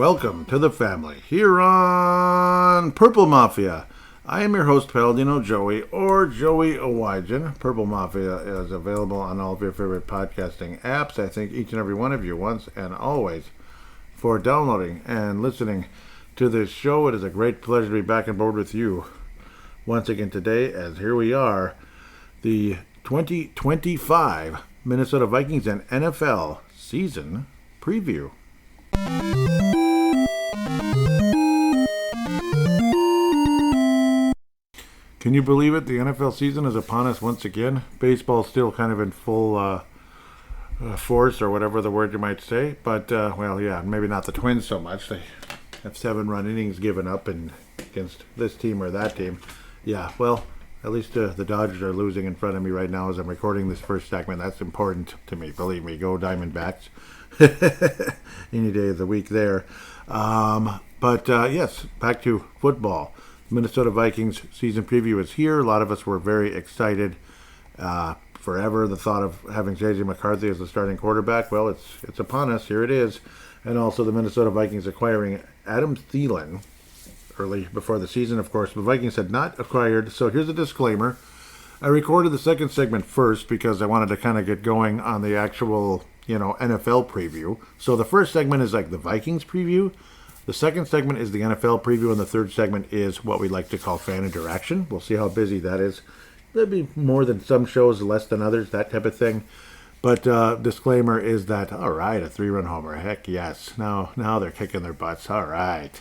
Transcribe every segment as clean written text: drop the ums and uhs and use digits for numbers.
welcome to the family here on Purple Mafia. I am your host, Paladino Joey, or Joey Owygen. Purple Mafia is available on all of your favorite podcasting apps. I thank each and every one of you once and always for downloading and listening to this show. It is a great pleasure to be back on board with you once again today, as here we are, the 2025 Minnesota Vikings and NFL season preview. Can you believe it? The NFL season is upon us once again. Baseball's still kind of in full force, or whatever the word you might say. But, maybe not the Twins so much. They have 7-run innings given up against this team or that team. Yeah, well, at least the Dodgers are losing in front of me right now as I'm recording this first segment. That's important to me. Believe me, go Diamondbacks. Any day of the week there. Yes, back to football. Minnesota Vikings season preview is here. A lot of us were very excited forever. The thought of having J.J. McCarthy as the starting quarterback, well, it's upon us. Here it is. And also the Minnesota Vikings acquiring Adam Thielen early before the season. Of course, the Vikings had not acquired. So here's a disclaimer. I recorded the second segment first because I wanted to kind of get going on the actual, NFL preview. So the first segment is like the Vikings preview. The second segment is the NFL preview, and the third segment is what we like to call fan interaction. We'll see how busy that is. There'll be more than some shows, less than others, that type of thing. But disclaimer is that, all right, a 3-run homer. Heck yes. Now they're kicking their butts. All right.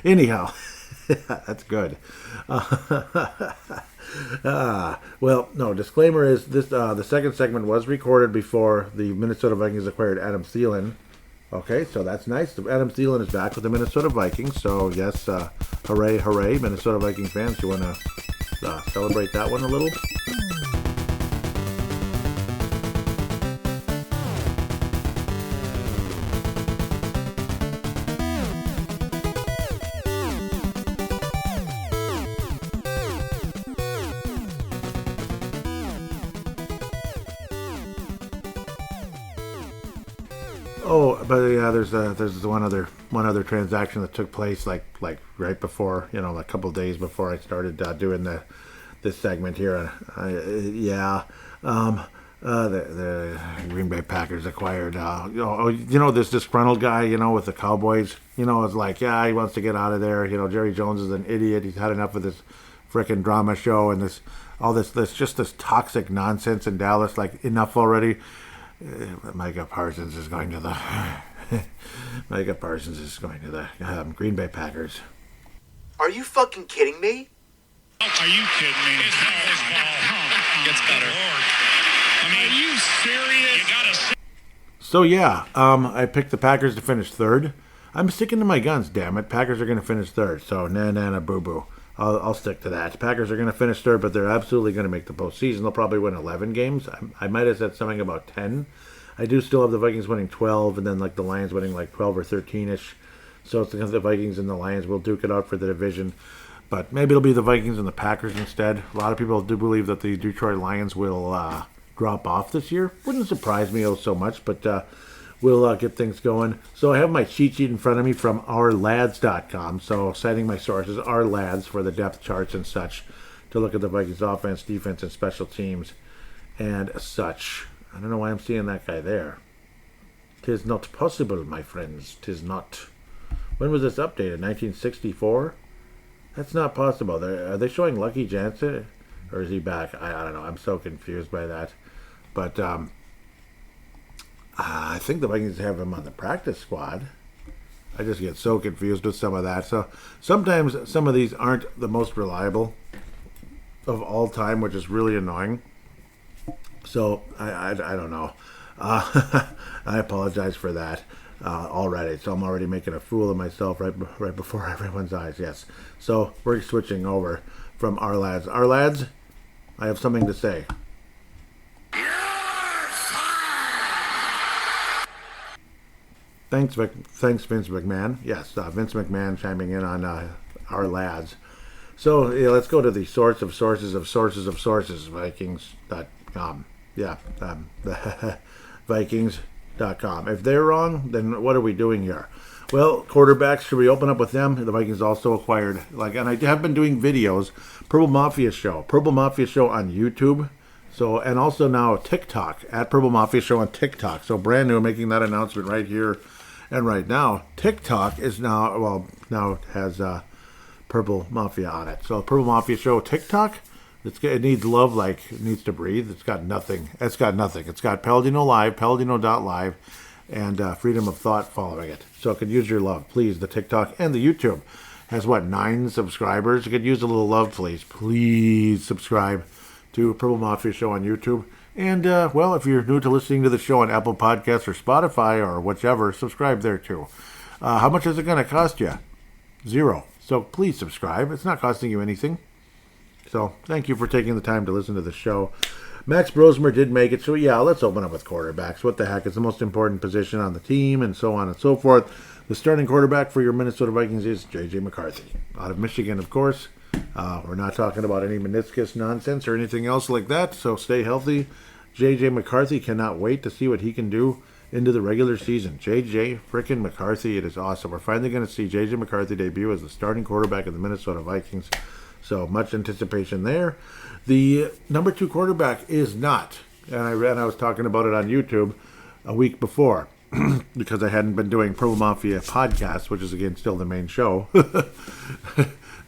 Anyhow, that's good. Disclaimer is this: the second segment was recorded before the Minnesota Vikings acquired Adam Thielen. Okay, so that's nice. Adam Thielen is back with the Minnesota Vikings. So, yes, hooray, hooray, Minnesota Vikings fans. You want to celebrate that one a little? Oh, but yeah, there's one other transaction that took place like right before, a couple of days before I started doing this segment here. The Green Bay Packers acquired this disgruntled guy, with the Cowboys. It's like, yeah, he wants to get out of there. Jerry Jones is an idiot. He's had enough of this frickin' drama show and this toxic nonsense in Dallas. Like, enough already. Micah Parsons is going to the Green Bay Packers. Are you fucking kidding me? Are you kidding me? It's not his ball. Gets better. Are you serious? You gotta. So yeah, I picked the Packers to finish third. I'm sticking to my guns, damn it. Packers are going to finish third. So na boo boo. I'll stick to that. Packers are going to finish third, but they're absolutely going to make the postseason. They'll probably win 11 games. I might have said something about 10. I do still have the Vikings winning 12, and then the Lions winning 12 or 13-ish. So it's because the Vikings and the Lions will duke it out for the division. But maybe it'll be the Vikings and the Packers instead. A lot of people do believe that the Detroit Lions will drop off this year. Wouldn't surprise me so much, but we'll get things going. So I have my cheat sheet in front of me from ourlads.com. So citing my sources, Our Lads, for the depth charts and such, to look at the Vikings offense, defense, and special teams and such. I don't know why I'm seeing that guy there. 'Tis not possible, my friends. 'Tis not. When was this updated? 1964? That's not possible. Are they showing Lucky Jansen? Or is he back? I don't know. I'm so confused by that. But I think the Vikings have him on the practice squad. I just get so confused with some of that. So sometimes some of these aren't the most reliable of all time, which is really annoying. So I don't know. I apologize for that already. So I'm already making a fool of myself right before everyone's eyes. Yes. So we're switching over from Our Lads. Our Lads, I have something to say. Thanks, Vince McMahon. Yes, Vince McMahon chiming in on Our Lads. So let's go to the source of sources, Vikings.com. Vikings.com. If they're wrong, then what are we doing here? Well, quarterbacks, should we open up with them? The Vikings also acquired, and I have been doing videos, Purple Mafia Show on YouTube. So, and also now TikTok, at Purple Mafia Show on TikTok. So brand new, making that announcement right here and right now. TikTok is now it has Purple Mafia on it. So Purple Mafia Show TikTok, it needs love like it needs to breathe. It's got nothing. It's got Paladino Live, Paladino.live, and Freedom of Thought following it. So it could use your love, please. The TikTok and the YouTube has 9 subscribers. You could use a little love, please. Please subscribe to Purple Mafia Show on YouTube. And, if you're new to listening to the show on Apple Podcasts or Spotify or whichever, subscribe there too. How much is it going to cost you? 0. So please subscribe. It's not costing you anything. So thank you for taking the time to listen to the show. Max Brosmer did make it. So, let's open up with quarterbacks. What the heck? It's the most important position on the team and so on and so forth. The starting quarterback for your Minnesota Vikings is J.J. McCarthy. Out of Michigan, of course. We're not talking about any meniscus nonsense or anything else like that, so stay healthy. J.J. McCarthy, cannot wait to see what he can do into the regular season. J.J. frickin' McCarthy, it is awesome. We're finally going to see J.J. McCarthy debut as the starting quarterback of the Minnesota Vikings, so much anticipation there. The number 2 quarterback is not, and I was talking about it on YouTube a week before, because I hadn't been doing Purple Mafia podcast, which is, again, still the main show.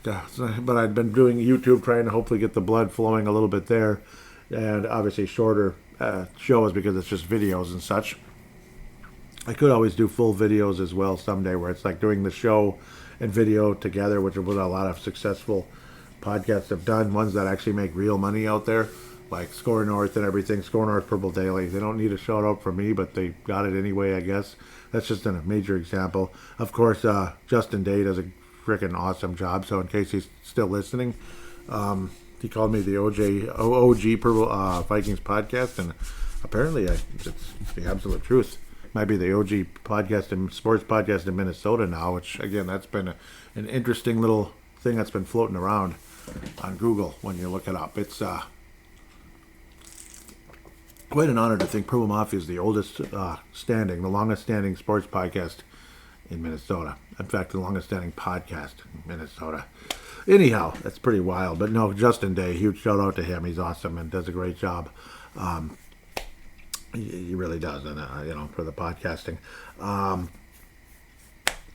But I'd been doing YouTube, trying to hopefully get the blood flowing a little bit there. And obviously shorter shows because it's just videos and such. I could always do full videos as well someday, where it's like doing the show and video together, which is what a lot of successful podcasts have done. Ones that actually make real money out there, like Score North and everything. Score North, Purple Daily. They don't need a shout out from me, but they got it anyway, I guess. That's just a major example. Of course, Justin Day does a freaking awesome job. So in case he's still listening, he called me the OG Purple Vikings podcast, and apparently it's the absolute truth. Might be the OG podcast and sports podcast in Minnesota now, which again, that's been an interesting little thing that's been floating around on Google when you look it up. It's quite an honor to think Purple Mafia is the oldest the longest standing sports podcast in Minnesota. In fact, the longest standing podcast in Minnesota. Anyhow, that's pretty wild. But no, Justin Day, huge shout out to him. He's awesome and does a great job. He really does, and for the podcasting.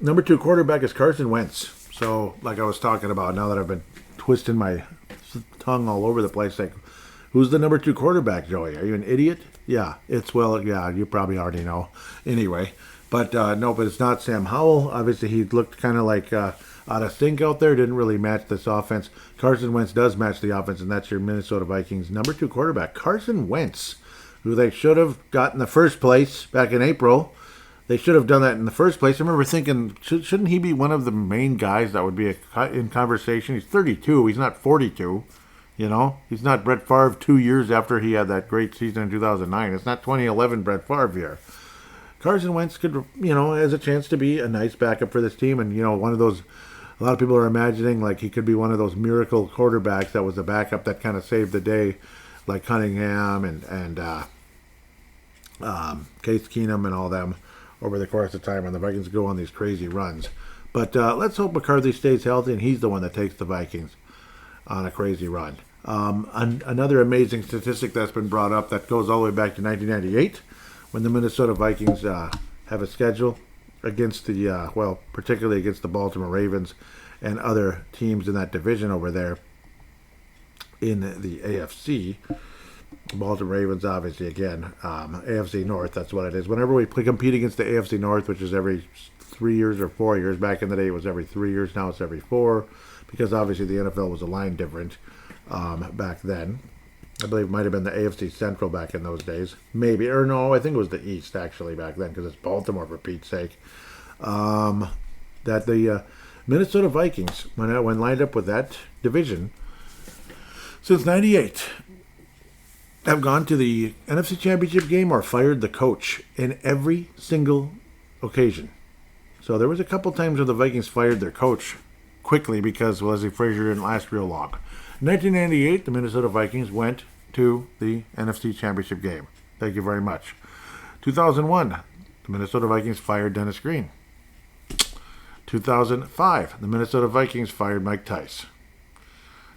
Number 2 quarterback is Carson Wentz. So, like I was talking about, now that I've been twisting my tongue all over the place, like, who's the number 2 quarterback, Joey? Are you an idiot? Yeah, you probably already know. Anyway, but but it's not Sam Howell. Obviously, he looked kind of like out of sync out there. Didn't really match this offense. Carson Wentz does match the offense, and that's your Minnesota Vikings number 2 quarterback, Carson Wentz, who they should have got in the first place back in April. They should have done that in the first place. I remember thinking, shouldn't he be one of the main guys that would be in conversation? He's 32. He's not 42. He's not Brett Favre 2 years after he had that great season in 2009. It's not 2011 Brett Favre here. Carson Wentz could, has a chance to be a nice backup for this team. And, one of those, a lot of people are imagining like he could be one of those miracle quarterbacks that was a backup that kind of saved the day, like Cunningham and Case Keenum and all them over the course of time when the Vikings go on these crazy runs. But let's hope McCarthy stays healthy and he's the one that takes the Vikings on a crazy run. Another amazing statistic that's been brought up that goes all the way back to 1998 when the Minnesota Vikings have a schedule against particularly against the Baltimore Ravens and other teams in that division over there in the AFC. Baltimore Ravens, obviously, again, AFC North, that's what it is. Whenever we compete against the AFC North, which is every 3 years or 4 years, back in the day it was every 3 years, now it's every 4, because obviously the NFL was aligned different back then. I believe it might have been the AFC Central back in those days. Maybe, or no, I think it was the East, actually, back then, because it's Baltimore, for Pete's sake. That the Minnesota Vikings, when lined up with that division, since 98, have gone to the NFC Championship game or fired the coach in every single occasion. So there was a couple times where the Vikings fired their coach quickly because Leslie Frazier didn't last real long. In 1998, the Minnesota Vikings went to the NFC Championship game. Thank you very much. 2001, the Minnesota Vikings fired Dennis Green. 2005, the Minnesota Vikings fired Mike Tice.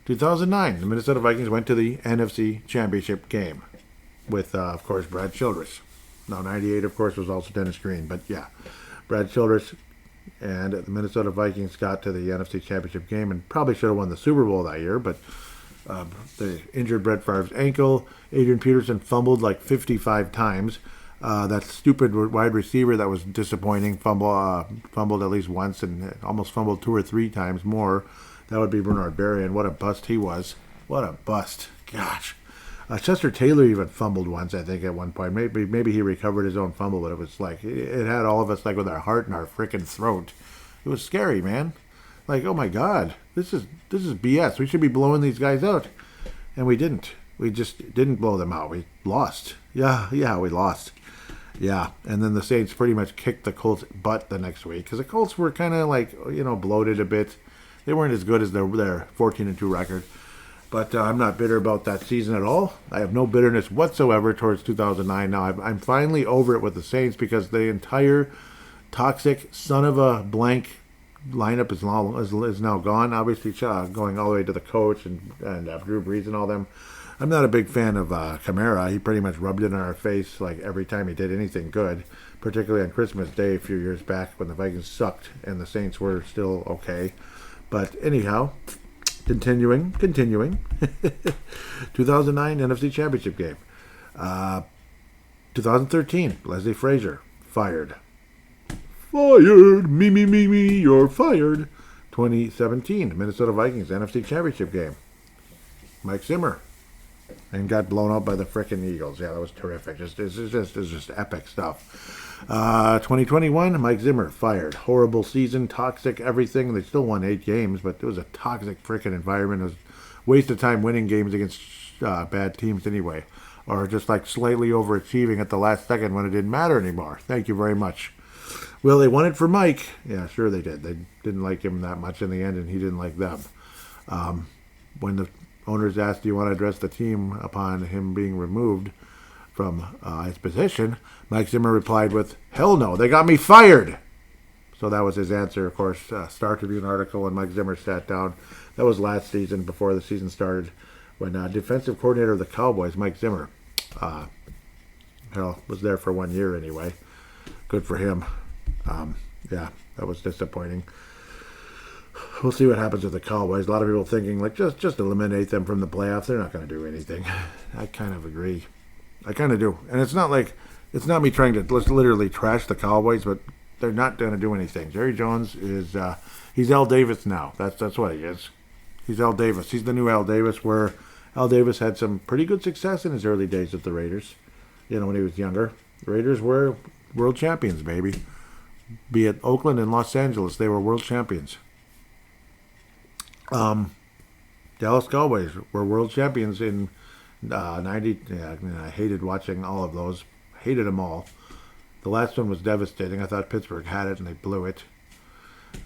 2009, the Minnesota Vikings went to the NFC Championship game with, of course, Brad Childress. Now, 98, of course, was also Dennis Green, but yeah, Brad Childress and the Minnesota Vikings got to the NFC Championship game and probably should have won the Super Bowl that year, but they injured Brett Favre's ankle. Adrian Peterson fumbled like 55 times. That stupid wide receiver that was disappointing fumbled at least once and almost fumbled 2 or 3 times more. That would be Bernard Berry, and what a bust he was. What a bust. Gosh. Chester Taylor even fumbled once, I think, at one point. Maybe he recovered his own fumble, but it was like, it had all of us like with our heart in our freaking throat. It was scary, man. Like, oh my God, this is BS. We should be blowing these guys out. And we didn't. We just didn't blow them out. We lost. Yeah, we lost. Yeah, and then the Saints pretty much kicked the Colts' butt the next week because the Colts were kind of like, bloated a bit. They weren't as good as their 14-2 record. But I'm not bitter about that season at all. I have no bitterness whatsoever towards 2009 now. I'm finally over it with the Saints because the entire toxic son of a blank lineup is now gone. Obviously, going all the way to the coach and Drew Brees and all them. I'm not a big fan of Kamara. He pretty much rubbed it in our face like every time he did anything good, particularly on Christmas Day a few years back when the Vikings sucked and the Saints were still okay. But anyhow, continuing. 2009 NFC Championship game. 2013, Leslie Frazier, fired. Fired! Me, you're fired. 2017, Minnesota Vikings NFC Championship game. Mike Zimmer. And got blown out by the frickin' Eagles. Yeah, that was terrific. It's just epic stuff. 2021, Mike Zimmer fired. Horrible season, toxic, everything. They still won 8 games, but it was a toxic frickin' environment. It was a waste of time winning games against bad teams anyway. Or just like slightly overachieving at the last second when it didn't matter anymore. Thank you very much. Well, they won it for Mike. Yeah, sure they did. They didn't like him that much in the end, and he didn't like them. When the owners asked, do you want to address the team upon him being removed from his position, Mike Zimmer replied with, hell no, they got me fired. So that was his answer, of course. Star Tribune article, and Mike Zimmer sat down. That was last season, before the season started, when defensive coordinator of the Cowboys, Mike Zimmer, was there for 1 year anyway. Good for him. Yeah, that was disappointing. We'll see what happens with the Cowboys. A lot of people thinking, like, just eliminate them from the playoffs. They're not going to do anything. I kind of agree. I kind of do. And it's not me trying to literally trash the Cowboys, but they're not going to do anything. Jerry Jones is, he's Al Davis now. That's what he is. He's Al Davis. He's the new Al Davis, where Al Davis had some pretty good success in his early days with the Raiders. When he was younger. The Raiders were world champions, baby. Be it Oakland and Los Angeles, they were world champions. Dallas Cowboys were world champions in 90. Yeah, I hated watching all of those. Hated them all. The last one was devastating. I thought Pittsburgh had it and they blew it.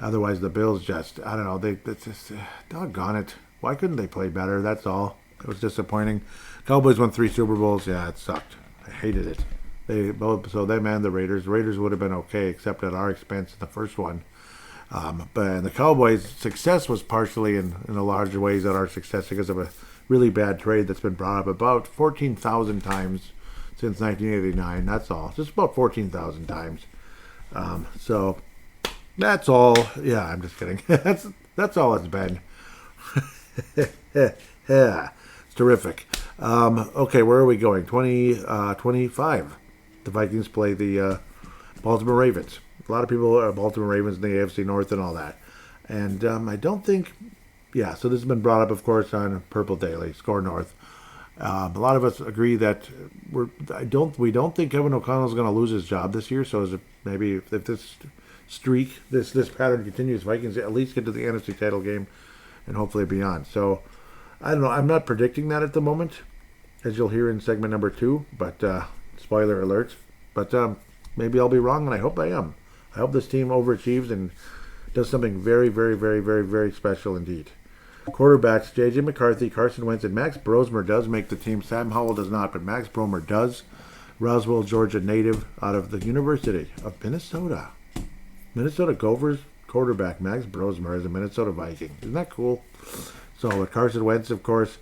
Otherwise, the Bills just, I don't know, they just, doggone it. Why couldn't they play better? That's all. It was disappointing. Cowboys won 3 Super Bowls. Yeah, it sucked. I hated it. So them and the Raiders. The Raiders would have been okay, except at our expense in the first one. But the Cowboys' success was partially in a larger ways at our success because of a really bad trade that's been brought up about 14,000 times since 1989. That's all. Just about 14,000 times. So that's all. Yeah, I'm just kidding. That's all it's been. Yeah, it's terrific. Okay, where are we going? 25. The Vikings play the Baltimore Ravens. A lot of people are Baltimore Ravens in the AFC North and all that. And I don't think, so this has been brought up, of course, on Purple Daily, Score North. A lot of us agree that we don't think Kevin O'Connell is going to lose his job this year. So maybe if this streak, this pattern continues, Vikings at least get to the NFC title game and hopefully beyond. So I don't know. I'm not predicting that at the moment, as you'll hear in segment number 2. But spoiler alert. But maybe I'll be wrong, and I hope I am. I hope this team overachieves and does something very, very, very, very, very special indeed. Quarterbacks, J.J. McCarthy, Carson Wentz, and Max Brosmer does make the team. Sam Howell does not, but Max Brosmer does. Roswell, Georgia native out of the University of Minnesota. Minnesota Gophers quarterback Max Brosmer is a Minnesota Viking. Isn't that cool? So with Carson Wentz, of course,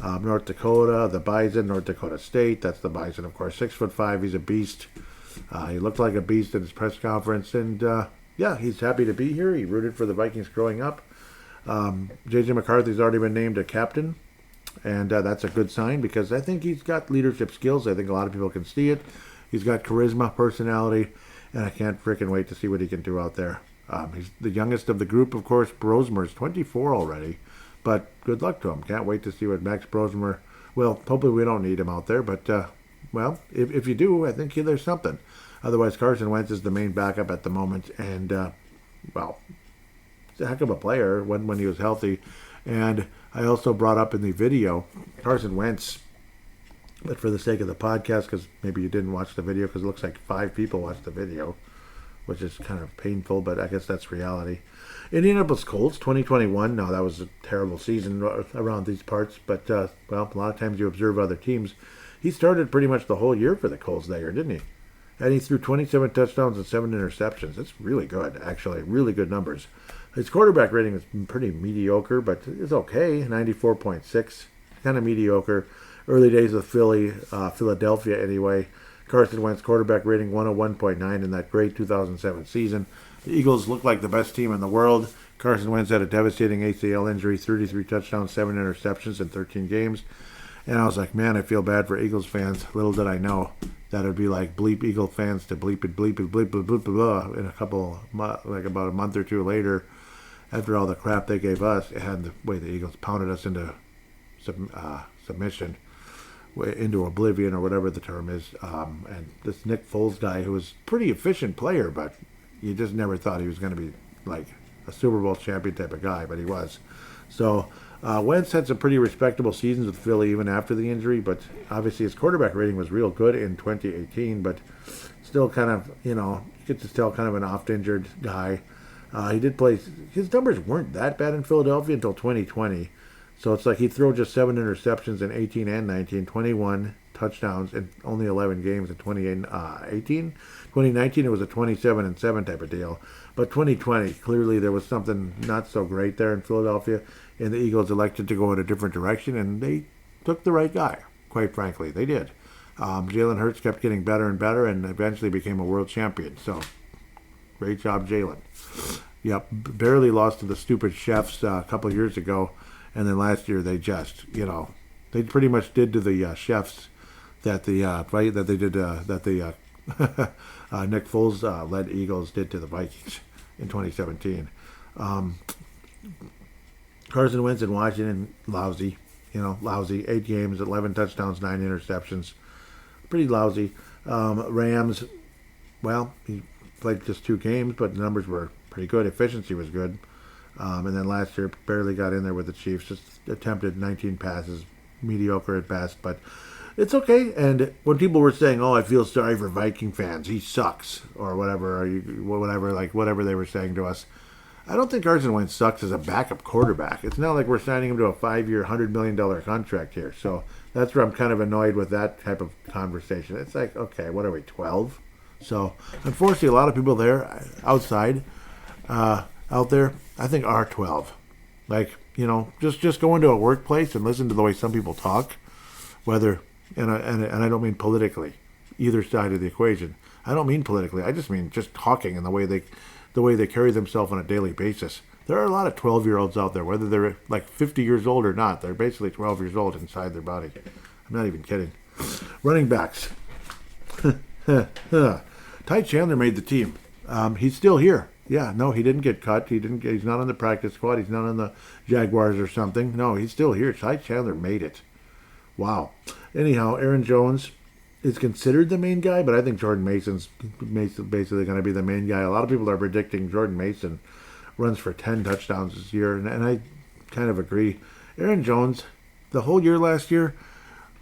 North Dakota, the Bison, North Dakota State. That's the Bison, of course. 6'5", he's a beast. He looked like a beast in his press conference, and yeah, he's happy to be here. He rooted for the Vikings growing up. J.J. McCarthy's already been named a captain, and that's a good sign because I think he's got leadership skills. I think a lot of people can see it. He's got charisma, personality, and I can't freaking wait to see what he can do out there. He's the youngest of the group, of course. Brosmer's 24 already, but good luck to him. Can't wait to see what Max Brosmer. Well, hopefully we don't need him out there, but well, if you do, I think there's something. Otherwise, Carson Wentz is the main backup at the moment, and well, he's a heck of a player when he was healthy. And I also brought up in the video Carson Wentz, but for the sake of the podcast, because maybe you didn't watch the video, because it looks like 5 people watched the video, which is kind of painful, but I guess that's reality. Indianapolis Colts, 2021. No, that was a terrible season around these parts, but, well, a lot of times you observe other teams. He started pretty much the whole year for the Colts that year, didn't he? And he threw 27 touchdowns and 7 interceptions. That's really good, actually. Really good numbers. His quarterback rating is pretty mediocre, but it's okay. 94.6. Kind of mediocre. Early days of Philadelphia anyway. Carson Wentz quarterback rating 101.9 in that great 2007 season. The Eagles looked like the best team in the world. Carson Wentz had a devastating ACL injury, 33 touchdowns, 7 interceptions in 13 games. And I was like, man, I feel bad for Eagles fans. Little did I know that it would be like bleep Eagle fans to bleep it, bleep it, bleep it, bleep it, blah, in a couple, like about a month or two later, after all the crap they gave us, and the way the Eagles pounded us into submission, into oblivion, or whatever the term is. And this Nick Foles guy, who was a pretty efficient player, but you just never thought he was going to be like a Super Bowl champion type of guy, but he was. So Wentz had some pretty respectable seasons with Philly even after the injury, but obviously his quarterback rating was real good in 2018, but still kind of, you get to tell kind of an oft-injured guy. He did play, his numbers weren't that bad in Philadelphia until 2020. So it's like he'd throw just 7 interceptions in 18 and 19, 21 touchdowns in only 11 games in 2018. 2019, it was a 27-7 type of deal. But 2020, clearly there was something not so great there in Philadelphia, and the Eagles elected to go in a different direction, and they took the right guy, quite frankly. They did. Jalen Hurts kept getting better and better and eventually became a world champion. So, great job, Jalen. Yep, barely lost to the stupid Chefs a couple of years ago. And then last year they just, they pretty much did to the Chefs that the Nick Foles led Eagles did to the Vikings in 2017. Carson Wentz in Washington, lousy. 8 games, 11 touchdowns, 9 interceptions, pretty lousy. Rams, well, he played just 2 games, but the numbers were pretty good. Efficiency was good. And then last year, barely got in there with the Chiefs. Just attempted 19 passes, mediocre at best, but it's okay. And when people were saying, "Oh, I feel sorry for Viking fans. He sucks," or whatever, whatever they were saying to us, I don't think Carson Wentz sucks as a backup quarterback. It's not like we're signing him to a 5-year, $100 million contract here. So that's where I'm kind of annoyed with that type of conversation. It's like, okay, what are we, 12? So unfortunately, a lot of people there outside. Out there, I think are 12. Like, just go into a workplace and listen to the way some people talk, whether, and I don't mean politically, either side of the equation. I don't mean politically. I just mean just talking and the way they carry themselves on a daily basis. There are a lot of 12-year-olds out there, whether they're like 50 years old or not. They're basically 12 years old inside their body. I'm not even kidding. Running backs. Ty Chandler made the team. He's still here. Yeah, no, he didn't get cut. He's not on the practice squad. He's not on the Jaguars or something. No, he's still here. Ty Chandler made it. Wow. Anyhow, Aaron Jones is considered the main guy, but I think Jordan Mason's basically going to be the main guy. A lot of people are predicting Jordan Mason runs for 10 touchdowns this year, and I kind of agree. Aaron Jones, the whole year last year,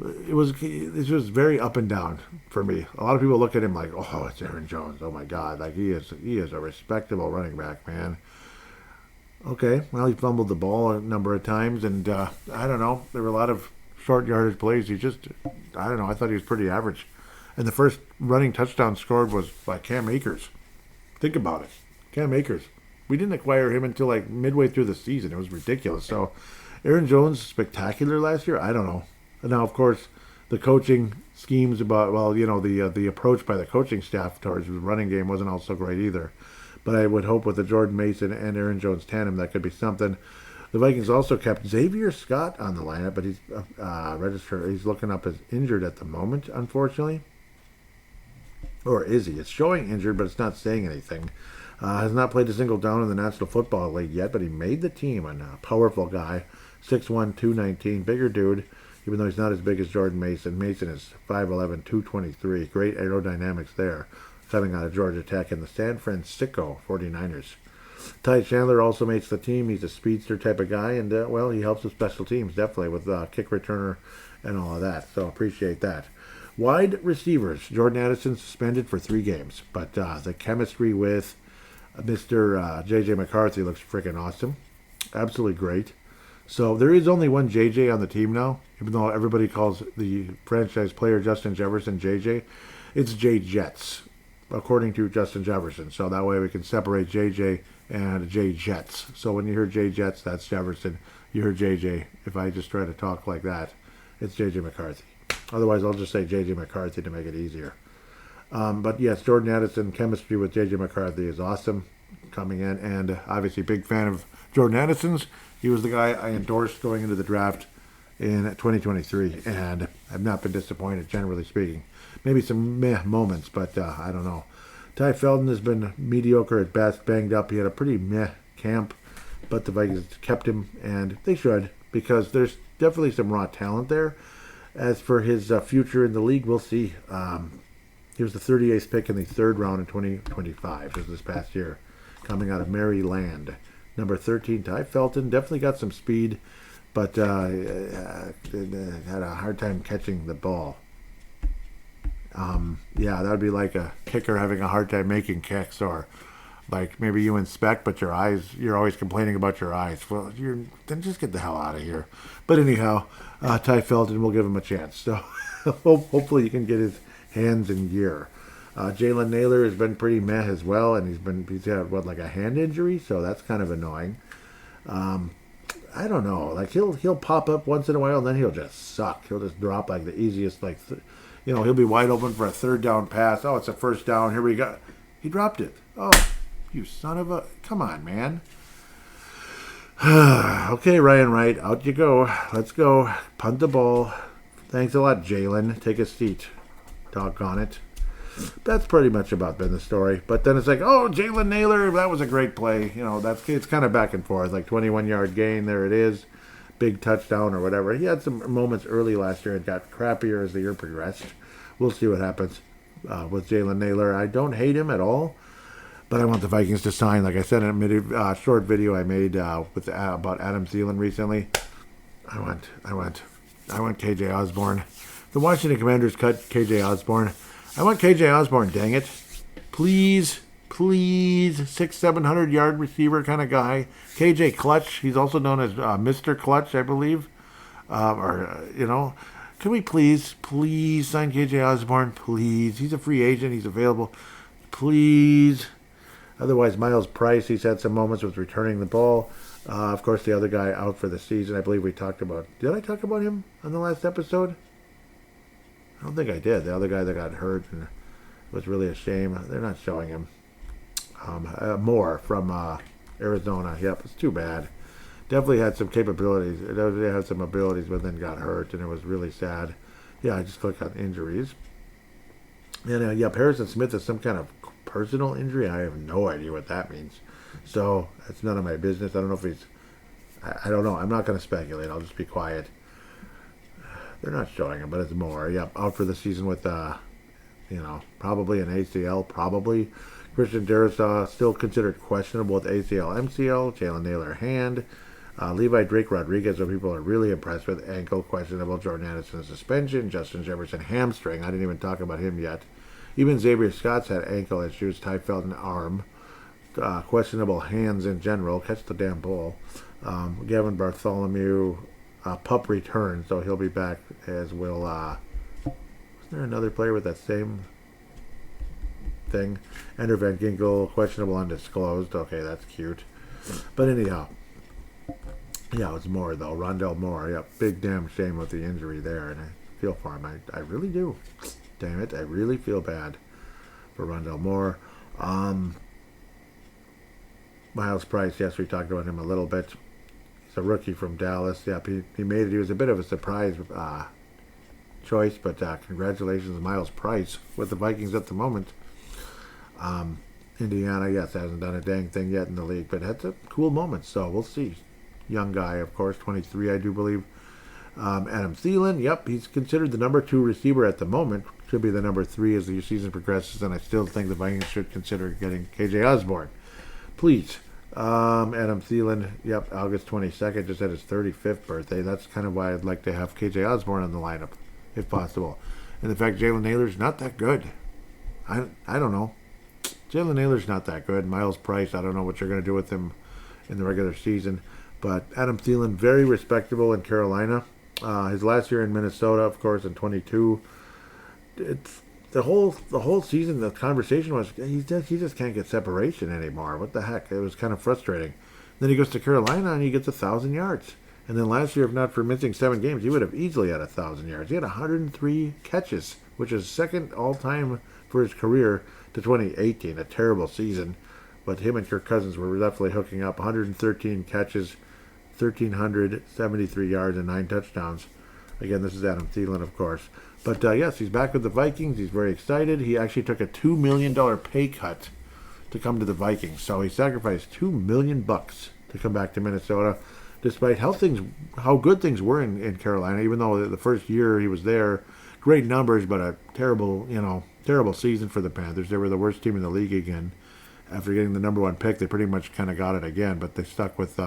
it was very up and down for me. A lot of people look at him like, oh, it's Aaron Jones. Oh my God, like he is a respectable running back, man. Okay, well, he fumbled the ball a number of times, and I don't know. There were a lot of short yardage plays. I don't know. I thought he was pretty average. And the first running touchdown scored was by Cam Akers. Think about it, Cam Akers. We didn't acquire him until like midway through the season. It was ridiculous. So Aaron Jones, spectacular last year? I don't know. Now, of course, the coaching schemes about, well, the approach by the coaching staff towards the running game wasn't all so great either. But I would hope with the Jordan Mason and Aaron Jones tandem, that could be something. The Vikings also kept Xavier Scott on the lineup, but he's registered. He's looking up as injured at the moment, unfortunately. Or is he? It's showing injured, but it's not saying anything. Has not played a single down in the National Football League yet, but he made the team. And a powerful guy, 6'1", 219, bigger dude, even though he's not as big as Jordan Mason. Mason is 5'11", 223. Great aerodynamics there, coming out of Georgia Tech and the San Francisco 49ers. Ty Chandler also makes the team. He's a speedster type of guy, and, he helps with special teams, definitely, with kick returner and all of that. So appreciate that. Wide receivers. Jordan Addison suspended for 3 games, but the chemistry with Mr. J.J. McCarthy looks freaking awesome. Absolutely great. So there is only one J.J. on the team now, even though everybody calls the franchise player Justin Jefferson J.J. It's J-Jets, according to Justin Jefferson. So that way we can separate J.J. and J-Jets. So when you hear J-Jets, that's Jefferson. You hear J.J. If I just try to talk like that, it's J.J. McCarthy. Otherwise, I'll just say J.J. McCarthy to make it easier. But yes, Jordan Addison, chemistry with J.J. McCarthy is awesome coming in. And obviously, big fan of Jordan Addison's. He was the guy I endorsed going into the draft in 2023. And I've not been disappointed, generally speaking. Maybe some meh moments, but I don't know. Ty Felton has been mediocre at best, banged up. He had a pretty meh camp, but the Vikings kept him, and they should, because there's definitely some raw talent there. As for his future in the league, we'll see. He was the 38th pick in the 3rd round in 2025, just this past year, coming out of Maryland. Number 13, Ty Felton, definitely got some speed, but had a hard time catching the ball. That would be like a kicker having a hard time making kicks, or like maybe you inspect, but you're always complaining about your eyes. Well, then just get the hell out of here. But anyhow, Ty Felton, will give him a chance. So hopefully you can get his hands in gear. Jalen Naylor has been pretty meh as well, and he's had like a hand injury, so that's kind of annoying. I don't know, like he'll pop up once in a while, and then he'll just suck. He'll just drop like the easiest, he'll be wide open for a 3rd down pass. Oh, it's a 1st down. Here we go. He dropped it. Oh, you son of a... Come on, man. Okay, Ryan Wright, out you go. Let's go. Punt the ball. Thanks a lot, Jalen. Take a seat. Doggone it. That's pretty much about been the story. But then it's like, oh, Jalen Naylor, that was a great play. It's kind of back and forth. Like 21-yard gain, there it is. Big touchdown or whatever. He had some moments early last year and got crappier as the year progressed. We'll see what happens with Jalen Naylor. I don't hate him at all, but I want the Vikings to sign. Like I said in a short video I made about Adam Thielen recently, I want KJ Osborne. The Washington Commanders cut KJ Osborne. I want KJ Osborne, dang it. Please, 600-700 yard receiver kind of guy. KJ Clutch, he's also known as Mr. Clutch, I believe. Can we please sign KJ Osborne? Please. He's a free agent. He's available. Please. Otherwise, Miles Price, he's had some moments with returning the ball. Of course, the other guy out for the season, I believe we talked about. Did I talk about him on the last episode? I don't think I did. The other guy that got hurt and was really a shame. They're not showing him. Moore from Arizona. Yep, it's too bad. Definitely had some capabilities. They had some abilities, but then got hurt, and it was really sad. Yeah, I just clicked on injuries. And, Harrison Smith has some kind of personal injury. I have no idea what that means. So, that's none of my business. I don't know if he's... I don't know. I'm not going to speculate. I'll just be quiet. They're not showing him, but it's more. Yep, out for the season with, probably an ACL, probably. Christian Darrisaw still considered questionable with ACL, MCL. Jalen Naylor, hand. Levi Drake Rodriguez, who people are really impressed with, ankle, questionable. Jordan Addison, suspension. Justin Jefferson, hamstring. I didn't even talk about him yet. Even Xavier Scott's had ankle issues. Ty Felton, arm. Questionable hands in general. Catch the damn ball. Gavin Bartholomew, pup return, so he'll be back, as will... wasn't there another player with that same thing. Ender Van Ginkel, questionable, undisclosed. Okay, that's cute. But anyhow, yeah, it was Moore, though. Rondell Moore. Yeah, big damn shame with the injury there. And I feel for him. I really do. Damn it. I really feel bad for Rondell Moore. Miles Price, yes, we talked about him a little bit. He's a rookie from Dallas. Yep, he made it. He was a bit of a surprise choice, but congratulations to Miles Price with the Vikings at the moment. Indiana, yes, hasn't done a dang thing yet in the league, but had some cool moments, so we'll see. Young guy, of course, 23, I do believe. Adam Thielen, yep, he's considered the number 2 receiver at the moment. Should be the number 3 as the season progresses, and I still think the Vikings should consider getting KJ Osborne. Please. Adam Thielen, yep, August 22nd, just had his 35th birthday. That's kind of why I'd like to have KJ Osborne in the lineup, if possible. And the fact Jalen Naylor's not that good. I don't know. Jalen Naylor's not that good. Miles Price, I don't know what you're going to do with him in the regular season. But Adam Thielen, very respectable in Carolina. His last year in Minnesota, of course, in 22. It's the whole season. The conversation was he just can't get separation anymore. What the heck? It was kind of frustrating. Then he goes to Carolina and he gets 1,000 yards. And then last year, if not for missing 7 games, he would have easily had 1,000 yards. He had 103 catches, which is second all time for his career to 2018. A terrible season, but him and Kirk Cousins were definitely hooking up. 113 catches, 1,373 yards, and 9 touchdowns. Again, this is Adam Thielen, of course. But yes, he's back with the Vikings. He's very excited. He actually took a $2 million pay cut to come to the Vikings. So he sacrificed $2 million to come back to Minnesota, despite how good things were in Carolina. Even though the first year he was there, great numbers, but a terrible season for the Panthers. They were the worst team in the league again. After getting the number 1 pick, they pretty much kind of got it again. But they stuck with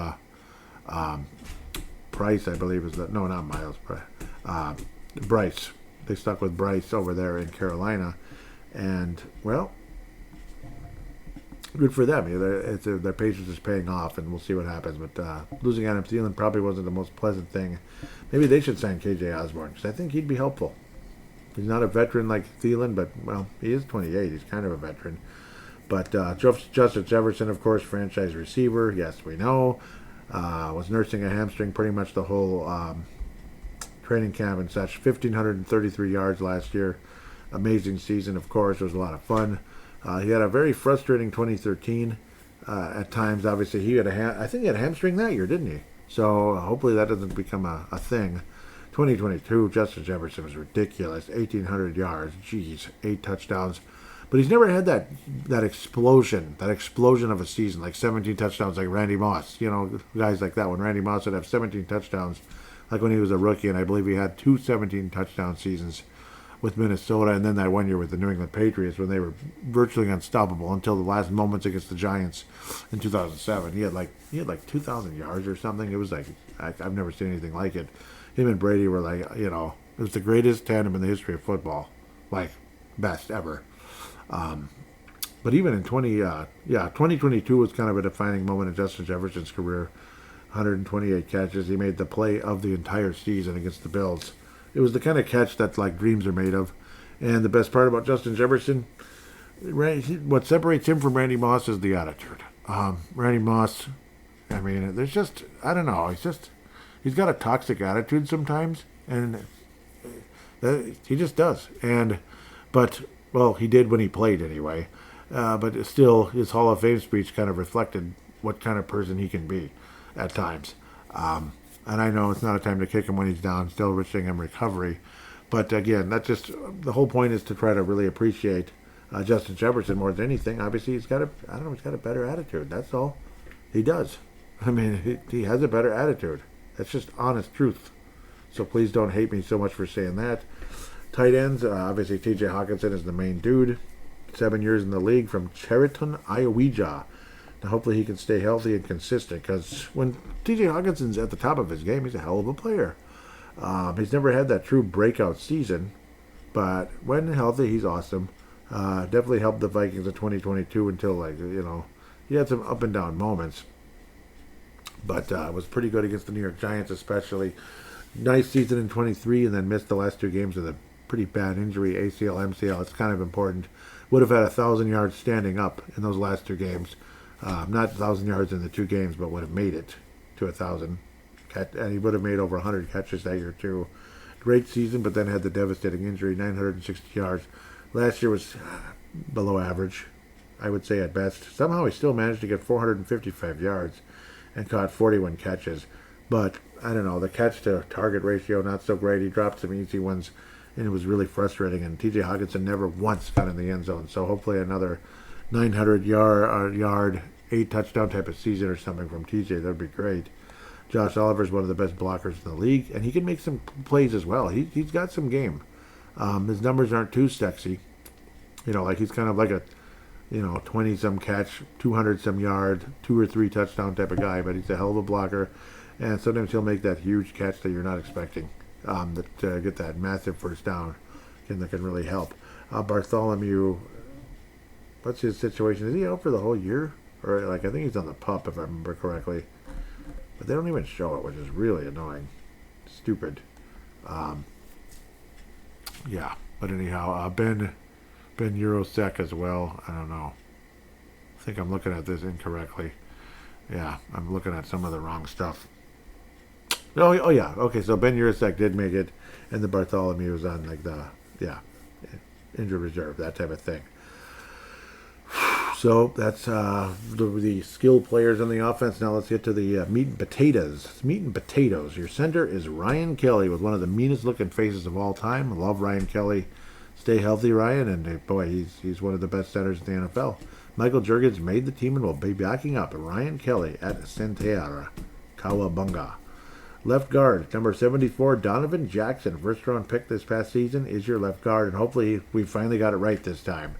Price, I believe, not Miles Price. Bryce. They stuck with Bryce over there in Carolina, and well, good for them. Their patience is paying off, and we'll see what happens. But losing Adam Thielen probably wasn't the most pleasant thing. Maybe they should sign KJ Osborne, because I think he'd be helpful. He's not a veteran like Thielen, but well, he is 28. He's kind of a veteran. But Justin Jefferson, of course, franchise receiver. Yes, we know. Was nursing a hamstring pretty much the whole training camp and such. 1,533 yards last year. Amazing season, of course. It was a lot of fun. He had a very frustrating 2013 at times. Obviously, I think he had a hamstring that year, didn't he? So hopefully that doesn't become a thing. 2022, Justin Jefferson was ridiculous. 1,800 yards. Jeez, 8 touchdowns. But he's never had that explosion of a season, like 17 touchdowns like Randy Moss. You know, guys like that. When Randy Moss would have 17 touchdowns, like when he was a rookie, and I believe he had 2 17-touchdown seasons with Minnesota, and then that one year with the New England Patriots when they were virtually unstoppable until the last moments against the Giants in 2007. He had like 2,000 yards or something. It was like I've never seen anything like it. Him and Brady were like, it was the greatest tandem in the history of football, like best ever. But even in 2022 was kind of a defining moment in Justin Jefferson's career. 128 catches. He made the play of the entire season against the Bills. It was the kind of catch that like dreams are made of. And the best part about Justin Jefferson, what separates him from Randy Moss is the attitude. Randy Moss, I mean, there's just, I don't know, he's got a toxic attitude sometimes, and he just does. But he did when he played anyway. But still, his Hall of Fame speech kind of reflected what kind of person he can be at times. And I know it's not a time to kick him when he's down, still wishing him recovery. But again, the whole point is to try to really appreciate Justin Jefferson more than anything. Obviously, he's got a better attitude. That's all. He does. I mean, he has a better attitude. That's just honest truth. So please don't hate me so much for saying that. Tight ends, obviously T.J. Hawkinson is the main dude. 7 years in the league from Cheriton, Iowa. Now hopefully he can stay healthy and consistent, because when T.J. Hawkinson's at the top of his game, he's a hell of a player. He's never had that true breakout season, but when healthy, he's awesome. Definitely helped the Vikings in 2022 until, he had some up and down moments. But was pretty good against the New York Giants, especially. Nice season in 23, and then missed the last 2 games of the pretty bad injury, ACL, MCL. It's kind of important. Would have had 1,000 yards standing up in those last 2 games. Not 1,000 yards in the 2 games, but would have made it to 1,000. And he would have made over 100 catches that year too. Great season, but then had the devastating injury, 960 yards. Last year was below average, I would say at best. Somehow he still managed to get 455 yards and caught 41 catches. But, I don't know, the catch-to-target ratio, not so great. He dropped some easy ones, and it was really frustrating. And T.J. Hawkinson never once got in the end zone. So hopefully another 900-yard, 8-touchdown type of season or something from T.J. That would be great. Josh Oliver's one of the best blockers in the league, and he can make some plays as well. He's got some game. His numbers aren't too sexy. Like he's kind of like a 20-some catch, 200-some yard, 2 or 3 touchdown type of guy, but he's a hell of a blocker. And sometimes he'll make that huge catch that you're not expecting, that get that massive first down, and that can really help. Bartholomew, what's his situation? Is he out for the whole year? Or I think he's on the PUP if I remember correctly. But they don't even show it, which is really annoying. Stupid. Yeah. But anyhow, Ben Eurosec as well. I don't know. I think I'm looking at this incorrectly. Yeah, I'm looking at some of the wrong stuff. Oh yeah. Okay, so Ben Eurosec did make it, and the Bartholomew was on injured reserve, that type of thing. So that's the skilled players on the offense. Now let's get to the meat and potatoes. Meat and potatoes. Your center is Ryan Kelly with one of the meanest looking faces of all time. I love Ryan Kelly. Stay healthy, Ryan, and boy, he's one of the best centers in the NFL. Michael Jurgens made the team and will be backing up Ryan Kelly at Centeara, Cowabunga. Left guard, number 74, Donovan Jackson, first round pick this past season, is your left guard, and hopefully we finally got it right this time.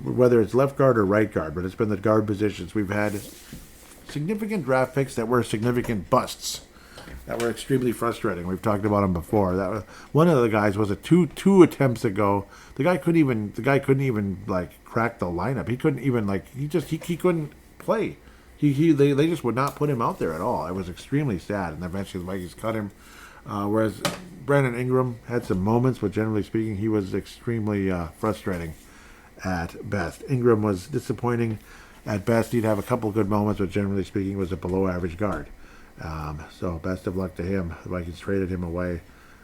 Whether it's left guard or right guard, but it's been the guard positions. We've had significant draft picks that were significant busts, that were extremely frustrating. We've talked about them before. That was, one of the guys was a two attempts ago. The guy couldn't even crack the lineup. He couldn't even he couldn't play. They just would not put him out there at all. It was extremely sad, and eventually the Vikings cut him. Whereas Brandon Ingram had some moments, but generally speaking, he was extremely frustrating at best. Ingram was disappointing at best. He'd have a couple good moments, but generally speaking, he was a below-average guard. So best of luck to him. The Vikings traded him away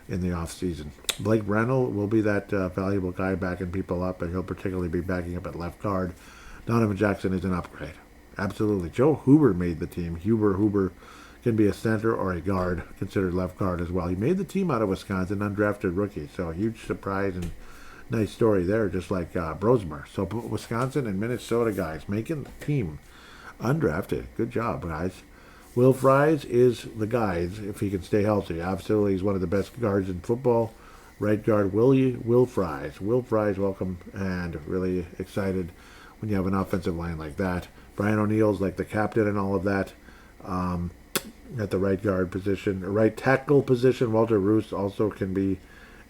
in the offseason. Blake Brennel will be that valuable guy backing people up, and he'll particularly be backing up at left guard. Donovan Jackson is an upgrade. Absolutely. Joe Huber made the team. Huber can be a center or a guard, considered left guard as well. He made the team out of Wisconsin, undrafted rookie. So a huge surprise and nice story there, just like Brosmer. So Wisconsin and Minnesota guys making the team undrafted. Good job, guys. Will Fries is the guys if he can stay healthy. Absolutely, he's one of the best guards in football. Right guard, Will Fries. Will Fries, welcome, and really excited when you have an offensive line like that. Brian O'Neill's like the captain and all of that. At the right guard position, or right tackle position, Walter Roos also can be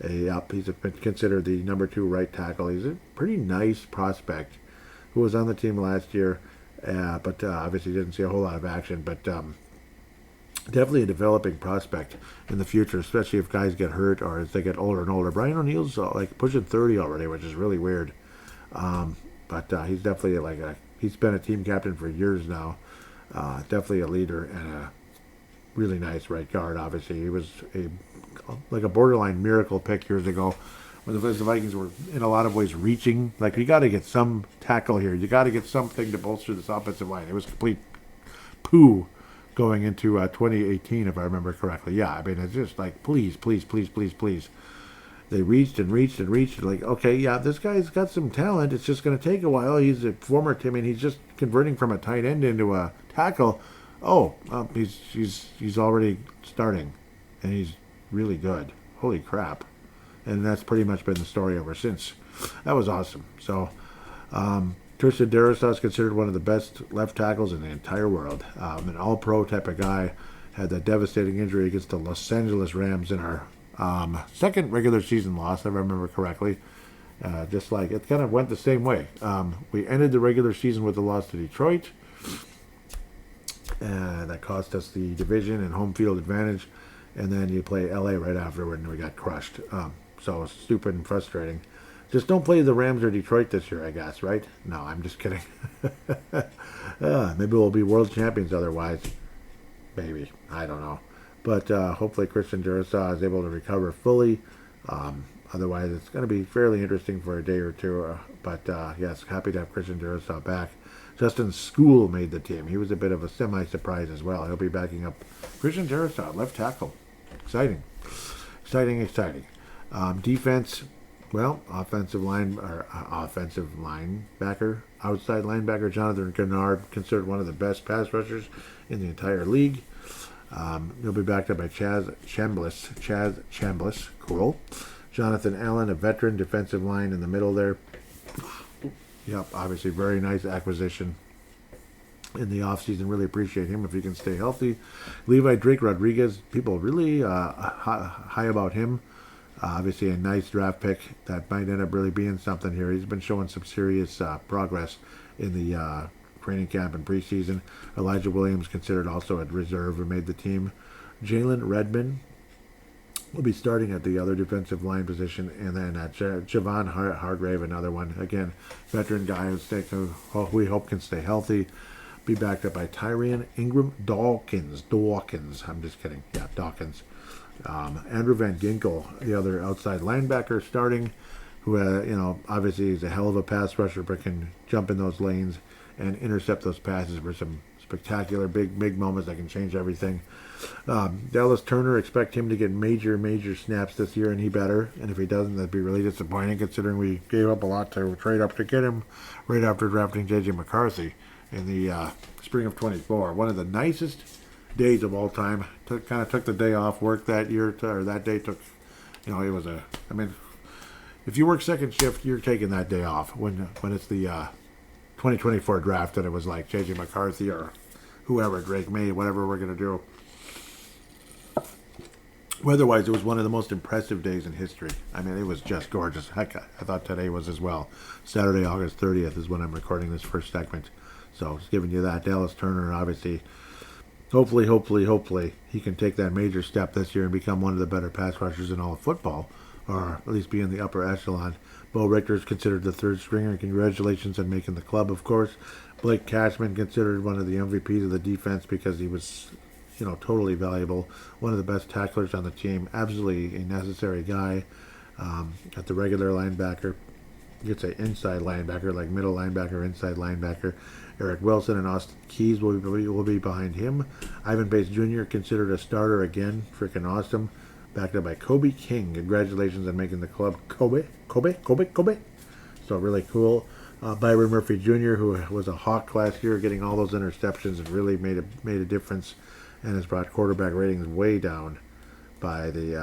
he's been considered the number 2 right tackle. He's a pretty nice prospect who was on the team last year, but obviously didn't see a whole lot of action. But definitely a developing prospect in the future, especially if guys get hurt or as they get older and older. Brian O'Neill's pushing 30 already, which is really weird. But he's definitely he's been a team captain for years now. Definitely a leader and a really nice right guard. Obviously, he was a borderline miracle pick years ago when the Vikings were in a lot of ways reaching. You got to get some tackle here. You got to get something to bolster this offensive line. It was complete poo going into 2018, if I remember correctly. Yeah, I mean, it's just please. They reached and reached and reached. Okay, yeah, this guy's got some talent. It's just going to take a while. He's a former team, and he's just converting from a tight end into a tackle. He's already starting, and he's really good. Holy crap. And that's pretty much been the story ever since. That was awesome. So, Tristan Darrisaw is considered one of the best left tackles in the entire world. An all-pro type of guy. Had that devastating injury against the Los Angeles Rams in our second regular season loss, if I remember correctly. It kind of went the same way. We ended the regular season with a loss to Detroit. That cost us the division and home field advantage. And then you play LA right afterward, and we got crushed. so stupid and frustrating. Just don't play the Rams or Detroit this year, I guess, right? No, I'm just kidding. Maybe we'll be world champions otherwise. Maybe. I don't know. But hopefully Christian Jericho is able to recover fully. Otherwise, it's going to be fairly interesting for a day or two. But yes, happy to have Christian Jericho back. Justin School made the team. He was a bit of a semi-surprise as well. He'll be backing up Christian Jericho, left tackle. Exciting. Exciting. Defense, well, offensive linebacker, outside linebacker Jonathan Gennard, considered one of the best pass rushers in the entire league. He'll be backed up by Chaz Chambliss, cool. Jonathan Allen, a veteran defensive line in the middle there. Yep, obviously very nice acquisition in the offseason. Really appreciate him if he can stay healthy. Levi Drake Rodriguez, people really high about him. Obviously a nice draft pick that might end up really being something here. He's been showing some serious progress in the training camp and preseason. Elijah Williams, considered also at reserve, who made the team. Jalen Redmond will be starting at the other defensive line position, and then Javon Hargrave, another one. Again, veteran guy who we hope can stay healthy. Be backed up by Tyrion Ingram Dawkins. I'm just kidding. Yeah, Dawkins. Andrew Van Ginkel, the other outside linebacker, starting, who obviously is a hell of a pass rusher, but can jump in those lanes and intercept those passes for some spectacular big moments that can change everything. Dallas Turner, expect him to get major snaps this year, and he better. And if he doesn't, that'd be really disappointing, considering we gave up a lot to trade up to get him right after drafting J.J. McCarthy in the spring of 24. One of the nicest days of all time. Kind of took the day off work that year, or that day took, it was if you work second shift, you're taking that day off when it's the 2024 draft, and it was like J.J. McCarthy or whoever, Drake May, whatever we're going to do. Weather-wise, it was one of the most impressive days in history. I mean, it was just gorgeous. Heck, I thought today was as well. Saturday, August 30th is when I'm recording this first segment. So, just giving you that. Dallas Turner, obviously, hopefully, he can take that major step this year and become one of the better pass rushers in all of football, or at least be in the upper echelon. Bo Richter is considered the third stringer. Congratulations on making the club, of course. Blake Cashman, considered one of the MVPs of the defense because he was, totally valuable. One of the best tacklers on the team. Absolutely a necessary guy. At the regular linebacker, you could say inside linebacker, like middle linebacker, inside linebacker. Eric Wilson and Austin Keys will be behind him. Ivan Pace Jr., considered a starter again. Freaking awesome. Backed up by Kobe King. Congratulations on making the club. Kobe. So really cool. Byron Murphy Jr., who was a Hawk last year, getting all those interceptions and really made a difference, and has brought quarterback ratings way down by the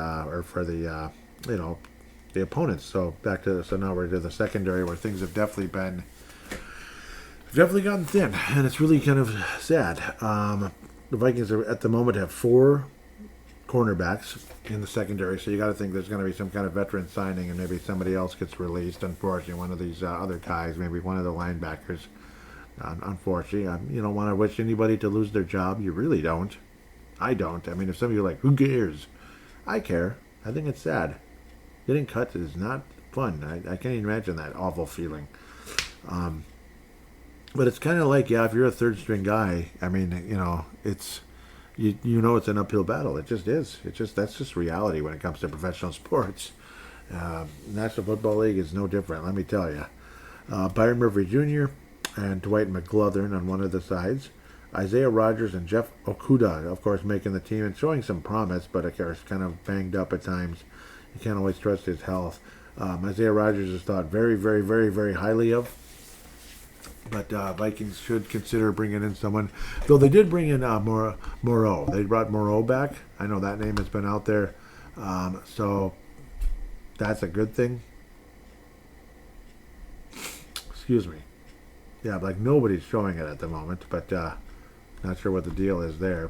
opponents. So now we're to the secondary, where things have definitely gotten thin, and it's really kind of sad. The Vikings at the moment have 4 cornerbacks in the secondary, so you got to think there's going to be some kind of veteran signing, and maybe somebody else gets released. Unfortunately, one of these other guys, maybe one of the linebackers. Unfortunately, you don't want to wish anybody to lose their job. You really don't. I don't. I mean, if some of you are like, who cares? I care. I think it's sad. Getting cut is not fun. I can't even imagine that awful feeling. But it's kind of like, if you're a third string guy, I mean, it's it's an uphill battle. It just is. That's just reality when it comes to professional sports. National Football League is no different, let me tell you. Byron Murphy Jr. and Dwight McGlothern on one of the sides. Isaiah Rogers and Jeff Okuda, of course, making the team and showing some promise, but of course kind of banged up at times. You can't always trust his health. Isaiah Rogers is thought very, very, very, very highly of. But Vikings should consider bringing in someone. Though they did bring in Moreau. They brought Moreau back. I know that name has been out there. So that's a good thing. Excuse me. Yeah, like nobody's showing it at the moment. But not sure what the deal is there.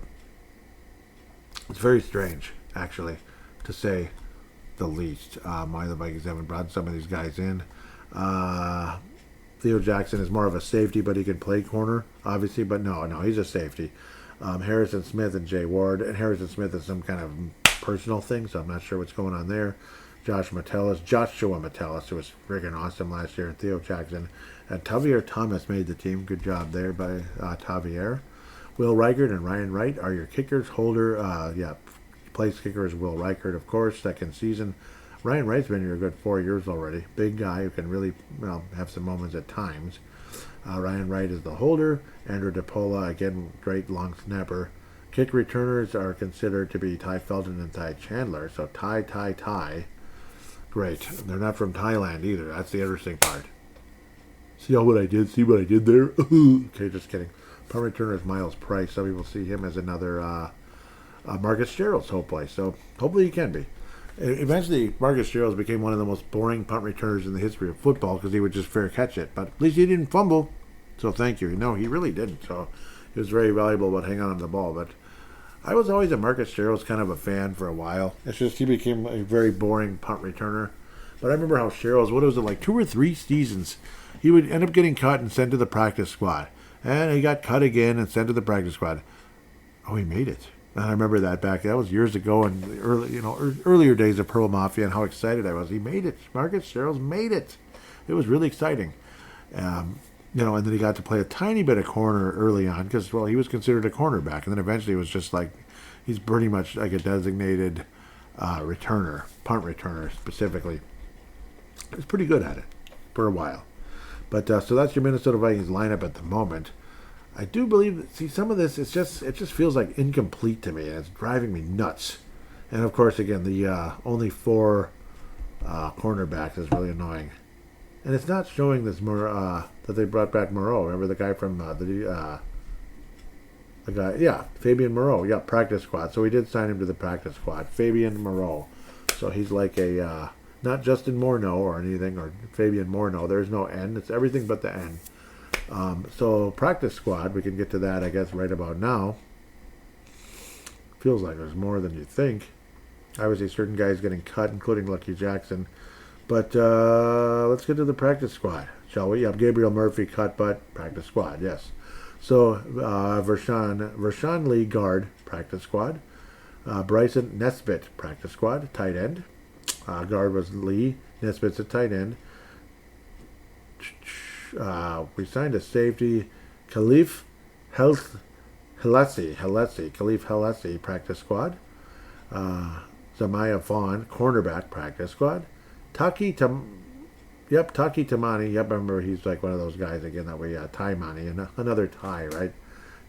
It's very strange, actually, to say the least. Why the Vikings haven't brought some of these guys in. Theo Jackson is more of a safety, but he can play corner, obviously. But no, he's a safety. Harrison Smith and Jay Ward. And Harrison Smith is some kind of personal thing, so I'm not sure what's going on there. Joshua Metellus, who was friggin' awesome last year, and Theo Jackson. And Tavier Thomas made the team. Good job there by Tavier. Will Reichert and Ryan Wright are your kickers. Place kicker is Will Reichert, of course, second season. Ryan Wright's been here a good 4 years already. Big guy who can really have some moments at times. Ryan Wright is the holder. Andrew DePola, again, great long snapper. Kick returners are considered to be Ty Felton and Ty Chandler. So Ty. Great. They're not from Thailand either. That's the interesting part. See what I did? See what I did there? Okay, just kidding. Punt returner is Miles Price. Some people see him as another Marcus Gerald's hopefully. So hopefully he can be. Eventually, Marcus Gerald became one of the most boring punt returners in the history of football because he would just fair catch it. But at least he didn't fumble. So thank you. No, he really didn't. So he was very valuable about hanging on to the ball. But I was always a Marcus Gerald's kind of a fan for a while. It's just he became a very boring punt returner. But I remember how Gerald's, what was it, like 2 or 3 seasons, he would end up getting cut and sent to the practice squad. And he got cut again and sent to the practice squad. Oh, he made it. And I remember that back. That was years ago in the earlier days of Pearl Mafia and how excited I was. He made it. Marcus Gerald's made it. It was really exciting. And then he got to play a tiny bit of corner early on because, well, he was considered a cornerback. And then eventually it was just like, he's pretty much like a designated returner, punt returner specifically. He was pretty good at it for a while. But so that's your Minnesota Vikings lineup at the moment. I do believe that, some of this, it just feels like incomplete to me, and it's driving me nuts. And of course, again, the only 4 cornerbacks is really annoying. And it's not showing this that they brought back Moreau. Remember the guy from Fabian Moreau, practice squad. So we did sign him to the practice squad, Fabian Moreau. So he's like a not Justin Morneau or anything, or Fabian Morneau. There's no N. It's everything but the N. So practice squad, we can get to that, I guess, right about now. Feels like there's more than you think. Obviously, certain guys getting cut, including Lucky Jackson. But let's get to the practice squad, shall we? Gabriel Murphy cut, but practice squad, yes. So Vershawn Lee, guard, practice squad. Bryson Nesbitt, practice squad, tight end. Guard was Lee. Nesbitt's a tight end. We signed a safety, Khalif Halesi, practice squad. Zamaya Vaughn, cornerback, practice squad. Taki Tamani. Yep, I remember he's like one of those guys again that we Taimani, and another Thai, right?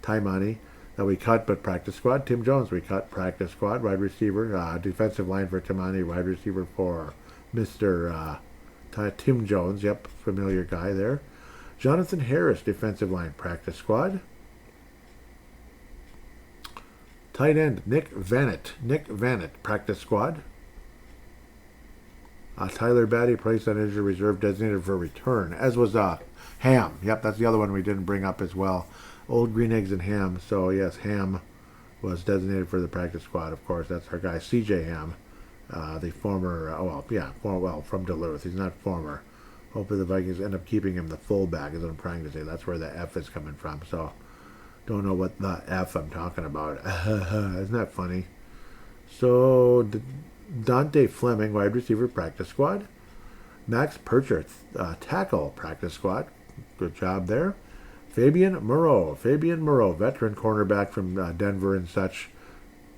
Taimani that we cut, but practice squad. Tim Jones we cut, practice squad. Wide receiver, defensive line for Tamani, wide receiver for Mr. Tim Jones. Yep, familiar guy there. Jonathan Harris, defensive line, practice squad. Tight end, Nick Vanett, practice squad. Tyler Batty, placed on injured reserve, designated for return, as was Ham. Yep, that's the other one we didn't bring up as well. Old Green Eggs and Ham. So, yes, Ham was designated for the practice squad, of course. That's our guy, CJ Ham, the former, from Duluth. He's not former. Hopefully the Vikings end up keeping him the fullback, is what I'm trying to say. That's where the F is coming from. So, don't know what the F I'm talking about. Isn't that funny? So, Dante Fleming, wide receiver, practice squad. Max Percher, tackle, practice squad. Good job there. Fabian Moreau, veteran cornerback from Denver and such.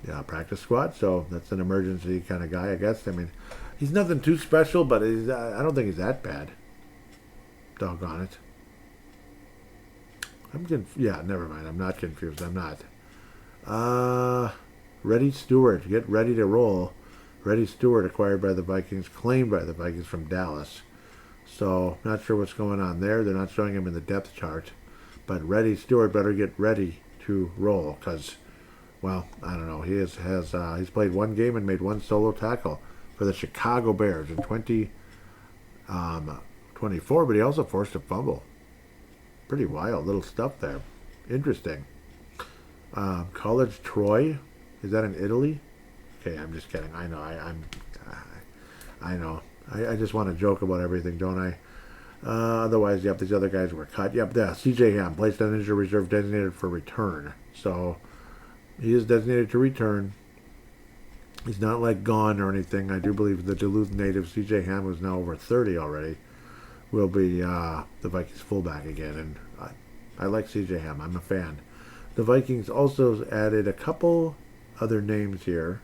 Yeah, practice squad. So that's an emergency kind of guy, I guess. I mean, he's nothing too special, but I don't think he's that bad. Doggone it. Never mind. I'm not confused. I'm not. Reddy Stewart, get ready to roll. Reddy Stewart, acquired by the Vikings, claimed by the Vikings from Dallas. So, not sure what's going on there. They're not showing him in the depth chart. But Reddy Stewart better get ready to roll because, well, I don't know. He's played one game and made one solo tackle for the Chicago Bears in 2024, but he also forced a fumble. Pretty wild little stuff there. Interesting. College Troy, is that in Italy? Okay, I'm just kidding. I know. I know. I just want to joke about everything, don't I? Otherwise, yep, these other guys were cut. Yep, CJ Ham, placed on injured reserve, designated for return. So, he is designated to return. He's not like gone or anything. I do believe the Duluth native C.J. Ham, who's now over 30 already, will be the Vikings fullback again. And I like C.J. Ham. I'm a fan. The Vikings also added a couple other names here.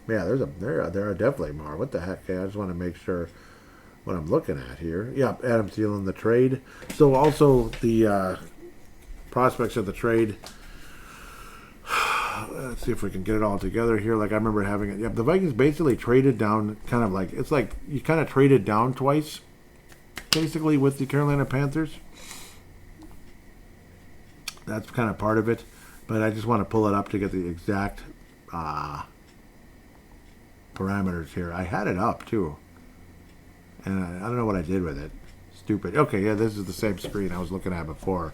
Yeah, there are definitely more. What the heck? I just want to make sure what I'm looking at here. Yeah, Adam Thielen, the trade. So also the prospects of the trade. Let's see if we can get it all together here. Like I remember having it. Yeah, the Vikings basically traded down, kind of like it's like you kind of traded down twice, basically with the Carolina Panthers. That's kind of part of it, but I just want to pull it up to get the exact parameters here. I had it up too, and I don't know what I did with it. Stupid. Okay, yeah, this is the same screen I was looking at before.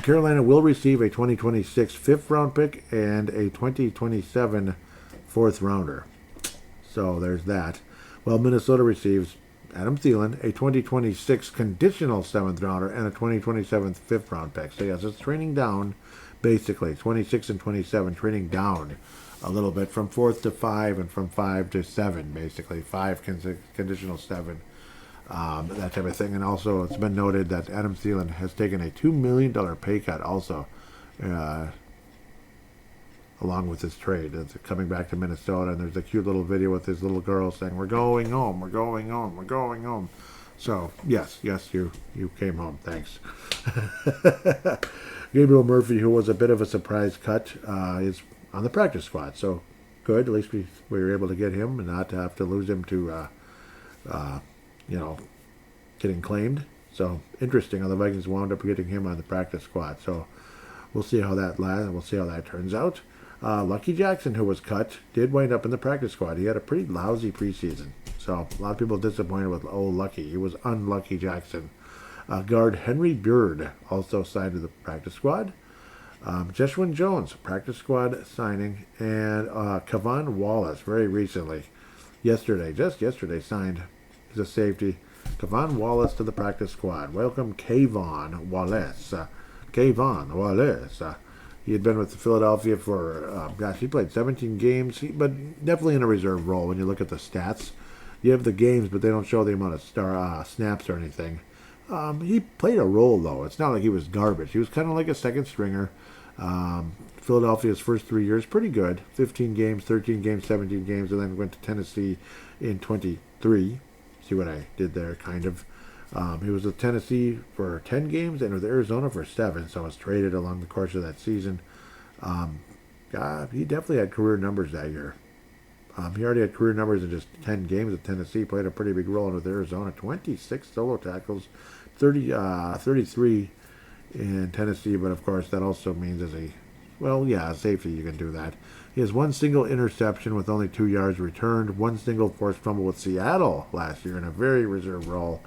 Carolina will receive a 2026 fifth-round pick and a 2027 fourth-rounder. So there's that. Well, Minnesota receives Adam Thielen, a 2026 conditional seventh-rounder, and a 2027 fifth-round pick. So yes, it's training down, basically. 26 and 27, training down a little bit from 4th to 5 and from 5 to 7, basically. 5 conditional 7. That type of thing. And also, it's been noted that Adam Thielen has taken a $2 million pay cut also, along with his trade. It's coming back to Minnesota, and there's a cute little video with his little girl saying, "We're going home, we're going home, we're going home." So, yes, you came home. Thanks. Gabriel Murphy, who was a bit of a surprise cut, is on the practice squad. So, good. At least we were able to get him and not have to lose him to getting claimed. So interesting how the Vikings wound up getting him on the practice squad. So we'll see how that lasts. We'll see how that turns out. Lucky Jackson, who was cut, did wind up in the practice squad. He had a pretty lousy preseason. So a lot of people disappointed with old Lucky. He was unlucky Jackson. Guard Henry Beard also signed to the practice squad. Jeshwin Jones, practice squad signing. And Kavon Wallace, very recently, just yesterday, signed. He's a safety. Kavon Wallace to the practice squad. Welcome, Kavon Wallace. He had been with Philadelphia for, he played 17 games, but definitely in a reserve role when you look at the stats. You have the games, but they don't show the amount of snaps or anything. He played a role, though. It's not like he was garbage. He was kind of like a second stringer. Philadelphia's first 3 years, pretty good. 15 games, 13 games, 17 games, and then went to Tennessee in 23. See what I did there, kind of. He was with Tennessee for 10 games and with Arizona for 7, so I was traded along the course of that season. He definitely had career numbers that year. He already had career numbers in just 10 games with Tennessee, played a pretty big role with Arizona. 26 solo tackles, 33 in Tennessee, but of course that also means as a safety you can do that. He has one single interception with only 2 yards returned, one single forced fumble with Seattle last year in a very reserve role.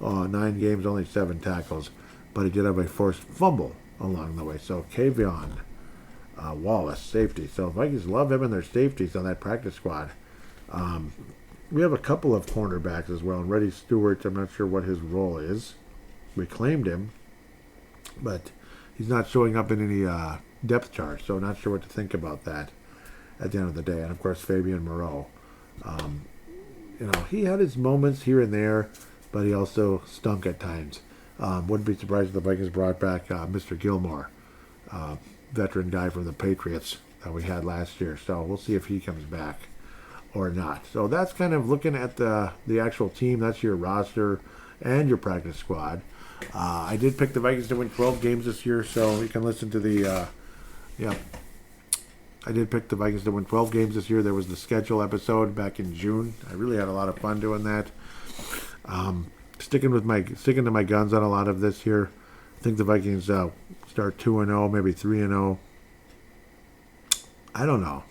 9 games, only 7 tackles, but he did have a forced fumble along the way. So Kavon Wallace, safety. So Vikings love him and their safeties on that practice squad. We have a couple of cornerbacks as well. And Reddy Stewart, I'm not sure what his role is. We claimed him, but he's not showing up in any depth chart, so not sure what to think about that at the end of the day. And of course, Fabian Moreau. He had his moments here and there, but he also stunk at times. Wouldn't be surprised if the Vikings brought back Mr. Gilmore, veteran guy from the Patriots that we had last year. So we'll see if he comes back or not. So that's kind of looking at the actual team. That's your roster and your practice squad. I did pick the Vikings to win 12 games this year, so you can listen to the I did pick the Vikings to win 12 games this year. There was the schedule episode back in June. I really had a lot of fun doing that. Sticking to my guns on a lot of this here. I think the Vikings start 2-0, maybe 3-0. I don't know.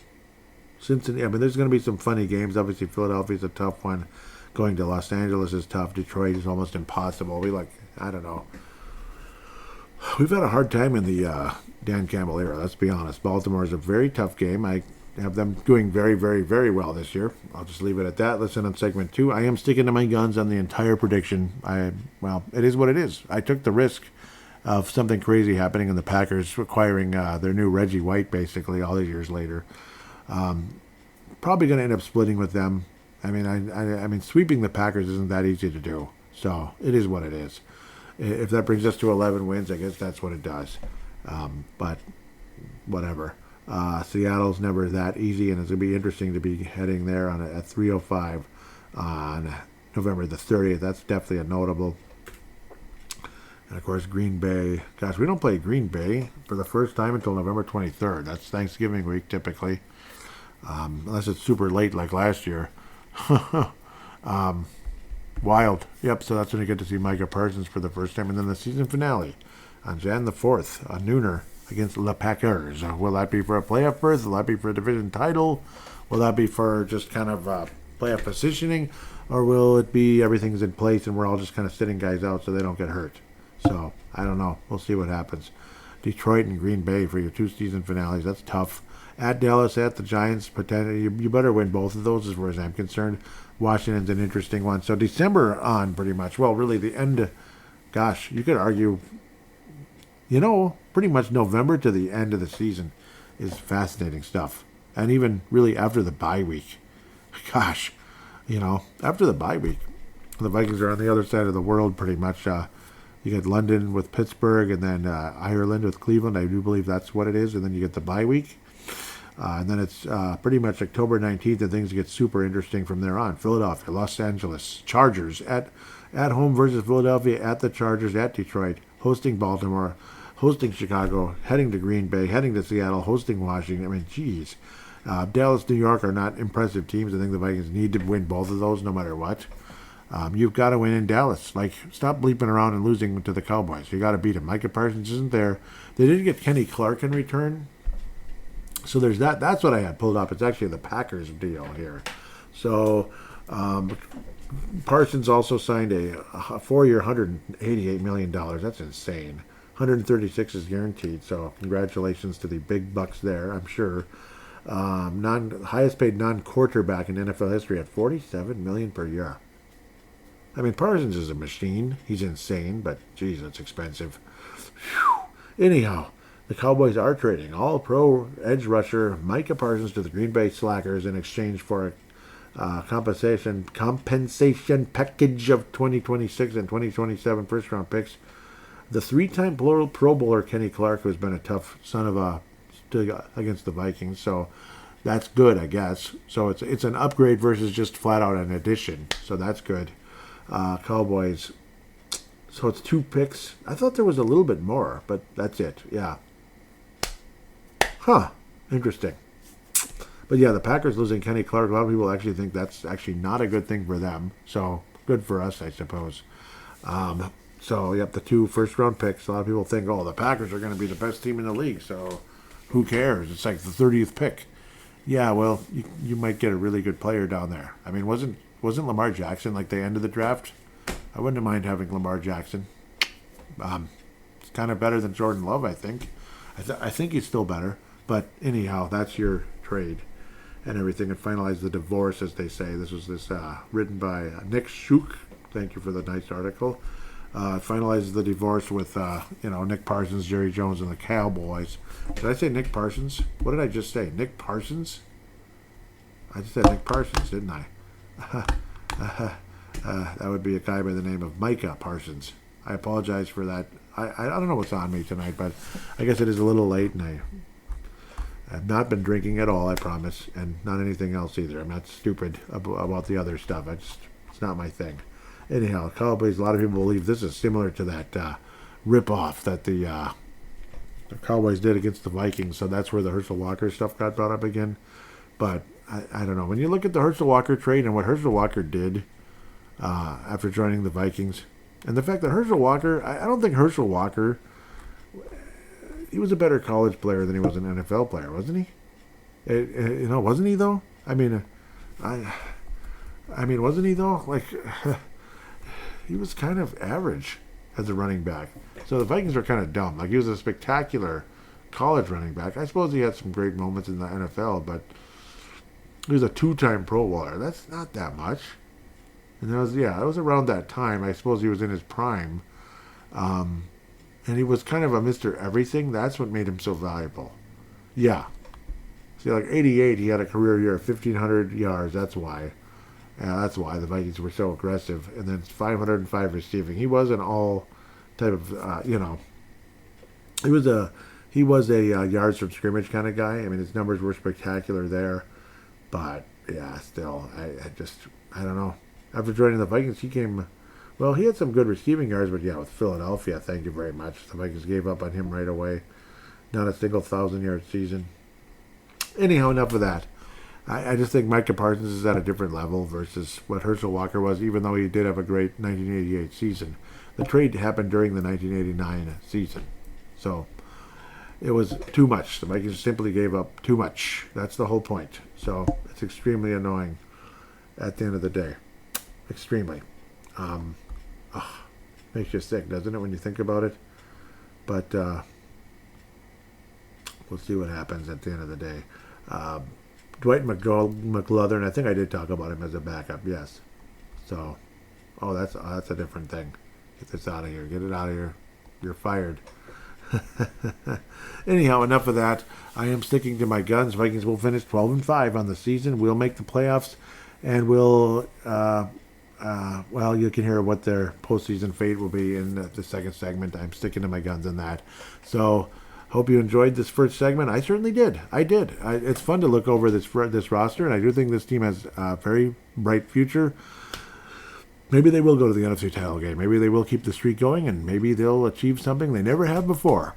Cincinnati. I mean, there's going to be some funny games. Obviously, Philadelphia's a tough one. Going to Los Angeles is tough. Detroit is almost impossible. I don't know. We've had a hard time in the Dan Campbell era, let's be honest. Baltimore is a very tough game. I have them doing very, very, very well this year. I'll just leave it at that. Listen, on segment 2, I am sticking to my guns on the entire prediction. It is what it is. I took the risk of something crazy happening in the Packers acquiring their new Reggie White, basically, all these years later. Probably going to end up splitting with them. I mean, I mean, sweeping the Packers isn't that easy to do. So it is what it is. If that brings us to 11 wins, I guess that's what it does. But whatever. Seattle's never that easy, and it's going to be interesting to be heading there on at 3:05 on November the 30th. That's definitely a notable. And of course, Green Bay. Gosh, we don't play Green Bay for the first time until November 23rd. That's Thanksgiving week typically, unless it's super late like last year. Wild. Yep, so that's when you get to see Micah Parsons for the first time. And then the season finale on Jan the 4th, a nooner against the Packers. Will that be for a playoff berth? Will that be for a division title? Will that be for just kind of playoff positioning? Or will it be everything's in place and we're all just kind of sitting guys out so they don't get hurt? So, I don't know. We'll see what happens. Detroit and Green Bay for your two season finales. That's tough. At Dallas, at the Giants, you better win both of those as far as I'm concerned. Washington's an interesting one. So December on pretty much. Well, really the end, gosh, you could argue, pretty much November to the end of the season is fascinating stuff. And even really after the bye week. Gosh, after the bye week, the Vikings are on the other side of the world pretty much. You get London with Pittsburgh and then Ireland with Cleveland. I do believe that's what it is. And then you get the bye week. And then it's pretty much October 19th, and things get super interesting from there on. Philadelphia, Los Angeles, Chargers at home versus Philadelphia, at the Chargers, at Detroit, hosting Baltimore, hosting Chicago, heading to Green Bay, heading to Seattle, hosting Washington. I mean, geez. Dallas, New York are not impressive teams. I think the Vikings need to win both of those no matter what. You've got to win in Dallas. Stop bleeping around and losing to the Cowboys. You got to beat them. Micah Parsons isn't there. They did get Kenny Clark in return. So there's that. That's what I had pulled up. It's actually the Packers deal here. So Parsons also signed a 4-year, $188 million. That's insane. 136 is guaranteed. So congratulations to the big bucks there, I'm sure. Highest paid non-quarterback in NFL history at $47 million per year. I mean, Parsons is a machine. He's insane, but geez, that's expensive. Whew. Anyhow. The Cowboys are trading all-pro edge rusher Micah Parsons to the Green Bay Slackers in exchange for a compensation package of 2026 and 2027 first-round picks. The three-time Pro Bowler Kenny Clark, who's been a tough son of a against the Vikings, so that's good, I guess. So it's an upgrade versus just flat-out an addition, so that's good. Cowboys. So it's 2 picks. I thought there was a little bit more, but that's it. Yeah. Huh. Interesting. But yeah, the Packers losing Kenny Clark, a lot of people actually think that's actually not a good thing for them. So, good for us, I suppose. So, yep, the 2 first-round picks. A lot of people think, the Packers are going to be the best team in the league. So, who cares? It's like the 30th pick. Yeah, well, you might get a really good player down there. I mean, wasn't Lamar Jackson like the end of the draft? I wouldn't mind having Lamar Jackson. It's kind of better than Jordan Love, I think. I think he's still better. But anyhow, that's your trade and everything. And finalize the divorce, as they say. This was written by Nick Shook. Thank you for the nice article. Finalizes the divorce with Nick Parsons, Jerry Jones, and the Cowboys. Did I say Nick Parsons? What did I just say? Nick Parsons? I just said Nick Parsons, didn't I? That would be a guy by the name of Micah Parsons. I apologize for that. I don't know what's on me tonight, but I guess it is a little late, and I've not been drinking at all, I promise, and not anything else either. I'm not stupid about the other stuff. It's not my thing. Anyhow, Cowboys, a lot of people believe this is similar to that rip-off that the Cowboys did against the Vikings, so that's where the Herschel Walker stuff got brought up again. But I don't know. When you look at the Herschel Walker trade and what Herschel Walker did after joining the Vikings, and the fact that Herschel Walker, I don't think Herschel Walker, he was a better college player than he was an NFL player, wasn't he? Wasn't he though? I mean, wasn't he though? Like, he was kind of average as a running back. So the Vikings were kind of dumb. Like, he was a spectacular college running back. I suppose he had some great moments in the NFL, but he was a 2-time Pro Bowler. That's not that much. And it was around that time. I suppose he was in his prime. And he was kind of a Mr. Everything. That's what made him so valuable. Yeah. See, like 88, he had a career year of 1,500 yards. That's why. Yeah, that's why the Vikings were so aggressive. And then 505 receiving. He was an all type of, he was a yards from scrimmage kind of guy. I mean, his numbers were spectacular there. But, yeah, still, I don't know. After joining the Vikings, he had some good receiving yards, but yeah, with Philadelphia, thank you very much. The Vikings gave up on him right away. Not a single 1,000-yard season. Anyhow, enough of that. I just think Micah Parsons is at a different level versus what Herschel Walker was, even though he did have a great 1988 season. The trade happened during the 1989 season. So, it was too much. The Vikings simply gave up too much. That's the whole point. So, it's extremely annoying at the end of the day. Extremely. Makes you sick, doesn't it, when you think about it? But we'll see what happens at the end of the day. Dwight McGlothern, I think I did talk about him as a backup, yes. So, that's a different thing. Get this out of here. Get it out of here. You're fired. Anyhow, enough of that. I am sticking to my guns. Vikings will finish 12-5 on the season. We'll make the playoffs, and we'll... you can hear what their postseason fate will be in the second segment. I'm sticking to my guns on that. So, hope you enjoyed this first segment. I certainly did. I did. It's fun to look over this roster, and I do think this team has a very bright future. Maybe they will go to the NFC title game. Maybe they will keep the streak going, and maybe they'll achieve something they never have before.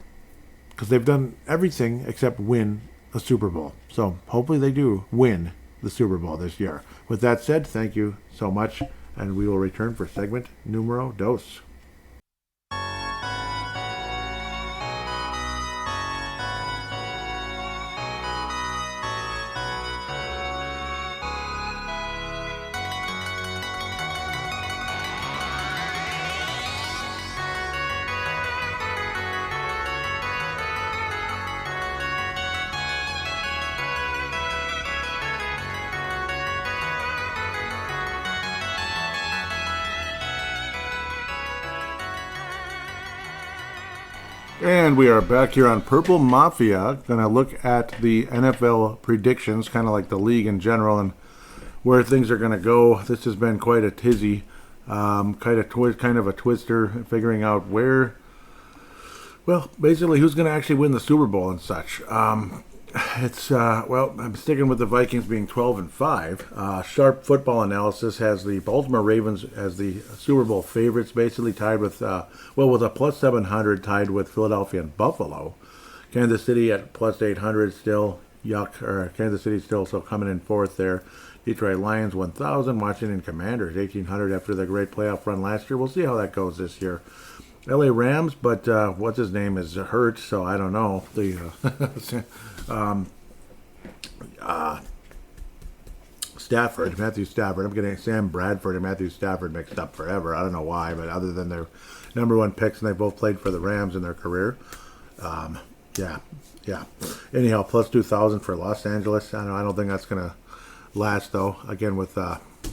Because they've done everything except win a Super Bowl. So, hopefully they do win the Super Bowl this year. With that said, thank you so much. And we will return for segment numero dos. And we are back here on Purple Mafia. Going to look at the NFL predictions, kind of like the league in general, and where things are going to go. This has been quite a tizzy, kind of a twister, figuring out basically who's going to actually win the Super Bowl and such. I'm sticking with the Vikings being 12-5. Sharp Football Analysis has the Baltimore Ravens as the Super Bowl favorites, basically tied with, with a plus 700 tied with Philadelphia and Buffalo. Kansas City at plus 800 still. Kansas City still coming in fourth there. Detroit Lions 1,000. Washington Commanders 1,800 after the great playoff run last year. We'll see how that goes this year. LA Rams, but what's his name is hurt, so I don't know. Matthew Stafford. I'm getting Sam Bradford and Matthew Stafford mixed up forever. I don't know why, but other than their number one picks, and they both played for the Rams in their career. Anyhow, plus 2,000 for Los Angeles. I don't think that's going to last, though. Again, with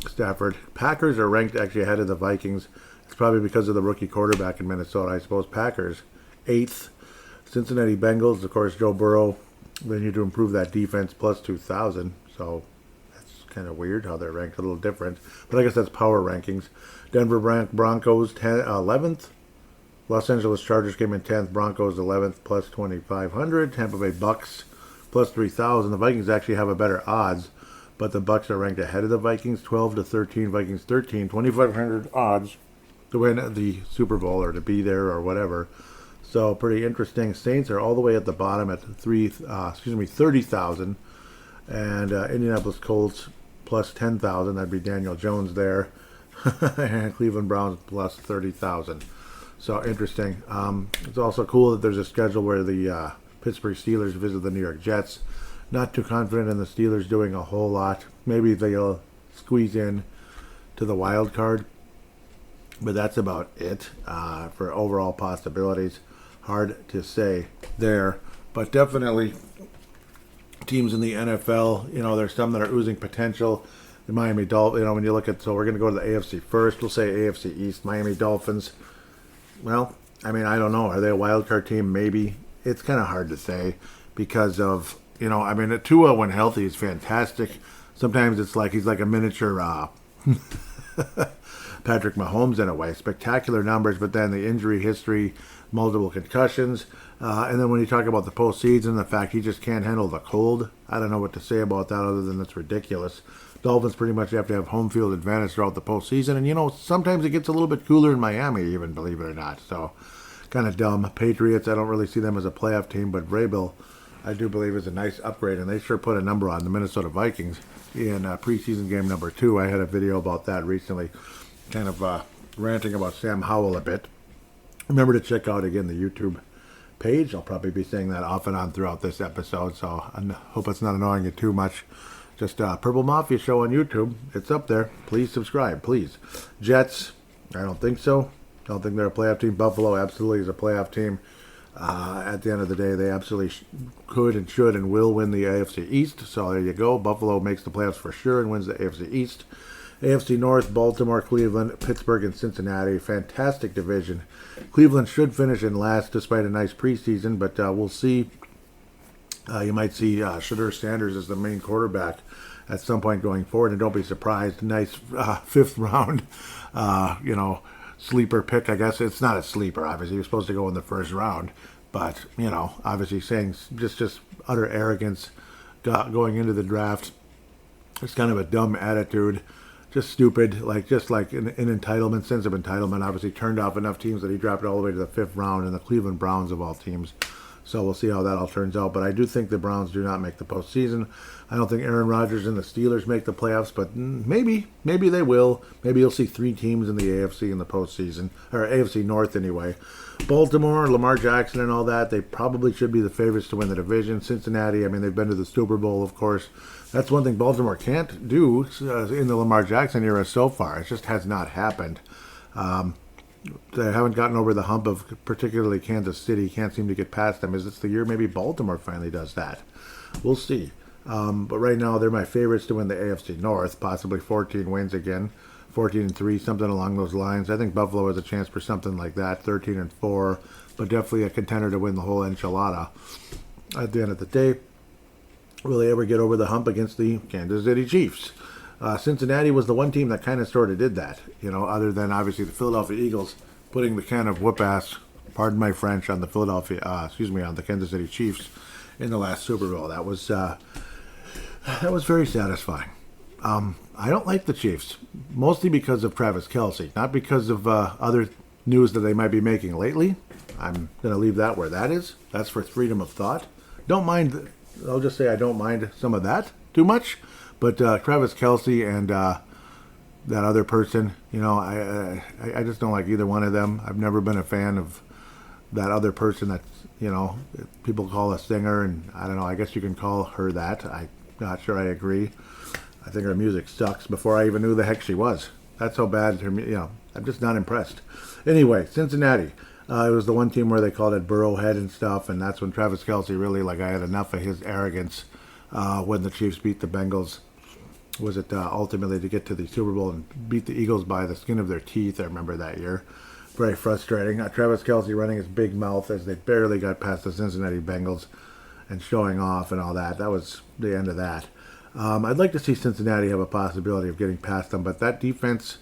Stafford. Packers are ranked actually ahead of the Vikings. It's probably because of the rookie quarterback in Minnesota, I suppose. Packers, 8th. Cincinnati Bengals, of course, Joe Burrow. They need to improve that defense, plus 2,000. So that's kind of weird how they're ranked a little different. But I guess that's power rankings. Denver Broncos, 11th. Los Angeles Chargers came in 10th. Broncos, 11th, plus 2,500. Tampa Bay Bucks, plus 3,000. The Vikings actually have a better odds, but the Bucks are ranked ahead of the Vikings, 12-13. Vikings 13, 2,500 odds to win the Super Bowl or to be there or whatever. So pretty interesting. Saints are all the way at the bottom at 30,000, and Indianapolis Colts plus 10,000. That'd be Daniel Jones there, and Cleveland Browns plus 30,000. So interesting. It's also cool that there's a schedule where the Pittsburgh Steelers visit the New York Jets. Not too confident in the Steelers doing a whole lot. Maybe they'll squeeze in to the wild card. But that's about it for overall possibilities. Hard to say there. But definitely teams in the NFL, there's some that are oozing potential. The Miami Dolphins, when you look at, so we're going to go to the AFC first. We'll say AFC East, Miami Dolphins. Well, I don't know. Are they a wild card team? Maybe. It's kind of hard to say because of I mean, Tua when healthy is fantastic. Sometimes it's like he's like a miniature Patrick Mahomes in a way. Spectacular numbers, but then the injury history, multiple concussions. And then when you talk about the postseason, the fact he just can't handle the cold, I don't know what to say about that other than it's ridiculous. Dolphins pretty much have to have home field advantage throughout the postseason. And, sometimes it gets a little bit cooler in Miami, even, believe it or not. So, kind of dumb. Patriots, I don't really see them as a playoff team, but Vrabel, I do believe, is a nice upgrade. And they sure put a number on the Minnesota Vikings in preseason game number 2. I had a video about that recently, kind of ranting about Sam Howell a bit. Remember to check out, again, the YouTube page. I'll probably be saying that off and on throughout this episode, so I hope it's not annoying you too much. Just Purple Mafia Show on YouTube. It's up there. Please subscribe, please. Jets, I don't think so. Don't think they're a playoff team. Buffalo absolutely is a playoff team. At the end of the day, they absolutely could and should and will win the AFC East. So there you go. Buffalo makes the playoffs for sure and wins the AFC East. AFC North, Baltimore, Cleveland, Pittsburgh, and Cincinnati. Fantastic division. Cleveland should finish in last despite a nice preseason, but we'll see. You might see Shedeur Sanders as the main quarterback at some point going forward, and don't be surprised. Nice fifth round, sleeper pick. I guess it's not a sleeper, obviously. He was supposed to go in the first round, but, obviously saying just utter arrogance going into the draft. It's kind of a dumb attitude. Just stupid, just like an entitlement, sense of entitlement. Obviously turned off enough teams that he dropped all the way to the 5th round, and the Cleveland Browns of all teams. So we'll see how that all turns out. But I do think the Browns do not make the postseason. I don't think Aaron Rodgers and the Steelers make the playoffs, but maybe they will. Maybe you'll see 3 teams in the AFC in the postseason, or AFC North anyway. Baltimore, Lamar Jackson and all that, they probably should be the favorites to win the division. Cincinnati, I mean, they've been to the Super Bowl, of course. That's one thing Baltimore can't do in the Lamar Jackson era so far. It just has not happened. They haven't gotten over the hump of particularly Kansas City. Can't seem to get past them. Is this the year maybe Baltimore finally does that? We'll see. But right now, they're my favorites to win the AFC North. Possibly 14 wins again. 14-3, something along those lines. I think Buffalo has a chance for something like that. 13-4, but definitely a contender to win the whole enchilada. At the end of the day, will they ever get over the hump against the Kansas City Chiefs? Cincinnati was the one team that kind of sort of did that, other than obviously the Philadelphia Eagles putting the kind of whoop-ass, pardon my French, on the on the Kansas City Chiefs in the last Super Bowl. That was very satisfying. I don't like the Chiefs, mostly because of Travis Kelce, not because of other news that they might be making lately. I'm going to leave that where that is. That's for freedom of thought. I'll just say I don't mind some of that too much. But Travis Kelce and that other person, I just don't like either one of them. I've never been a fan of that other person that, people call a singer, and I don't know, I guess you can call her that. I'm not sure I agree. I think her music sucks before I even knew the heck she was. That's how bad her, I'm just not impressed. Anyway, Cincinnati. It was the one team where they called it Burrowhead and stuff, and that's when Travis Kelce really, I had enough of his arrogance when the Chiefs beat the Bengals. Was it ultimately to get to the Super Bowl and beat the Eagles by the skin of their teeth? I remember that year. Very frustrating. Travis Kelce running his big mouth as they barely got past the Cincinnati Bengals and showing off and all that. That was the end of that. I'd like to see Cincinnati have a possibility of getting past them, but that defense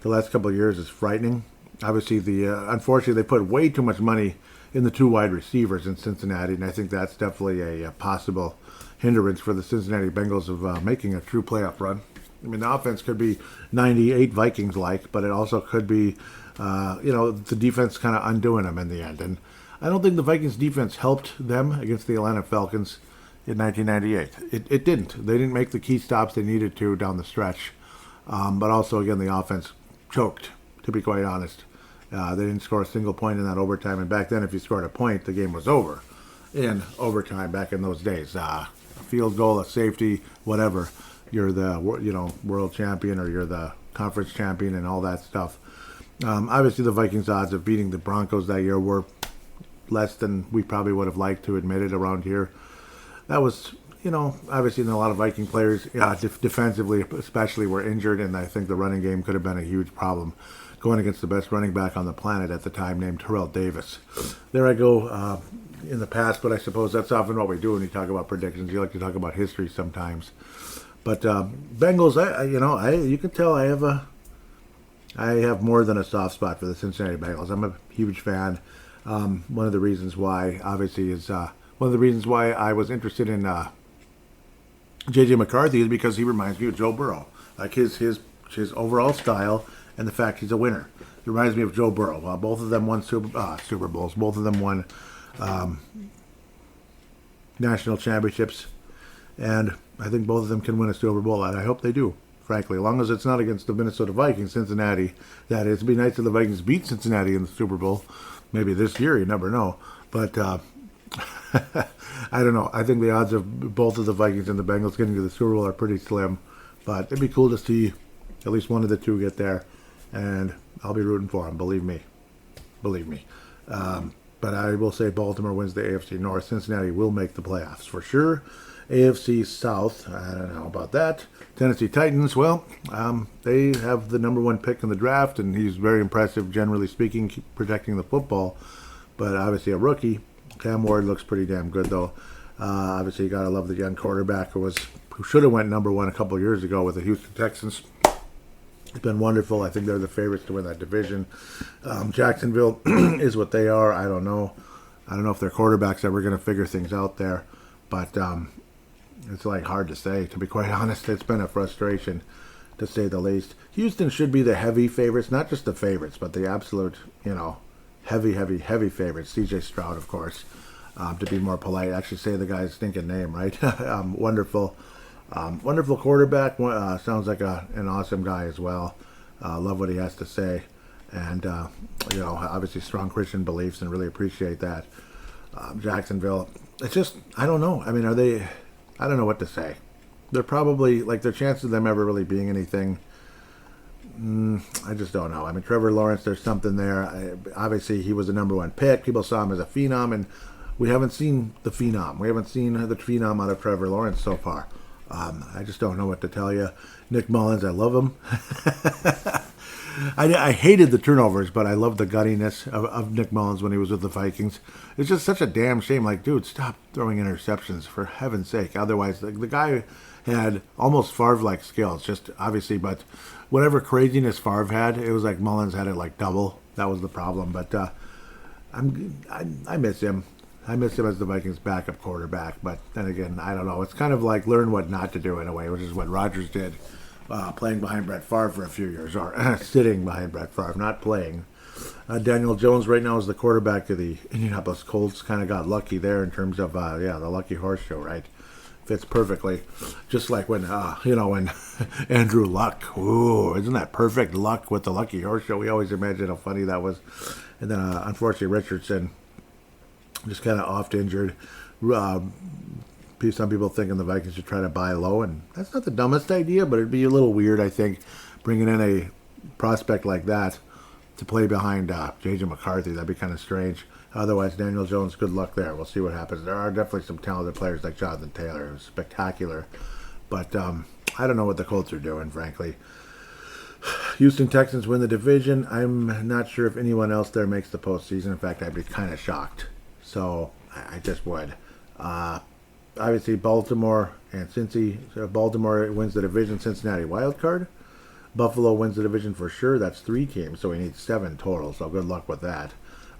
the last couple of years is frightening. Obviously, unfortunately, they put way too much money in the 2 wide receivers in Cincinnati, and I think that's definitely a possible hindrance for the Cincinnati Bengals of making a true playoff run. I mean, the offense could be 98 Vikings-like, but it also could be, the defense kind of undoing them in the end. And I don't think the Vikings defense helped them against the Atlanta Falcons in 1998. It didn't. They didn't make the key stops they needed to down the stretch. But also, again, the offense choked, to be quite honest. They didn't score a single point in that overtime. And back then, if you scored a point, the game was over in overtime back in those days. A field goal, a safety, whatever. You're the world champion or you're the conference champion and all that stuff. Obviously, the Vikings' odds of beating the Broncos that year were less than we probably would have liked to admit it around here. That was, obviously a lot of Viking players defensively especially were injured, and I think the running game could have been a huge problem. going against the best running back on the planet at the time, named Terrell Davis. There I go in the past, but I suppose that's often what we do when you talk about predictions. You like to talk about history sometimes. But Bengals, you can tell I have more than a soft spot for the Cincinnati Bengals. I'm a huge fan. One of the reasons why, obviously, is one of the reasons why I was interested in J.J. McCarthy is because he reminds me of Joe Burrow. Like his overall style and the fact he's a winner. It reminds me of Joe Burrow. Both of them won Super Bowls. Both of them won national championships. And I think both of them can win a Super Bowl, and I hope they do, frankly. As long as it's not against the Minnesota Vikings, Cincinnati. That is, it'd be nice if the Vikings beat Cincinnati in the Super Bowl. Maybe this year, you never know. But I don't know. I think the odds of both of the Vikings and the Bengals getting to the Super Bowl are pretty slim. But it'd be cool to see at least one of the two get there. And I'll be rooting for them, believe me. Believe me. But I will say Baltimore wins the AFC North. Cincinnati will make the playoffs for sure. AFC South, I don't know about that. Tennessee Titans, well, they have the number one pick in the draft, and he's very impressive, generally speaking, protecting the football. But obviously a rookie. Cam Ward looks pretty damn good, though. Obviously, you got to love the young quarterback who should have went number one a couple of years ago with the Houston Texans. It's been wonderful. I think they're the favorites to win that division. Jacksonville is what they are. I don't know. I don't know if their quarterback's ever going to figure things out there. But it's like hard to say, to be quite honest. It's been a frustration, to say the least. Houston should be the heavy favorites, not just the favorites, but the absolute, heavy favorites. CJ Stroud, of course, to be more polite. Actually say the guy's stinking name, right? Wonderful quarterback. Sounds like an awesome guy as well. Love what he has to say. And, obviously strong Christian beliefs, and really appreciate that. Jacksonville, it's just, I don't know. I mean, I don't know what to say. They're probably, their chances of them ever really being anything, I just don't know. I mean, Trevor Lawrence, there's something there. Obviously, he was the number one pick. People saw him as a phenom, and we haven't seen the phenom. We haven't seen the phenom out of Trevor Lawrence so far. I just don't know what to tell you. Nick Mullins, I love him. I hated the turnovers, but I loved the guttiness of Nick Mullins when he was with the Vikings. It's just such a damn shame. Dude, stop throwing interceptions, for heaven's sake. Otherwise, the guy had almost Favre-like skills, just obviously, but whatever craziness Favre had, it was like Mullins had it double. That was the problem. But I miss him. I miss him as the Vikings' backup quarterback. But then again, I don't know. It's kind of like learn what not to do in a way, which is what Rodgers did. Playing behind Brett Favre for a few years, or sitting behind Brett Favre, not playing. Daniel Jones right now is the quarterback of the Indianapolis Colts. Kind of got lucky there in terms of, the lucky horse show, right? Fits perfectly. Just like when, when Andrew Luck, ooh, isn't that perfect luck with the lucky horse show? We always imagine how funny that was. And then, unfortunately, Richardson just kind of oft injured. Some people thinking the Vikings should try to buy low, and that's not the dumbest idea, but it'd be a little weird, I think, bringing in a prospect like that to play behind J.J. McCarthy. That'd be kind of strange. Otherwise, Daniel Jones, good luck there. We'll see what happens. There are definitely some talented players like Jonathan Taylor, who's spectacular. But I don't know what the Colts are doing, frankly. Houston Texans win the division. I'm not sure if anyone else there makes the postseason. In fact, I'd be kind of shocked. So I just would. Obviously, Baltimore and Cincy. So Baltimore wins the division. Cincinnati wild card. Buffalo wins the division for sure. That's 3 teams, so we need 7 total. So good luck with that.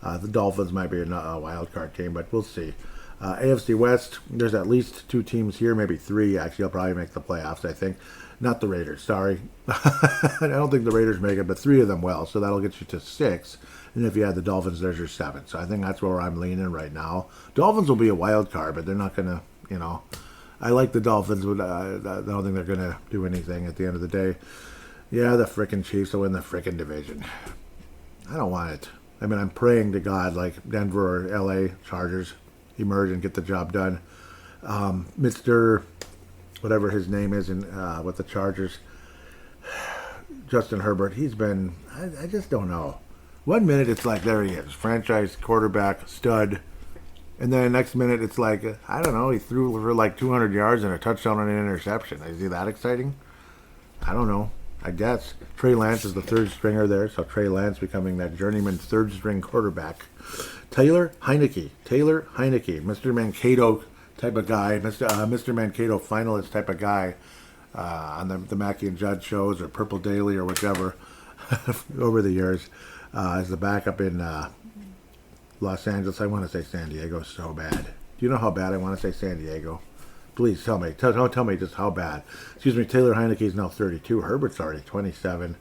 The Dolphins might be a wild card team, but we'll see. AFC West, there's at least 2 teams here, maybe 3. Actually, I'll probably make the playoffs, I think. Not the Raiders, sorry. I don't think the Raiders make it, but 3 of them will. So that'll get you to 6. And if you add the Dolphins, there's your 7. So I think that's where I'm leaning right now. Dolphins will be a wild card, but they're not going to, I like the Dolphins, but I don't think they're going to do anything at the end of the day. Yeah, the frickin' Chiefs will win the frickin' division. I don't want it. I mean, I'm praying to God, like Denver or LA Chargers emerge and get the job done. Mr. whatever his name is with the Chargers, Justin Herbert, he's been, I just don't know. 1 minute it's like, there he is, franchise quarterback, stud. And then next minute it's like, I don't know, he threw for 200 yards and a touchdown and an interception. Is he that exciting? I don't know. I guess. Trey Lance is the third stringer there, so Trey Lance becoming that journeyman third string quarterback. Taylor Heineke, Mr. Mankato type of guy, Mr. Mankato finalist type of guy on the Mackey and Judd shows or Purple Daily or whichever over the years as the backup in Los Angeles. I want to say San Diego so bad. Do you know how bad I want to say San Diego? Please tell me. Tell me just how bad. Excuse me, Taylor Heineke is now 32. Herbert's already 27.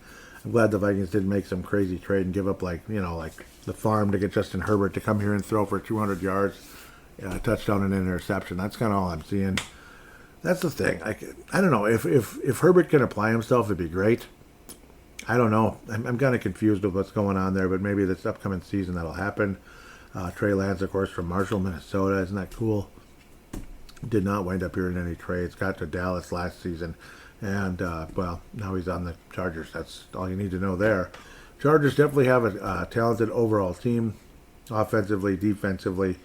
I'm glad the Vikings didn't make some crazy trade and give up like the farm to get Justin Herbert to come here and throw for 200 yards, a touchdown and an interception. That's kind of all I'm seeing. That's the thing. I don't know. If Herbert can apply himself, it'd be great. I don't know. I'm kind of confused with what's going on there, but maybe this upcoming season that'll happen. Trey Lance, of course, from Marshall, Minnesota. Isn't that cool? Did not wind up here in any trades. Got to Dallas last season. And, well, now he's on the Chargers. That's all you need to know there. Chargers definitely have a talented overall team, offensively, defensively.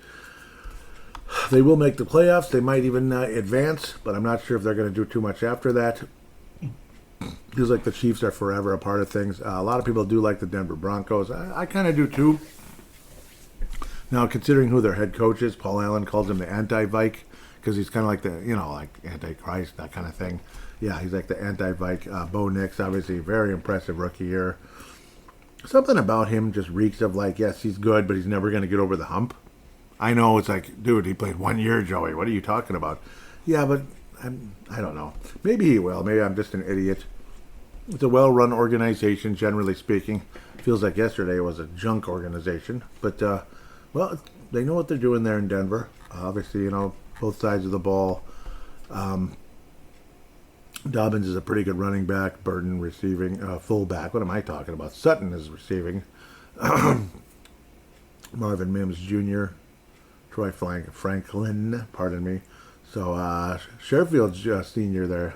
They will make the playoffs. They might even advance, but I'm not sure if they're going to do too much after that. Feels like the Chiefs are forever a part of things. A lot of people do like the Denver Broncos. I kind of do too. Now, considering who their head coach is, Paul Allen calls him the anti-Vike because he's kind of like the, like Antichrist, that kind of thing. Yeah, he's like the anti-Vike. Bo Nix, obviously, very impressive rookie year. Something about him just reeks of like, yes, he's good, but he's never going to get over the hump. I know it's like, dude, he played 1 year, Joey. What are you talking about? Yeah, but I don't know. Maybe he will. Maybe I'm just an idiot. It's a well-run organization, generally speaking. Feels like yesterday was a junk organization. But, well, they know what they're doing there in Denver. Obviously, both sides of the ball. Dobbins is a pretty good running back. Burton receiving. Fullback. What am I talking about? Sutton is receiving. Marvin Mims Jr., Troy Franklin, pardon me. So, Sherfield's senior there.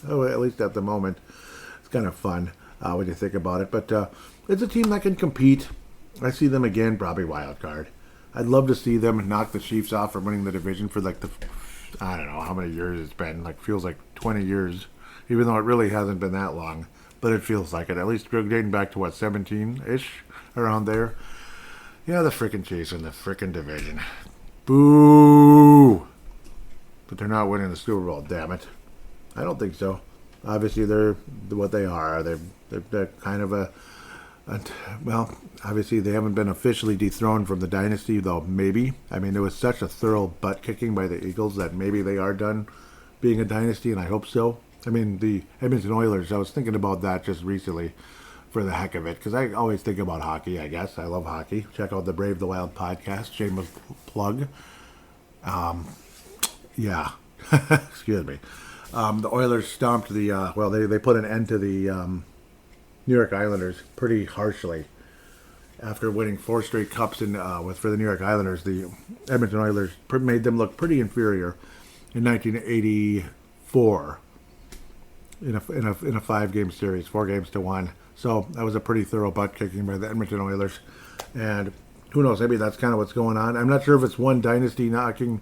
Oh, at least at the moment. It's kind of fun when you think about it. But it's a team that can compete. I see them again, probably wild card. I'd love to see them knock the Chiefs off from winning the division for like I don't know how many years it's been. Like, feels like 20 years, even though it really hasn't been that long. But it feels like it. At least dating back to, 17-ish, around there. Yeah, the frickin' Chiefs in the frickin' division. Boo! But they're not winning the Super Bowl, damn it. I don't think so. Obviously, they're what they are. They're kind of well, obviously they haven't been officially dethroned from the dynasty, though maybe. I mean, there was such a thorough butt-kicking by the Eagles that maybe they are done being a dynasty, and I hope so. I mean, the Edmonton Oilers, I was thinking about that just recently for the heck of it, because I always think about hockey, I guess. I love hockey. Check out the Brave the Wild podcast, shameless plug. Yeah, excuse me. The Oilers stomped the, they put an end to the New York Islanders pretty harshly. After winning 4 straight cups for the New York Islanders, the Edmonton Oilers made them look pretty inferior in 1984 in a 5-game series, 4-1. So that was a pretty thorough butt kicking by the Edmonton Oilers. And who knows, maybe that's kind of what's going on. I'm not sure if it's one dynasty knocking.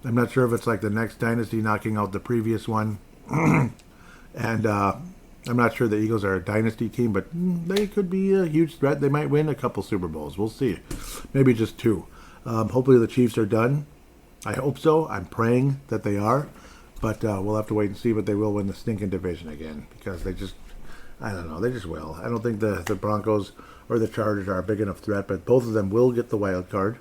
I'm not sure if it's like the next dynasty knocking out the previous one. And I'm not sure the Eagles are a dynasty team, but they could be a huge threat. They might win a couple Super Bowls. We'll see. Maybe just 2. Hopefully the Chiefs are done. I hope so. I'm praying that they are. But we'll have to wait and see. But they will win the stinking division again because they just, I don't know, they just will. I don't think the Broncos or the Chargers are a big enough threat, but both of them will get the wild card.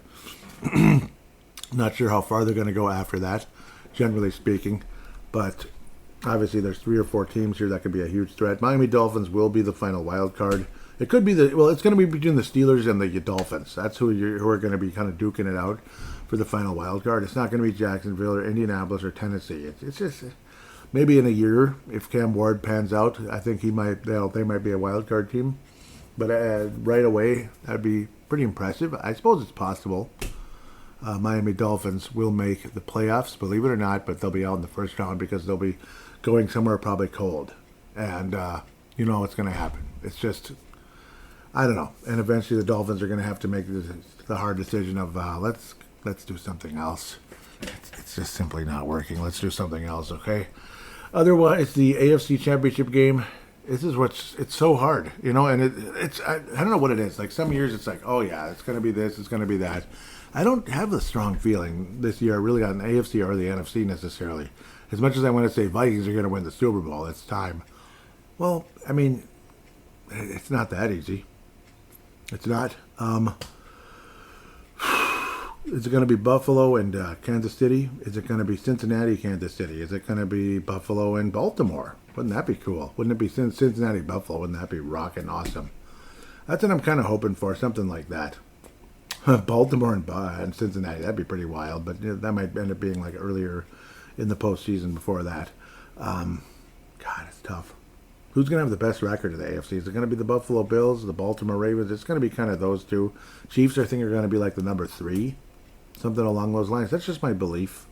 Not sure how far they're going to go after that, generally speaking. But obviously, there's 3 or 4 teams here that could be a huge threat. Miami Dolphins will be the final wild card. It could be it's going to be between the Steelers and the Dolphins. That's who are going to be kind of duking it out for the final wild card. It's not going to be Jacksonville or Indianapolis or Tennessee. It's just maybe in a year if Cam Ward pans out. I think they might be a wild card team. But right away, that'd be pretty impressive. I suppose it's possible. Miami Dolphins will make the playoffs, believe it or not, but they'll be out in the first round because they'll be going somewhere probably cold. And you know what's going to happen. It's just, I don't know. And eventually the Dolphins are going to have to make the hard decision of let's do something else. It's just simply not working. Let's do something else, okay? Otherwise, the AFC Championship game it's so hard, and I don't know what it is. Like some years it's like, oh yeah, it's going to be this, it's going to be that. I don't have a strong feeling this year really on the AFC or the NFC necessarily. As much as I want to say Vikings are going to win the Super Bowl, it's time. Well, I mean, it's not that easy. It's not. Is it going to be Buffalo and Kansas City? Is it going to be Cincinnati, Kansas City? Is it going to be Buffalo and Baltimore? Wouldn't that be cool? Wouldn't it be Cincinnati, Buffalo? Wouldn't that be rocking awesome? That's what I'm kind of hoping for, something like that. Baltimore and Cincinnati, that'd be pretty wild, but that might end up being like earlier in the postseason before that. God, it's tough. Who's going to have the best record of the AFC? Is it going to be the Buffalo Bills, the Baltimore Ravens? It's going to be kind of those two. Chiefs, I think, are going to be like the number 3. Something along those lines. That's just my belief.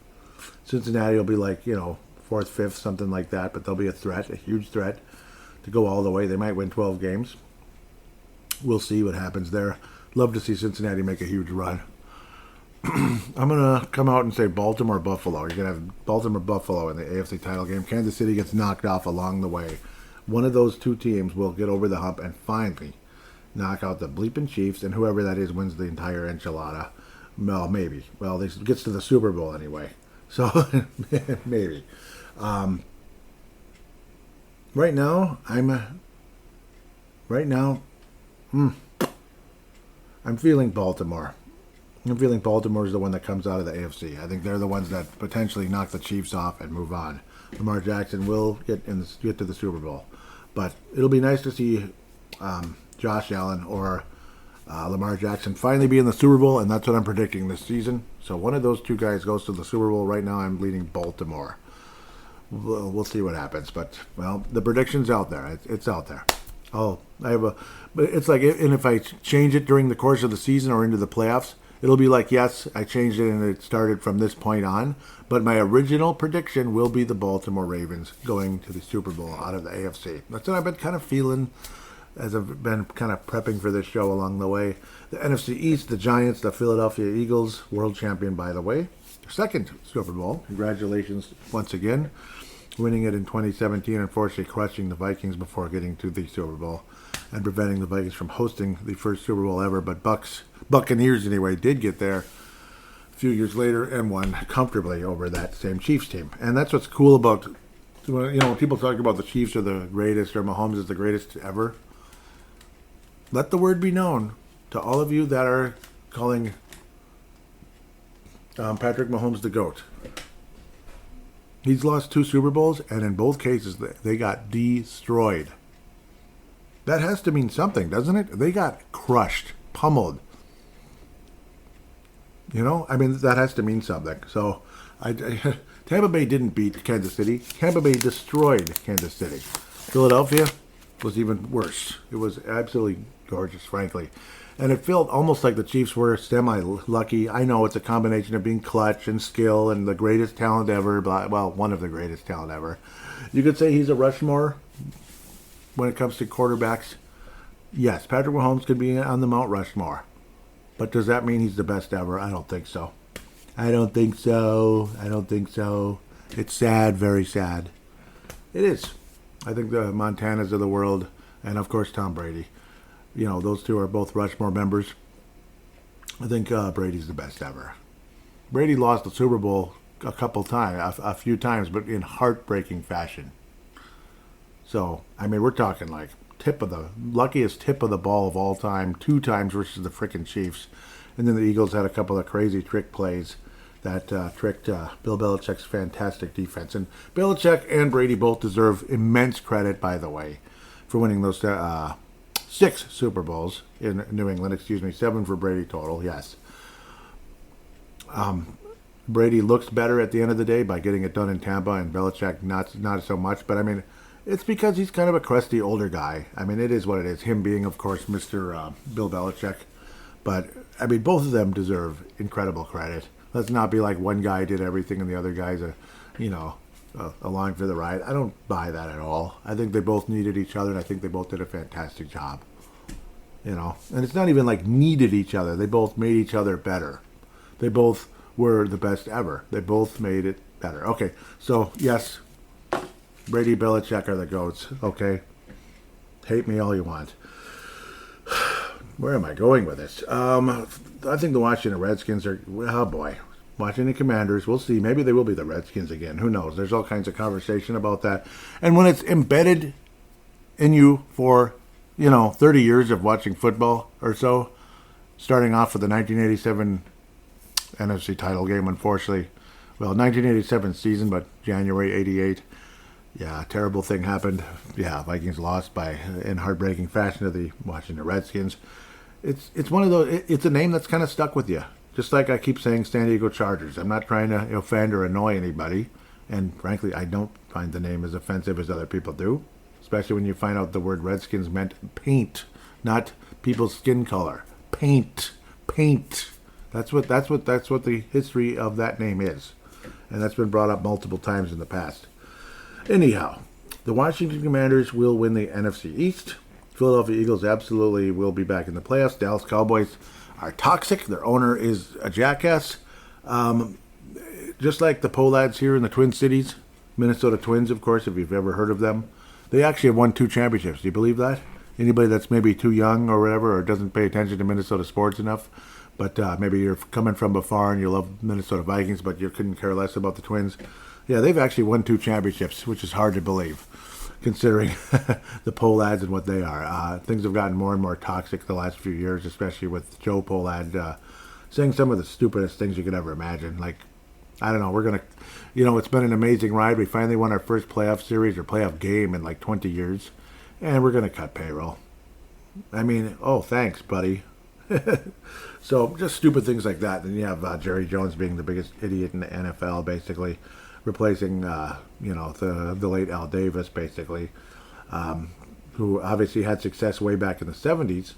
Cincinnati will be like, 4th, 5th, something like that. But they'll be a threat, a huge threat to go all the way. They might win 12 games. We'll see what happens there. Love to see Cincinnati make a huge run. I'm going to come out and say Baltimore, Buffalo. You're going to have Baltimore, Buffalo in the AFC title game. Kansas City gets knocked off along the way. One of those two teams will get over the hump and finally knock out the bleeping Chiefs, and whoever that is wins the entire enchilada. Well, maybe. Well, it gets to the Super Bowl anyway. So, maybe. Right now, I'm feeling Baltimore. I'm feeling Baltimore is the one that comes out of the AFC. I think they're the ones that potentially knock the Chiefs off and move on. Lamar Jackson will get to the Super Bowl. But it'll be nice to see Josh Allen or Lamar Jackson finally be in the Super Bowl, and that's what I'm predicting this season. So one of those two guys goes to the Super Bowl. Right now I'm leaning Baltimore. We'll see what happens. But, well, the prediction's out there. It's out there. But it's like, and if I change it during the course of the season or into the playoffs, it'll be like, yes, I changed it and it started from this point on. But my original prediction will be the Baltimore Ravens going to the Super Bowl out of the AFC. That's what I've been kind of feeling as I've been kind of prepping for this show along the way. The NFC East, the Giants, the Philadelphia Eagles, world champion, by the way. Second Super Bowl. Congratulations once again. Winning it in 2017, unfortunately crushing the Vikings before getting to the Super Bowl and preventing the Vikings from hosting the first Super Bowl ever. But Buccaneers anyway, did get there a few years later and won comfortably over that same Chiefs team. And that's what's cool about, when people talk about the Chiefs are the greatest or Mahomes is the greatest ever. Let the word be known to all of you that are calling Patrick Mahomes the GOAT. He's lost 2 Super Bowls, and in both cases, they got destroyed. That has to mean something, doesn't it? They got crushed, pummeled. That has to mean something. So, Tampa Bay didn't beat Kansas City. Tampa Bay destroyed Kansas City. Philadelphia was even worse. It was absolutely gorgeous, frankly. And it felt almost like the Chiefs were semi-lucky. I know it's a combination of being clutch and skill and the greatest talent ever. Well, one of the greatest talent ever. You could say he's a Rushmore when it comes to quarterbacks. Yes, Patrick Mahomes could be on the Mount Rushmore. But does that mean he's the best ever? I don't think so. I don't think so. It's sad, very sad. It is. I think the Montanas of the world, and of course Tom Brady. Those two are both Rushmore members. I think Brady's the best ever. Brady lost the Super Bowl a few times, but in heartbreaking fashion. So, we're talking like luckiest tip of the ball of all time, 2 times versus the frickin' Chiefs. And then the Eagles had a couple of crazy trick plays that tricked Bill Belichick's fantastic defense. And Belichick and Brady both deserve immense credit, by the way, for winning those 6 Super Bowls in New England. 7 for Brady total, yes. Brady looks better at the end of the day by getting it done in Tampa, and Belichick not so much. But, it's because he's kind of a crusty older guy. It is what it is. Him being, of course, Mr. Bill Belichick. But, both of them deserve incredible credit. Let's not be like one guy did everything and the other guy's along for the ride. I don't buy that at all. I think they both needed each other, and I think they both did a fantastic job. And it's not even like needed each other. They both made each other better. They both were the best ever. They both made it better. Okay, so yes, Brady, Belichick are the GOATs. Okay, Hate me all you want. Where am I going with this? I think the Washington Redskins are, oh boy, Washington Commanders. We'll see. Maybe they will be the Redskins again. Who knows? There's all kinds of conversation about that. And when it's embedded in you for, 30 years of watching football or so, starting off with the 1987 NFC title game, unfortunately. Well, 1987 season, but January 88. Yeah, terrible thing happened. Yeah, Vikings lost in heartbreaking fashion to the Washington Redskins. It's one of those. It's a name that's kind of stuck with you. Just like I keep saying, San Diego Chargers. I'm not trying to offend or annoy anybody, and frankly, I don't find the name as offensive as other people do. Especially when you find out the word Redskins meant paint, not people's skin color. Paint. That's what the history of that name is, and that's been brought up multiple times in the past. Anyhow, the Washington Commanders will win the NFC East. Philadelphia Eagles absolutely will be back in the playoffs. Dallas Cowboys are toxic. Their owner is a jackass. Just like the Pohlads here in the Twin Cities, Minnesota Twins, of course, if you've ever heard of them. They actually have won 2 championships. Do you believe that? Anybody that's maybe too young or whatever, or doesn't pay attention to Minnesota sports enough, but maybe you're coming from afar and you love Minnesota Vikings, but you couldn't care less about the Twins. Yeah, they've actually won 2 championships, which is hard to believe, considering the Pohlads and what they are. Things have gotten more and more toxic the last few years, especially with Joe Pohlad saying some of the stupidest things you could ever imagine. Like, I don't know, we're going to, it's been an amazing ride. We finally won our first playoff series or playoff game in like 20 years, and we're going to cut payroll. I mean, oh, thanks, buddy. So just stupid things like that. Then you have Jerry Jones being the biggest idiot in the NFL, basically. Replacing, the late Al Davis, basically, who obviously had success way back in the 70s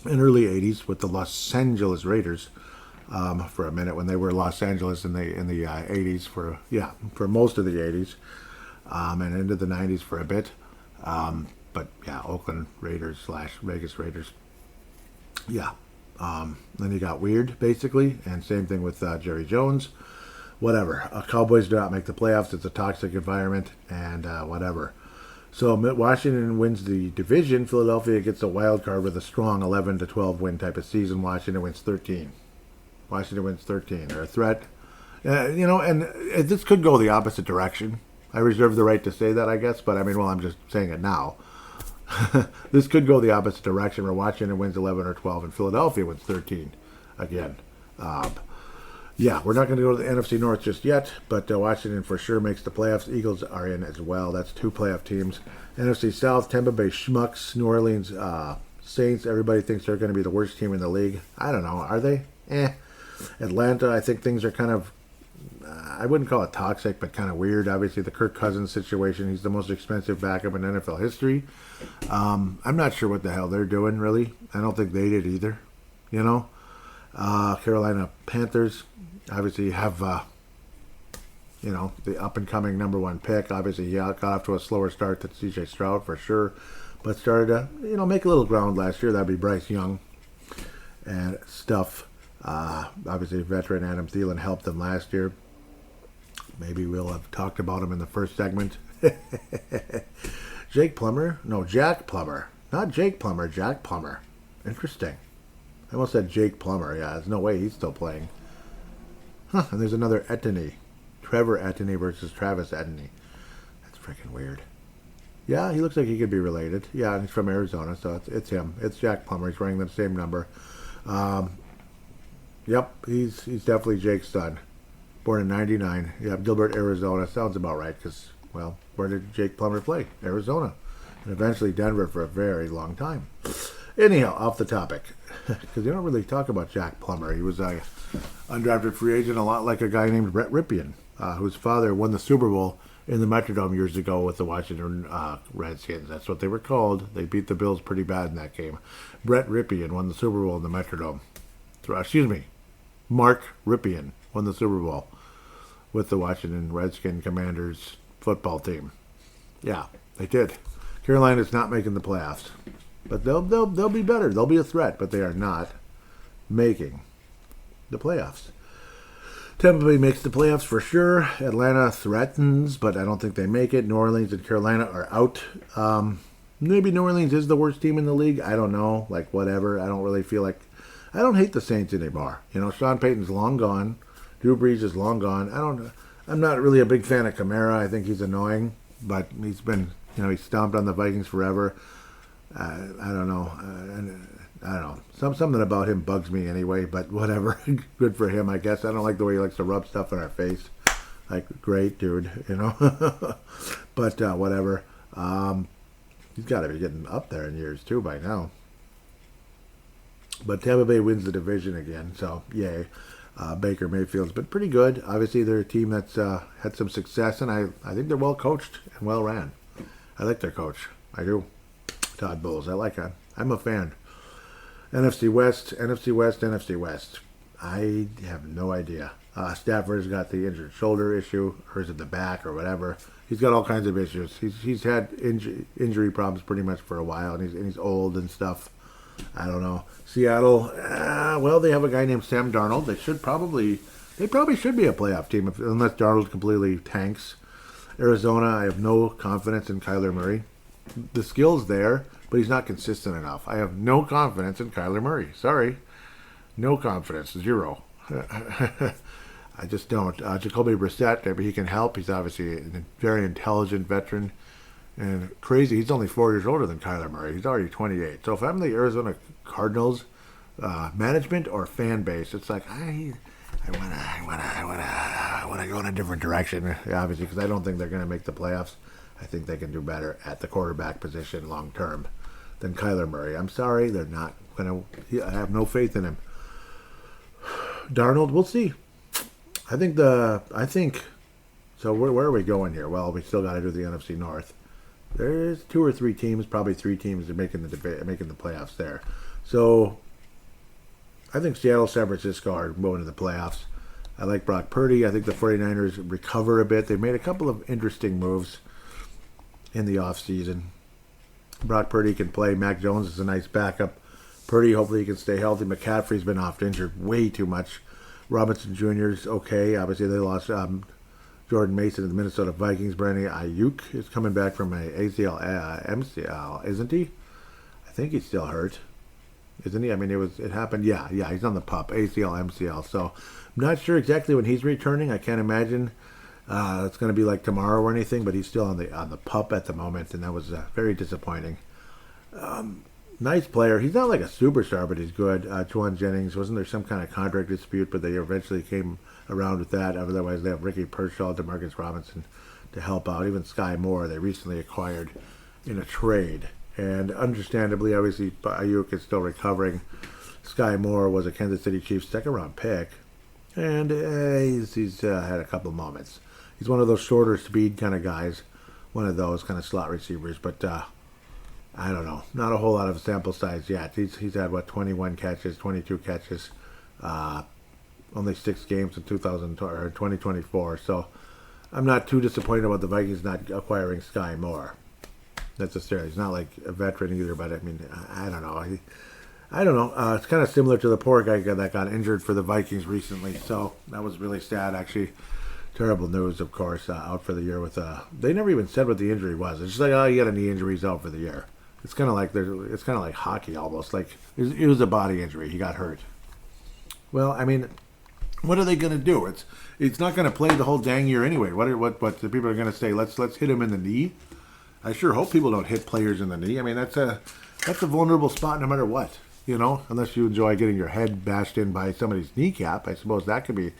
and early 80s with the Los Angeles Raiders for a minute when they were Los Angeles in the 80s for most of the 80s and into the 90s for a bit. But yeah, Oakland Raiders / Vegas Raiders. Yeah. Then you got weird, basically, and same thing with Jerry Jones. Whatever. Cowboys do not make the playoffs. It's a toxic environment, and whatever. So Washington wins the division. Philadelphia gets a wild card with a strong 11-12 win type of season. Washington wins 13. They're a threat. And this could go the opposite direction. I reserve the right to say that, I guess, but I'm just saying it now. This could go the opposite direction where Washington wins 11 or 12 and Philadelphia wins 13 again. Yeah, we're not going to go to the NFC North just yet, but Washington for sure makes the playoffs. Eagles are in as well. That's 2 playoff teams. NFC South, Tampa Bay Schmucks, New Orleans Saints. Everybody thinks they're going to be the worst team in the league. I don't know. Are they? Atlanta, I think things are kind of, I wouldn't call it toxic, but kind of weird. Obviously, the Kirk Cousins situation. He's the most expensive backup in NFL history. I'm not sure what the hell they're doing, really. I don't think they did either. Carolina Panthers obviously have, the up-and-coming number 1 pick. Obviously, he got off to a slower start than C.J. Stroud for sure, but started to, make a little ground last year. That'd be Bryce Young and stuff. Obviously, veteran Adam Thielen helped them last year. Maybe we'll have talked about him in the first segment. Jack Plummer. Not Jake Plummer, Jack Plummer. Interesting. I almost said Jake Plummer. Yeah, there's no way he's still playing. And there's another Etienne. Trevor Etienne versus Travis Etienne. That's freaking weird. Yeah, he looks like he could be related. Yeah, he's from Arizona, so it's him. It's Jack Plummer. He's wearing the same number. Yep, he's definitely Jake's son. Born in 99. Yep, Gilbert, Arizona. Sounds about right, because, well, where did Jake Plummer play? Arizona. And eventually Denver for a very long time. Anyhow, off the topic, because you don't really talk about Jack Plummer. He was a undrafted free agent, a lot like a guy named Brett Ripien, whose father won the Super Bowl in the Metrodome years ago with the Washington Redskins. That's what they were called. They beat the Bills pretty bad in that game. Brett Ripien won the Super Bowl in the Metrodome. Mark Ripien won the Super Bowl with the Washington Redskin Commanders football team. Yeah, they did. Carolina's not making the playoffs. But they'll be better. They'll be a threat, but they are not making the playoffs. Tampa Bay makes the playoffs for sure. Atlanta threatens, but I don't think they make it. New Orleans and Carolina are out. Maybe New Orleans is the worst team in the league. I don't know. Like, whatever. I don't really feel like... I don't hate the Saints anymore. You know, Sean Payton's long gone. Drew Brees is long gone. I'm not really a big fan of Kamara. I think he's annoying. But he's been... You know, he stomped on the Vikings forever. I don't know. I don't know. Something about him bugs me anyway, but whatever. Good for him, I guess. I don't like the way he likes to rub stuff in our face. Like, great, dude, you know. But whatever. He's got to be getting up there in years, too, by now. But Tampa Bay wins the division again, so yay. Baker Mayfield's been pretty good. Obviously, they're a team that's had some success, and I think they're well coached and well ran. I like their coach. I do. Todd Bowles. I like him. I'm a fan. NFC West. I have no idea. Stafford's got the injured shoulder issue, or is it the back, or whatever. He's got all kinds of issues. He's had injury problems pretty much for a while, and he's old and stuff. I don't know. Seattle, well, they have a guy named Sam Darnold. They probably should be a playoff team unless Darnold completely tanks. Arizona, I have no confidence in Kyler Murray. The skill's there, but he's not consistent enough. I have no confidence in Kyler Murray. Sorry. No confidence. 0. I just don't. Jacoby Brissett, maybe he can help. He's obviously a very intelligent veteran. And crazy, he's only 4 years older than Kyler Murray. He's already 28. So if I'm the Arizona Cardinals management or fan base, it's like, I want to go in a different direction, obviously, because I don't think they're going to make the playoffs. I think they can do better at the quarterback position long term than Kyler Murray. I'm sorry, they're not going to. I have no faith in him. Darnold, we'll see. I think. So where are we going here? Well, we still got to do the NFC North. There's 2 or 3 teams, probably 3 teams that are making the playoffs there. So I think Seattle, San Francisco are going to the playoffs. I like Brock Purdy. I think the 49ers recover a bit. They've made a couple of interesting moves in the offseason. Brock Purdy can play. Mac Jones is a nice backup. Purdy, hopefully he can stay healthy. McCaffrey's been off injured way too much. Robinson Jr. is okay. Obviously, they lost Jordan Mason to the Minnesota Vikings. Brandon Ayuk is coming back from a ACL, MCL, isn't he? I think he's still hurt. Isn't he? I mean, it happened. Yeah, he's on the pup. ACL, MCL. So I'm not sure exactly when he's returning. I can't imagine it's going to be like tomorrow or anything, but he's still on the pup at the moment, and that was very disappointing. Nice player. He's not like a superstar, but he's good. Juwan Jennings, wasn't there some kind of contract dispute, but they eventually came around with that. Otherwise, they have Ricky Pershaw, Demarcus Robinson to help out. Even Sky Moore, they recently acquired in a trade. And understandably, obviously, Ayuk is still recovering. Sky Moore was a Kansas City Chiefs second-round pick, and he's had a couple moments. He's one of those shorter speed kind of guys, one of those kind of slot receivers, but I don't know. Not a whole lot of sample size yet. He's had, 21 catches, 22 catches, only 6 games in 2024, so I'm not too disappointed about the Vikings not acquiring Sky Moore. Necessarily. He's not like a veteran either, but I mean, I don't know. I don't know. It's kind of similar to the poor guy that got injured for the Vikings recently, so that was really sad, actually. Terrible news, of course, out for the year with they never even said what the injury was. It's just like, oh, you got a knee injury, he's out for the year. It's kind of like hockey almost. Like it was a body injury. He got hurt. Well, I mean, what are they going to do? It's not going to play the whole dang year anyway. What the people are going to say? Let's hit him in the knee. I sure hope people don't hit players in the knee. I mean, that's a vulnerable spot no matter what, you know, unless you enjoy getting your head bashed in by somebody's kneecap. I suppose that could be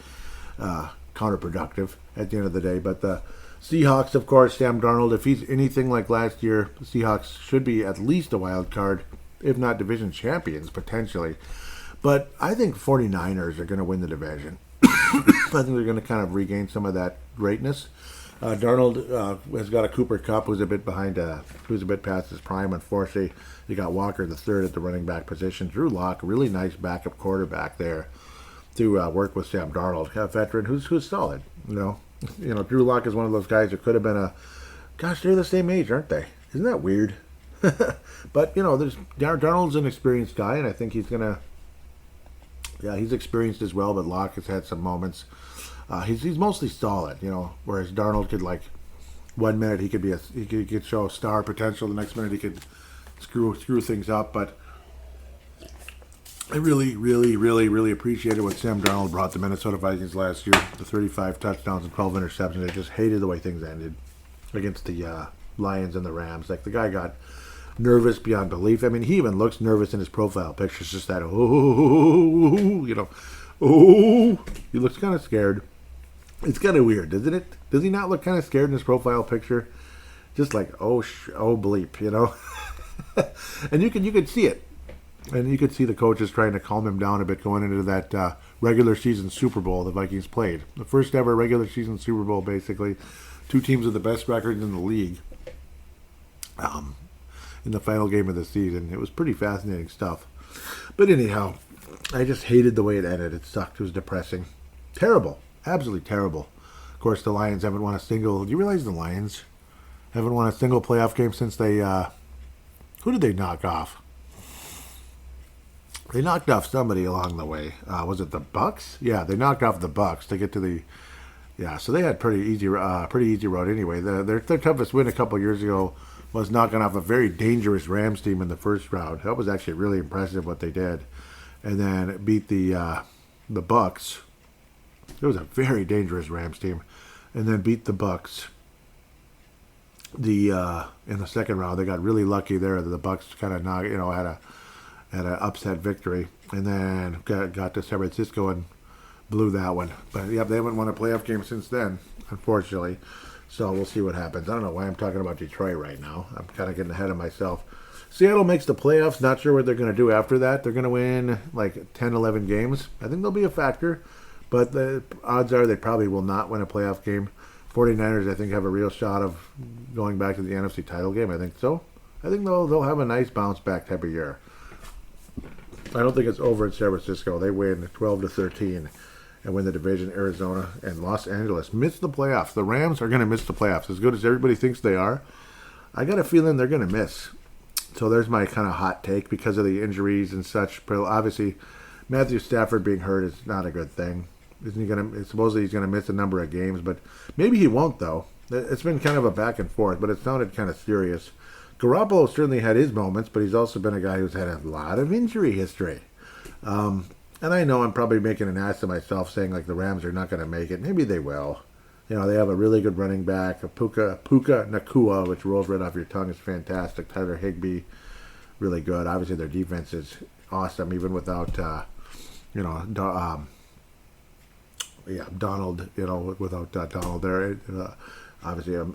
counterproductive at the end of the day. But the Seahawks, of course, Sam Darnold, if he's anything like last year, the Seahawks should be at least a wild card, if not division champions, potentially. But I think 49ers are going to win the division. I think they're going to kind of regain some of that greatness. Darnold has got a Cooper Kupp who's a bit past his prime. Unfortunately, you got Walker the third at the running back position. Drew Lock, really nice backup quarterback there to work with Sam Darnold, a veteran who's solid. You know, Drew Lock is one of those guys who could have been they're the same age, aren't they? Isn't that weird? But you know, Darnold's an experienced guy, and I think he's gonna. Yeah, he's experienced as well, but Lock has had some moments. He's mostly solid, you know, whereas Darnold could One minute he could show star potential. The next minute he could screw things up. But I really, really, really, really appreciated what Sam Darnold brought the Minnesota Vikings last year. The 35 touchdowns and 12 interceptions. I just hated the way things ended against the Lions and the Rams. Like, the guy got nervous beyond belief. I mean, he even looks nervous in his profile pictures. Just that, he looks kind of scared. It's kind of weird, isn't it? Does he not look kind of scared in his profile picture? Just like, oh bleep, And you could see it. And you could see the coaches trying to calm him down a bit going into that regular season Super Bowl the Vikings played. The first ever regular season Super Bowl, basically. Two teams with the best records in the league in the final game of the season. It was pretty fascinating stuff. But anyhow, I just hated the way it ended. It sucked. It was depressing. Terrible. Absolutely terrible. Of course, the Lions haven't won a single... Do you realize the Lions haven't won a single playoff game since they... who did they knock off? They knocked off somebody along the way. Was it the Bucks? Yeah, they knocked off the Bucks to get to the... Yeah, so they had pretty easy road anyway. Their toughest win a couple years ago was knocking off a very dangerous Rams team in the first round. That was actually really impressive what they did. And then beat the Bucks. It was a very dangerous Rams team, and then beat the Bucks. In the second round, they got really lucky there. The Bucks kind of had an upset victory, and then got to San Francisco and blew that one. But yeah, they haven't won a playoff game since then, unfortunately. So we'll see what happens. I don't know why I'm talking about Detroit right now. I'm kind of getting ahead of myself. Seattle makes the playoffs. Not sure what they're going to do after that. They're going to win like 10, 11 games. I think they'll be a factor. But the odds are they probably will not win a playoff game. 49ers, I think, have a real shot of going back to the NFC title game. I think so. I think they'll have a nice bounce back type of year. I don't think it's over in San Francisco. They win 12-13 and win the division. Arizona and Los Angeles miss the playoffs. The Rams are going to miss the playoffs. As good as everybody thinks they are, I got a feeling they're going to miss. So there's my kind of hot take because of the injuries and such. But obviously, Matthew Stafford being hurt is not a good thing. Isn't he going to? Supposedly he's going to miss a number of games, but maybe he won't though. It's been kind of a back and forth, but it sounded kind of serious. Garoppolo certainly had his moments, but he's also been a guy who's had a lot of injury history. And I know I'm probably making an ass of myself saying like the Rams are not going to make it. Maybe they will. They have a really good running back, Puka Nacua, which rolls right off your tongue, is fantastic. Tyler Higbee, really good. Obviously their defense is awesome, even without Donald, without Donald there. Obviously,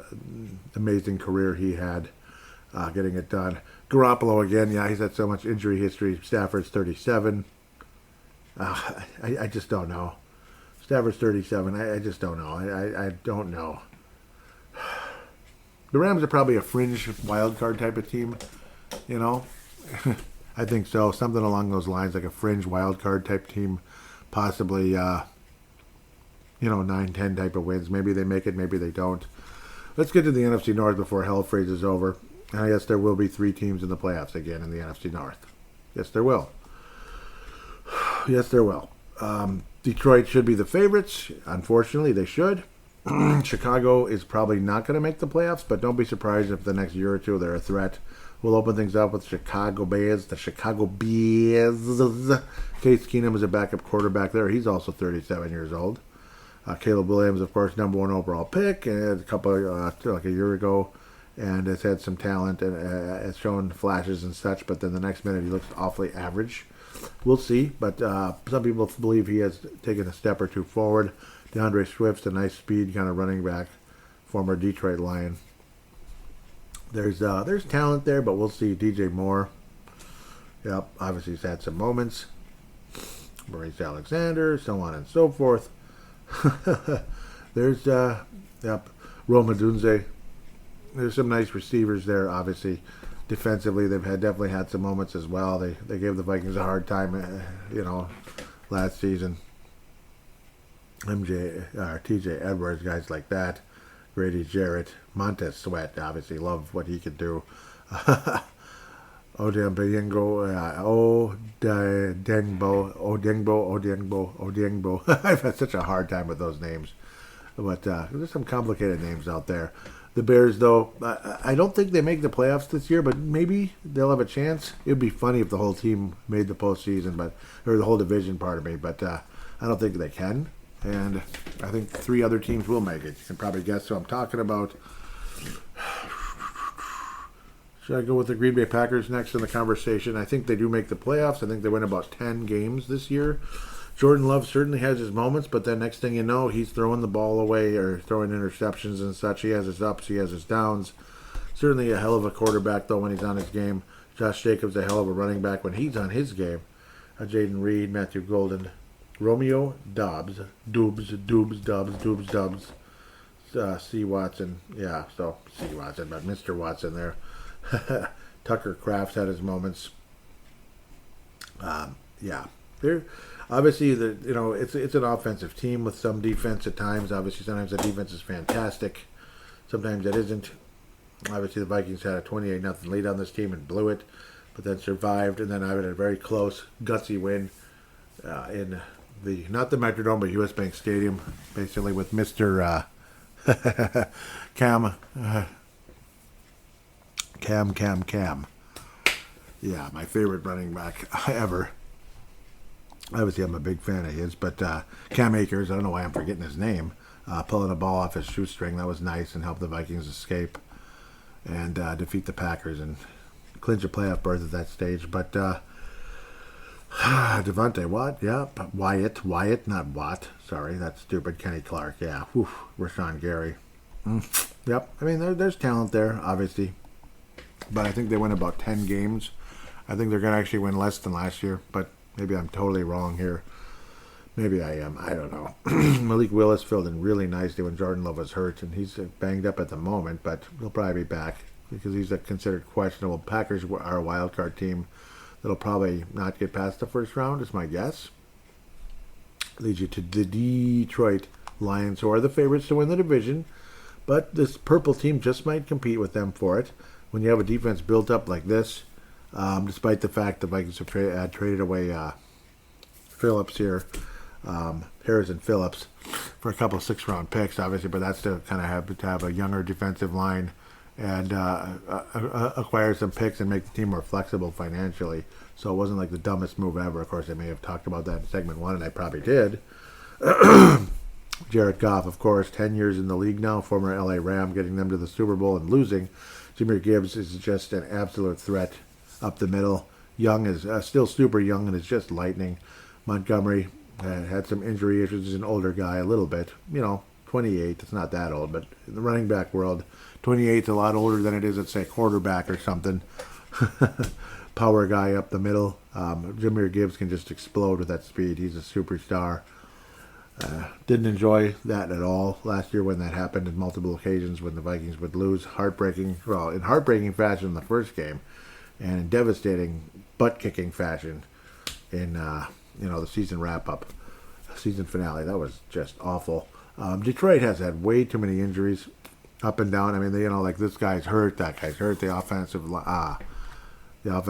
amazing career he had getting it done. Garoppolo, again, he's had so much injury history. Stafford's 37. I just don't know. Stafford's 37. I just don't know. I don't know. The Rams are probably a fringe wild card type of team, I think so. Something along those lines, like a fringe wild card type team, possibly 9-10 type of wins. Maybe they make it, maybe they don't. Let's get to the NFC North before hell freezes over. And I guess there will be 3 teams in the playoffs again in the NFC North. Yes, there will. Yes, there will. Detroit should be the favorites. Unfortunately, they should. Chicago is probably not going to make the playoffs, but don't be surprised if the next year or two they're a threat. We'll open things up with Chicago Bears. The Chicago Bears. Case Keenum is a backup quarterback there. He's also 37 years old. Caleb Williams, of course, number 1 overall pick, and a couple like a year ago, and has had some talent and has shown flashes and such. But then the next minute he looks awfully average. We'll see, but some people believe he has taken a step or two forward. DeAndre Swift's a nice speed kind of running back, former Detroit Lion. There's talent there, but we'll see. DJ Moore, yep, obviously he's had some moments. Maurice Alexander, so on and so forth. There's Roma Dunze. There's some nice receivers there, obviously. Defensively, they've definitely had some moments as well. They gave the Vikings a hard time, last season. TJ Edwards, guys like that. Grady Jarrett, Montez Sweat, obviously love what he could do. Odengbo. I've had such a hard time with those names. But there's some complicated names out there. The Bears, though, I don't think they make the playoffs this year, but maybe they'll have a chance. It would be funny if the whole team made the postseason, or the whole division, pardon me. But I don't think they can. And I think 3 other teams will make it. You can probably guess who I'm talking about. Should I go with the Green Bay Packers next in the conversation? I think they do make the playoffs. I think they win about 10 games this year. Jordan Love certainly has his moments, but then next thing you know, he's throwing the ball away or throwing interceptions and such. He has his ups, he has his downs. Certainly a hell of a quarterback, though, when he's on his game. Josh Jacobs, a hell of a running back when he's on his game. Jaden Reed, Matthew Golden, Romeo Doubs, Doubs, C. Watson. Yeah, so C. Watson, but Mr. Watson there. Tucker Kraft had his moments. Yeah, they're obviously it's an offensive team with some defense at times. Obviously, sometimes the defense is fantastic. Sometimes it isn't. Obviously, the Vikings had a 28-0 lead on this team and blew it, but then survived. And then I had a very close, gutsy win in not the Metrodome, but U.S. Bank Stadium, basically with Mr. Cam. Cam. Yeah, my favorite running back ever. Obviously, I'm a big fan of his, but Cam Akers, I don't know why I'm forgetting his name, pulling a ball off his shoestring. That was nice and helped the Vikings escape and defeat the Packers and clinch a playoff berth at that stage. But Devontae Watt, yeah, Wyatt, not Watt. Sorry, that's stupid. Kenny Clark, yeah. Whew, Rashawn Gary. Yep, I mean, there's talent there, obviously. But I think they win about 10 games. I think they're going to actually win less than last year, but maybe I'm totally wrong here. Maybe I am. I don't know. Malik Willis filled in really nicely when Jordan Love was hurt, and he's banged up at the moment, but he'll probably be back because he's considered questionable. Packers are a wild card team that'll probably not get past the first round, is my guess. Leads you to the Detroit Lions, who are the favorites to win the division, but this purple team just might compete with them for it. When you have a defense built up like this, despite the fact the Vikings have traded away Phillips here, Harrison Phillips, for a couple of 6-round picks, obviously, but that's to kind of have a younger defensive line and acquire some picks and make the team more flexible financially. So it wasn't like the dumbest move ever. Of course, I may have talked about that in segment 1, and I probably did. Jared Goff, of course, 10 years in the league now, former LA Ram, getting them to the Super Bowl and losing. Jahmyr Gibbs is just an absolute threat up the middle. Young is still super young and is just lightning. Montgomery had some injury issues. He's an older guy, a little bit. 28. It's not that old, but in the running back world, 28 is a lot older than it is at, say, quarterback or something. Power guy up the middle. Jahmyr Gibbs can just explode with that speed. He's a superstar. Didn't enjoy that at all last year when that happened in multiple occasions when the Vikings would lose in heartbreaking fashion in the first game, and in devastating butt-kicking fashion in the season wrap-up, season finale. That was just awful. Detroit has had way too many injuries up and down. I mean, like this guy's hurt, that guy's hurt. The offensive line. Yeah,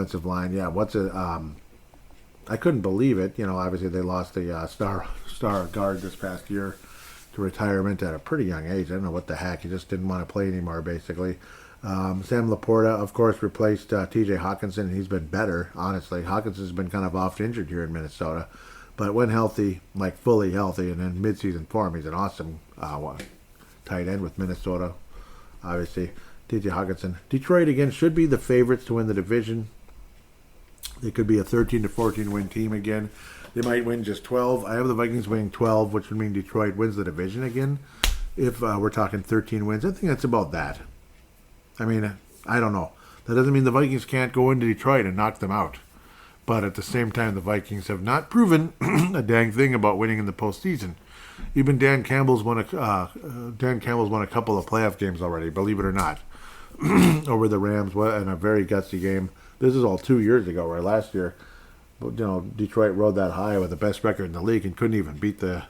I couldn't believe it. Obviously they lost the star guard this past year to retirement at a pretty young age. I don't know what the heck. He just didn't want to play anymore, basically. Sam Laporta, of course, replaced T.J. Hawkinson, and he's been better, honestly. Hawkinson's been kind of oft injured here in Minnesota, but when healthy, like fully healthy, and in midseason form, he's an awesome tight end with Minnesota, obviously. T.J. Hawkinson. Detroit, again, should be the favorites to win the division. They could be a 13-14 win team again. They might win just 12. I have the Vikings winning 12, which would mean Detroit wins the division again. If we're talking 13 wins, I think that's about that. I mean, I don't know. That doesn't mean the Vikings can't go into Detroit and knock them out. But at the same time, the Vikings have not proven a dang thing about winning in the postseason. Even Dan Campbell's won a couple of playoff games already, believe it or not, over the Rams in a very gutsy game. This is all 2 years ago, where last year, Detroit rode that high with the best record in the league and couldn't even beat the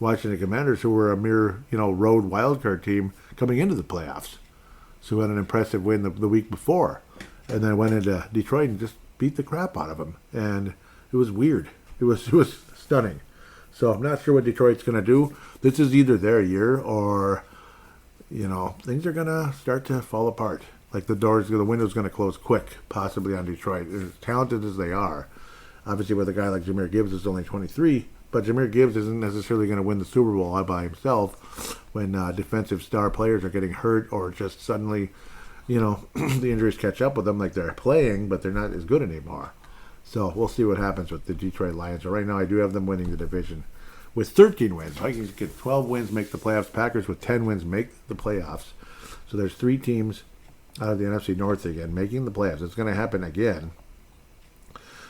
Washington Commanders, who were a mere, road wildcard team coming into the playoffs. So had an impressive win the week before, and then went into Detroit and just beat the crap out of them. And it was weird. It was stunning. So I'm not sure what Detroit's going to do. This is either their year or, things are going to start to fall apart. Like the window's going to close quick, possibly on Detroit. As talented as they are, obviously with a guy like Jahmyr Gibbs is only 23, but Jahmyr Gibbs isn't necessarily going to win the Super Bowl all by himself when defensive star players are getting hurt or just suddenly, the injuries catch up with them, like they're playing, but they're not as good anymore. So we'll see what happens with the Detroit Lions. So right now I do have them winning the division with 13 wins. Vikings get 12 wins, make the playoffs. Packers with 10 wins make the playoffs. So there's 3 teams out of the NFC North again making the playoffs. It's going to happen again.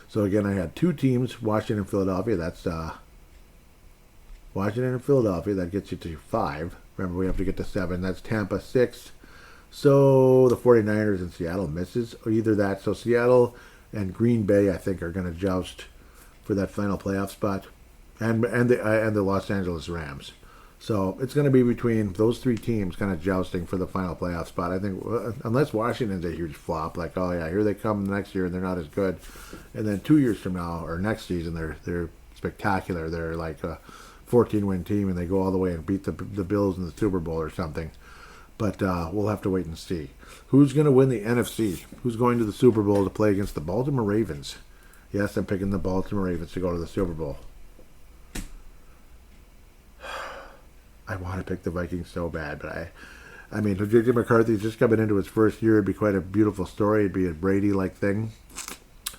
So again, I had 2 teams, Washington and Philadelphia. That's Washington and Philadelphia. That gets you to 5. Remember, we have to get to 7. That's Tampa 6. So the 49ers and Seattle misses, or either that. So Seattle and Green Bay, I think, are going to joust for that final playoff spot, and the Los Angeles Rams. So it's going to be between those 3 teams kind of jousting for the final playoff spot. I think unless Washington's a huge flop, like, oh yeah, here they come next year and they're not as good, and then 2 years from now or next season they're spectacular. They're like a 14-win team and they go all the way and beat the Bills in the Super Bowl or something. But we'll have to wait and see. Who's going to win the NFC? Who's going to the Super Bowl to play against the Baltimore Ravens? Yes, I'm picking the Baltimore Ravens to go to the Super Bowl. I want to pick the Vikings so bad, but I mean, J.J. McCarthy's just coming into his first year. It'd be quite a beautiful story. It'd be a Brady-like thing.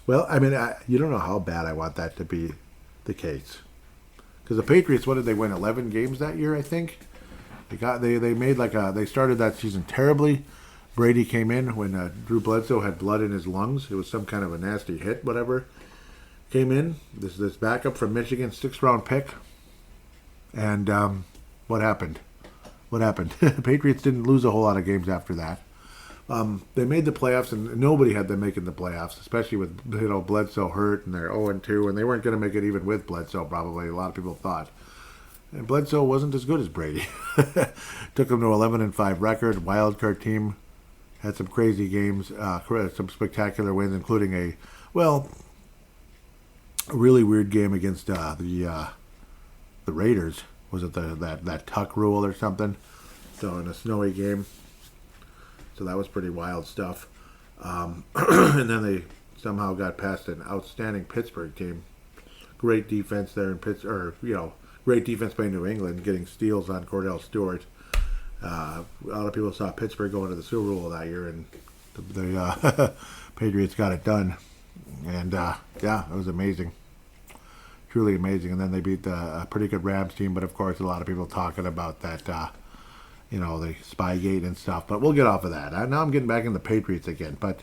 Well, I mean, you don't know how bad I want that to be the case. Because the Patriots, what did they win? 11 games that year, I think. They started that season terribly. Brady came in when Drew Bledsoe had blood in his lungs. It was some kind of a nasty hit, whatever. Came in, this backup from Michigan, 6th-round pick. And what happened? The Patriots didn't lose a whole lot of games after that. They made the playoffs, and nobody had them making the playoffs, especially with Bledsoe hurt, and they're 0-2, and they weren't going to make it even with Bledsoe, probably. A lot of people thought. And Bledsoe wasn't as good as Brady. Took them to 11-5 record, wild card team. Had some crazy games, some spectacular wins, including a really weird game against the Raiders. Was it that tuck rule or something? So in a snowy game. So that was pretty wild stuff. And then they somehow got past an outstanding Pittsburgh team. Great defense there in Pittsburgh. Great defense by New England, getting steals on Cordell Stewart. A lot of people saw Pittsburgh going to the Super Bowl that year, and the Patriots got it done. And it was amazing. Truly amazing. And then they beat a pretty good Rams team, but of course a lot of people talking about that, the Spygate and stuff. But we'll get off of that. Now I'm getting back in the Patriots again. But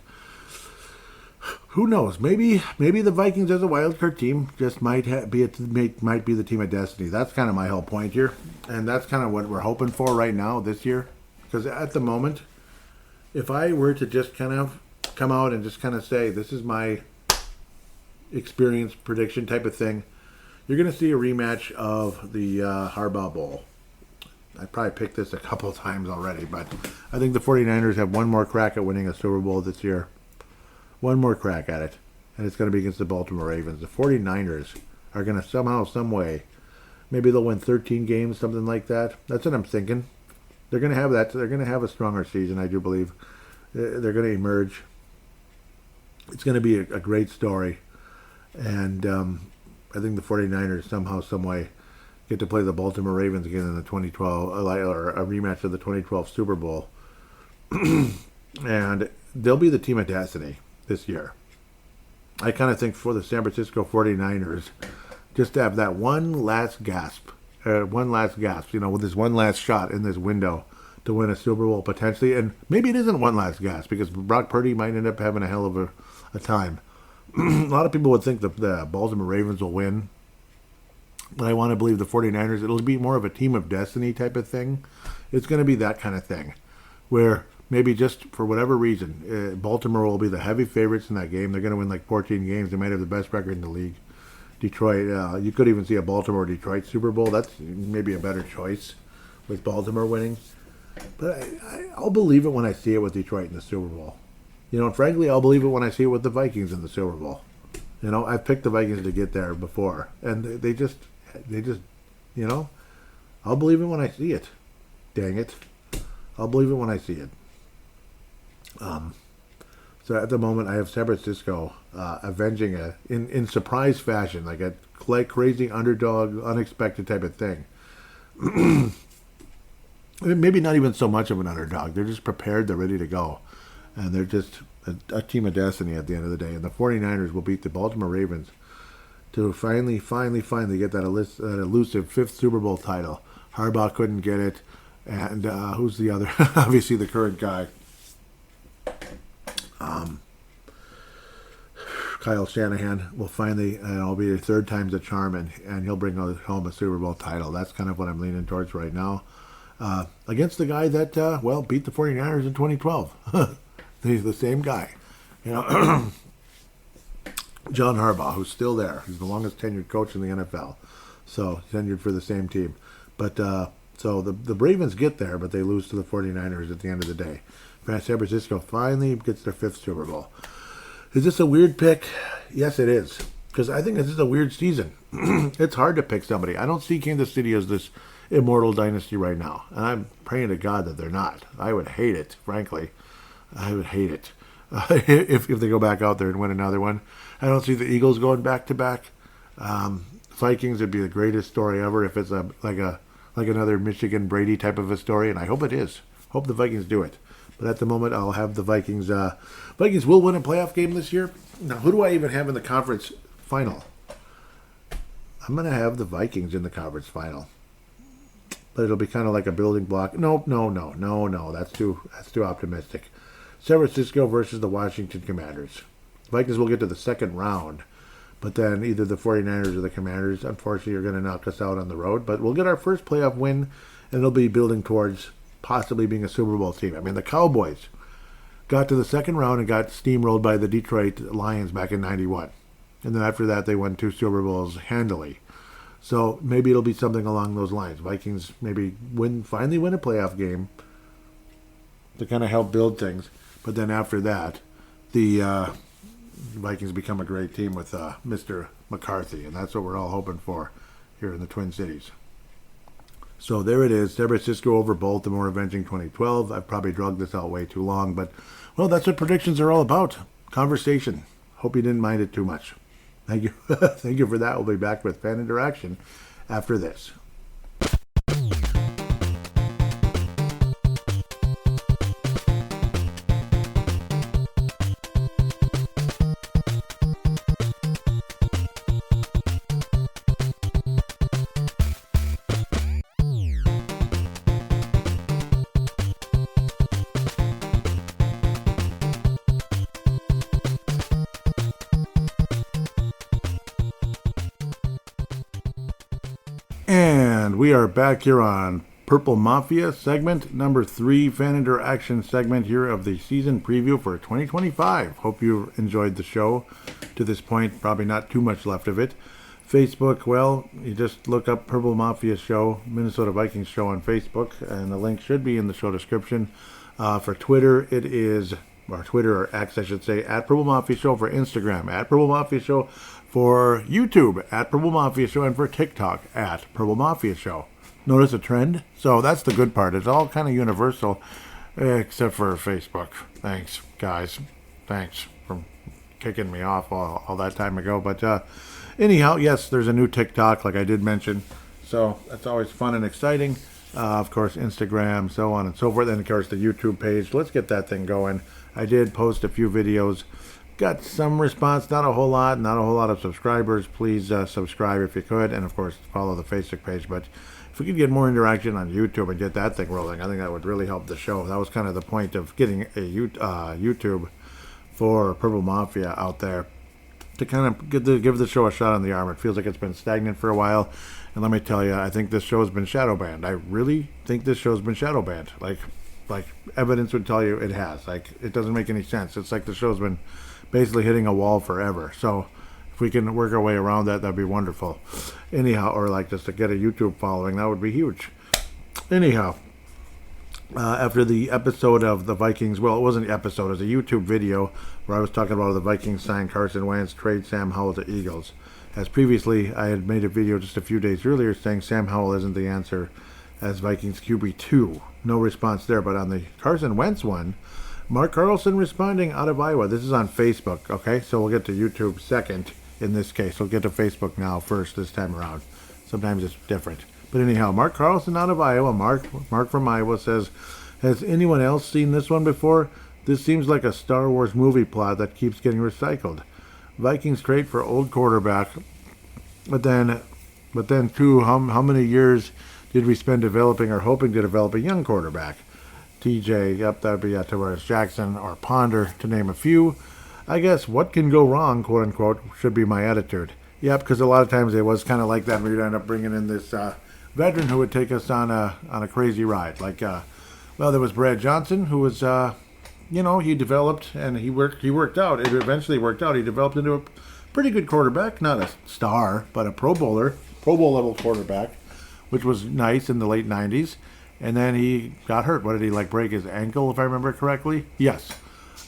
who knows? Maybe the Vikings as a wild card team just might be the team of destiny. That's kind of my whole point here, and that's kind of what we're hoping for right now this year. Because at the moment, if I were to just kind of come out and just kind of say this is my experience prediction type of thing, you're going to see a rematch of the Harbaugh Bowl. I probably picked this a couple of times already, but I think the 49ers have one more crack at winning a Super Bowl this year. One more crack at it, and it's going to be against the Baltimore Ravens. The 49ers are going to somehow, some way, maybe they'll win 13 games, something like that. That's what I'm thinking. They're going to have that. They're going to have a stronger season, I do believe. They're going to emerge. It's going to be a great story, and I think the 49ers somehow, some way, get to play the Baltimore Ravens again in the 2012, or a rematch of the 2012 Super Bowl, and they'll be the team of destiny this year. I kind of think for the San Francisco 49ers, just to have that one last gasp, with this one last shot in this window to win a Super Bowl potentially, and maybe it isn't one last gasp because Brock Purdy might end up having a hell of a time. A lot of people would think the Baltimore Ravens will win, but I want to believe the 49ers, it'll be more of a team of destiny type of thing. It's going to be that kind of thing, where maybe just for whatever reason, Baltimore will be the heavy favorites in that game. They're going to win like 14 games. They might have the best record in the league. Detroit, you could even see a Baltimore-Detroit Super Bowl. That's maybe a better choice with Baltimore winning. But I'll believe it when I see it with Detroit in the Super Bowl. And frankly, I'll believe it when I see it with the Vikings in the Super Bowl. I've picked the Vikings to get there before, and they just They just, I'll believe it when I see it. Dang it. I'll believe it when I see it. So at the moment, I have San Francisco avenging in surprise fashion, like a crazy underdog, unexpected type of thing. Maybe not even so much of an underdog. They're just prepared. They're ready to go. And they're just a team of destiny at the end of the day. And the 49ers will beat the Baltimore Ravens to finally get that elusive fifth Super Bowl title. Harbaugh couldn't get it. And who's the other? Obviously the current guy. Kyle Shanahan will finally, it'll be the third time's a charm, and he'll bring home a Super Bowl title. That's kind of what I'm leaning towards right now. Against the guy that, beat the 49ers in 2012. He's the same guy. John Harbaugh, who's still there. He's the longest tenured coach in the NFL. So, tenured for the same team. But, so the Ravens get there, but they lose to the 49ers at the end of the day. San Francisco finally gets their fifth Super Bowl. Is this a weird pick? Yes, it is. Because I think this is a weird season. It's hard to pick somebody. I don't see Kansas City as this immortal dynasty right now. And I'm praying to God that they're not. I would hate it, frankly. I would hate it. If they go back out there and win another one. I don't see the Eagles going back-to-back. Vikings would be the greatest story ever if it's like another Michigan Brady type of a story. And I hope it is. Hope the Vikings do it. But at the moment, I'll have the Vikings. Vikings will win a playoff game this year. Now, who do I even have in the conference final? I'm going to have the Vikings in the conference final. But it'll be kind of like a building block. No. That's too optimistic. San Francisco versus the Washington Commanders. Vikings will get to the second round. But then either the 49ers or the Commanders, unfortunately, are going to knock us out on the road. But we'll get our first playoff win, and it'll be building towards possibly being a Super Bowl team. I mean, the Cowboys got to the second round and got steamrolled by the Detroit Lions back in 91. And then after that, they won 2 Super Bowls handily. So maybe it'll be something along those lines. Vikings maybe finally win a playoff game to kind of help build things. But then after that, the Vikings become a great team with Mr. McCarthy. And that's what we're all hoping for here in the Twin Cities. So there it is, San Francisco over Baltimore, avenging 2012. I've probably drugged this out way too long, but, well, that's what predictions are all about. Conversation. Hope you didn't mind it too much. Thank you. Thank you for that. We'll be back with fan interaction after this. And we are back here on Purple Mafia segment number 3, fan interaction segment here of the season preview for 2025. Hope you enjoyed the show to this point. Probably not too much left of it. Facebook, well, you just look up Purple Mafia Show, Minnesota Vikings Show on Facebook, and the link should be in the show description. For Twitter, it is, or Twitter or X, I should say, at Purple Mafia Show. For Instagram, at Purple Mafia Show. For YouTube, at Purple Mafia Show, and for TikTok, at Purple Mafia Show. Notice a trend? So that's the good part. It's all kind of universal, except for Facebook. Thanks, guys. Thanks for kicking me off all that time ago. But anyhow, yes, there's a new TikTok, like I did mention. So that's always fun and exciting. Of course, Instagram, so on and so forth. And, of course, the YouTube page. Let's get that thing going. I did post a few videos. Got some response, not a whole lot of subscribers. Please subscribe if you could, and of course follow the Facebook page. But if we could get more interaction on YouTube and get that thing rolling, I think that would really help the show. That was kind of the point of getting a YouTube for Purple Mafia out there, to kind of give the show a shot on the arm. It feels like it's been stagnant for a while, and let me tell you, I think this show has been shadow banned. I really think this show has been shadow banned. Like evidence would tell you it has. Like, it doesn't make any sense. It's like the show's been basically hitting a wall forever. So if we can work our way around that, that'd be wonderful. Anyhow, or like just to get a YouTube following, that would be huge. Anyhow, after the episode of the Vikings, well, it wasn't an episode, it was a YouTube video where I was talking about the Vikings sign Carson Wentz, trade Sam Howell to Eagles. as previously I had made a video just a few days earlier saying Sam Howell isn't the answer as Vikings QB2. No response there, but on the Carson Wentz one, Mark Carlson responding out of Iowa. This is on Facebook, okay? So we'll get to YouTube second in this case. We'll get to Facebook now first this time around. Sometimes it's different. But anyhow, Mark Carlson out of Iowa, Mark from Iowa says, has anyone else seen this one before? This seems like a Star Wars movie plot that keeps getting recycled. Vikings trade for old quarterback, but then too, how many years did we spend developing or hoping to develop a young quarterback? TJ, yep, that'd be Tavares Jackson or Ponder, to name a few. I guess what can go wrong, quote unquote, should be my attitude. Yep, because a lot of times it was kind of like that. We'd end up bringing in this veteran who would take us on a crazy ride. Like, there was Brad Johnson, who was, he developed and he worked out. It eventually worked out. He developed into a pretty good quarterback, not a star, but a Pro Bowl level quarterback, which was nice in the late 90s. And then he got hurt. What did he, break his ankle, if I remember correctly? Yes.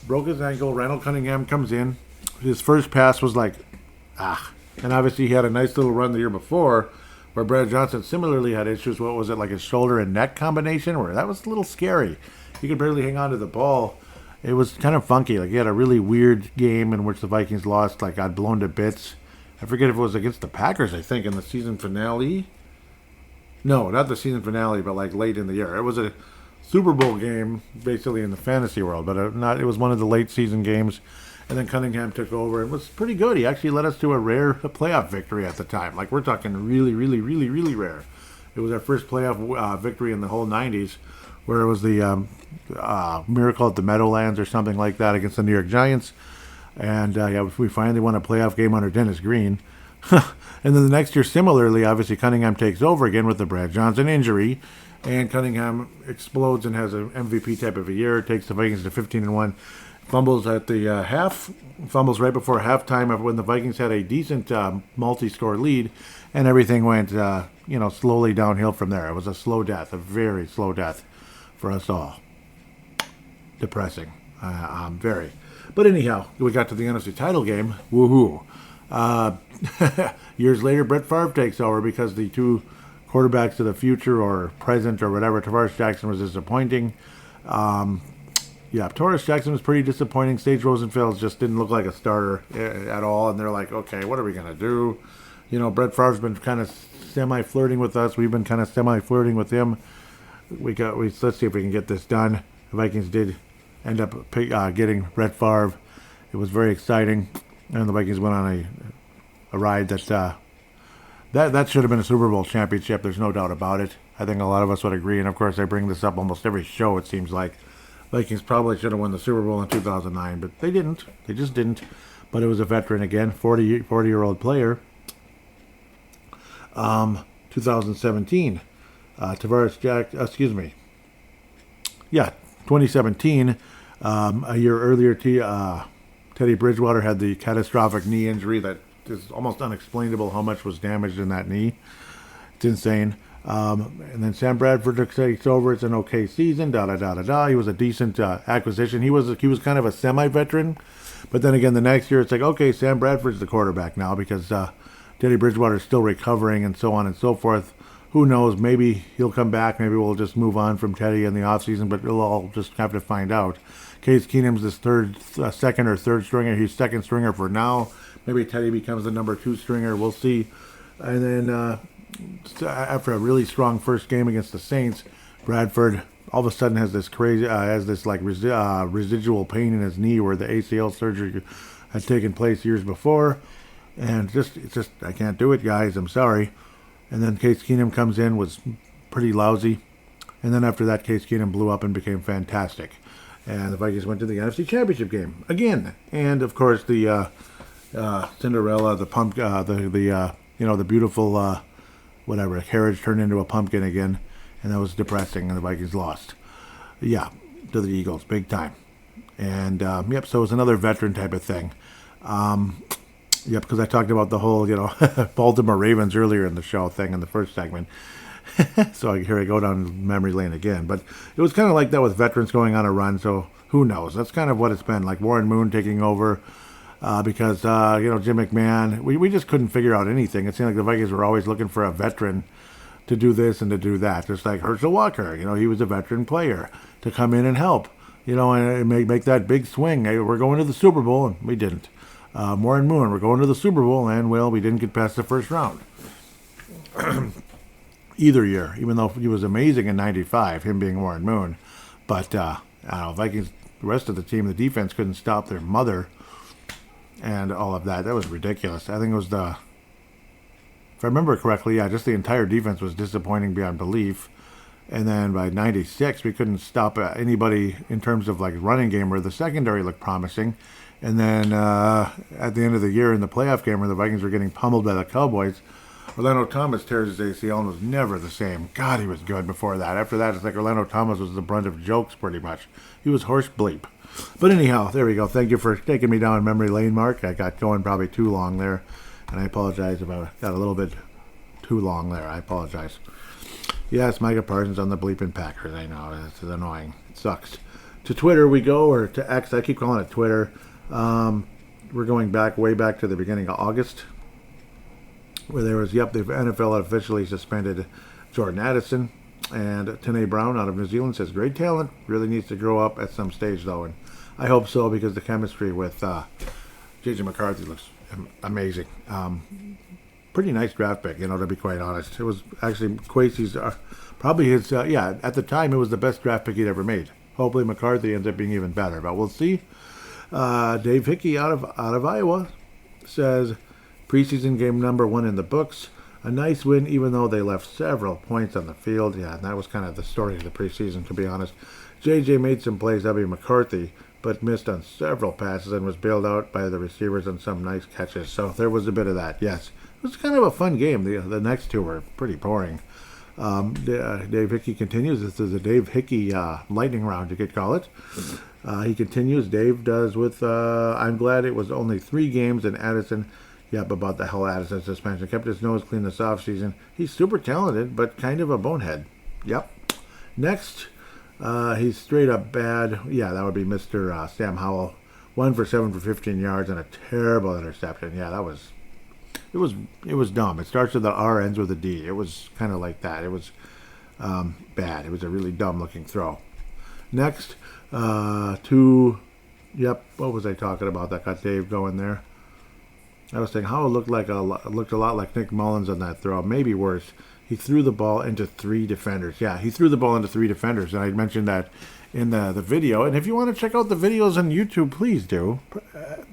Broke his ankle. Randall Cunningham comes in. His first pass was And obviously he had a nice little run the year before where Brad Johnson similarly had issues. What was it, like a shoulder and neck combination? Where that was a little scary. He could barely hang on to the ball. It was kind of funky. He had a really weird game in which the Vikings lost, got blown to bits. I forget if it was against the Packers, I think, in the season finale. No, not the season finale, but late in the year. It was a Super Bowl game, basically in the fantasy world, but it was one of the late season games. And then Cunningham took over and was pretty good. He actually led us to a rare playoff victory at the time. We're talking really, really, really, really rare. It was our first playoff victory in the whole 90s, where it was the Miracle at the Meadowlands or something like that against the New York Giants. And we finally won a playoff game under Dennis Green. And then the next year, similarly, obviously Cunningham takes over again with the Brad Johnson injury, and Cunningham explodes and has an MVP type of a year. Takes the Vikings to 15-1. Fumbles at the fumbles right before halftime when the Vikings had a decent multi-score lead, and everything went slowly downhill from there. It was a slow death, a very slow death for us all. Depressing, very. But anyhow, we got to the NFC title game. Woohoo! Years later, Brett Favre takes over because the two quarterbacks of the future or present or whatever, Tavares Jackson was disappointing. Tavares Jackson was pretty disappointing. Sage Rosenfeld just didn't look like a starter at all, and they're like, okay, what are we going to do? Brett Favre's been kind of semi-flirting with us. We've been kind of semi-flirting with him. Let's see if we can get this done. The Vikings did end up getting Brett Favre. It was very exciting. And the Vikings went on a ride that should have been a Super Bowl championship. There's no doubt about it. I think a lot of us would agree. And, of course, I bring this up almost every show, it seems like. Vikings probably should have won the Super Bowl in 2009, but they didn't. They just didn't. But it was a veteran again, 40-year-old player. 2017. 2017. A year earlier, Teddy Bridgewater had the catastrophic knee injury that is almost unexplainable how much was damaged in that knee. It's insane. And then Sam Bradford takes over. It's an okay season. He was a decent acquisition. He was kind of a semi-veteran. But then again, the next year, it's like, okay, Sam Bradford's the quarterback now because Teddy Bridgewater is still recovering and so on and so forth. Who knows? Maybe he'll come back. Maybe we'll just move on from Teddy in the offseason, but we'll all just have to find out. Case Keenum's this second or third stringer. He's second stringer for now. Maybe Teddy becomes the number 2 stringer. We'll see. And then after a really strong first game against the Saints, Bradford all of a sudden has this residual pain in his knee where the ACL surgery had taken place years before. And it's just I can't do it, guys. I'm sorry. And then Case Keenum comes in, was pretty lousy. And then after that, Case Keenum blew up and became fantastic. And the Vikings went to the NFC Championship game again. And of course, the Cinderella, the the beautiful carriage turned into a pumpkin again, and that was depressing. And the Vikings lost. Yeah, to the Eagles, big time. And so it was another veteran type of thing. Because I talked about the whole, Baltimore Ravens earlier in the show thing in the first segment. So here I go down memory lane again. But it was kind of like that with veterans going on a run, so who knows? That's kind of what it's been. Like Warren Moon taking over. because Jim McMahon, we just couldn't figure out anything. It seemed like the Vikings were always looking for a veteran to do this and to do that. Just like Herschel Walker, he was a veteran player to come in and help, and make that big swing. Hey, we're going to the Super Bowl, and we didn't. Warren Moon, we're going to the Super Bowl, and, well, we didn't get past the first round. Either year, even though he was amazing in 95, him being Warren Moon. But, Vikings, the rest of the team, the defense couldn't stop their mother and all of that. That was ridiculous. I think it was if I remember correctly, just the entire defense was disappointing beyond belief. And then by 96, we couldn't stop anybody in terms of like running game, where the secondary looked promising. And then at the end of the year in the playoff game where the Vikings were getting pummeled by the Cowboys, Orlando Thomas tears his ACL and was never the same. God, he was good before that. After that, it's like Orlando Thomas was the brunt of jokes pretty much. He was horse bleep. But anyhow, there we go. Thank you for taking me down memory lane, Mark. I got going probably too long there. And I apologize if I got a little bit too long there. I apologize. Yes, Micah Parsons on the bleeping Packers. I know, it's annoying. It sucks. To Twitter we go, or to X. I keep calling it Twitter. We're going way back to the beginning of August, where there was, the NFL had officially suspended Jordan Addison. And Tanae Brown out of New Zealand says, great talent, really needs to grow up at some stage, though. And I hope so, because the chemistry with J.J. McCarthy looks amazing. Pretty nice draft pick, to be quite honest. It was actually Kwesi's, probably his, at the time, it was the best draft pick he'd ever made. Hopefully McCarthy ends up being even better, but we'll see. Dave Hickey out of Iowa says, preseason game number 1 in the books. A nice win, even though they left several points on the field. Yeah, and that was kind of the story of the preseason, to be honest. JJ made some plays, that'd be McCarthy, but missed on several passes and was bailed out by the receivers on some nice catches. So there was a bit of that, yes. It was kind of a fun game. The next two were pretty boring. Dave Hickey continues. This is a Dave Hickey lightning round, you could call it. He continues. Dave does with, I'm glad it was only 3 games, and Addison, about the hell Addison suspension, kept his nose clean this offseason. He's super talented, but kind of a bonehead. Yep. Next, he's straight up bad. Yeah, that would be Mr. Sam Howell. 1 for 7 for 15 yards and a terrible interception. Yeah, it was dumb. It starts with the R, ends with a D. It was kind of like that. It was bad. It was a really dumb looking throw. Next, what was I talking about that got Dave going there? I was saying Howell looked a lot like Nick Mullins on that throw, maybe worse. He threw the ball into 3 defenders. Yeah, he threw the ball into 3 defenders, and I mentioned that in the video. And if you want to check out the videos on YouTube, please do.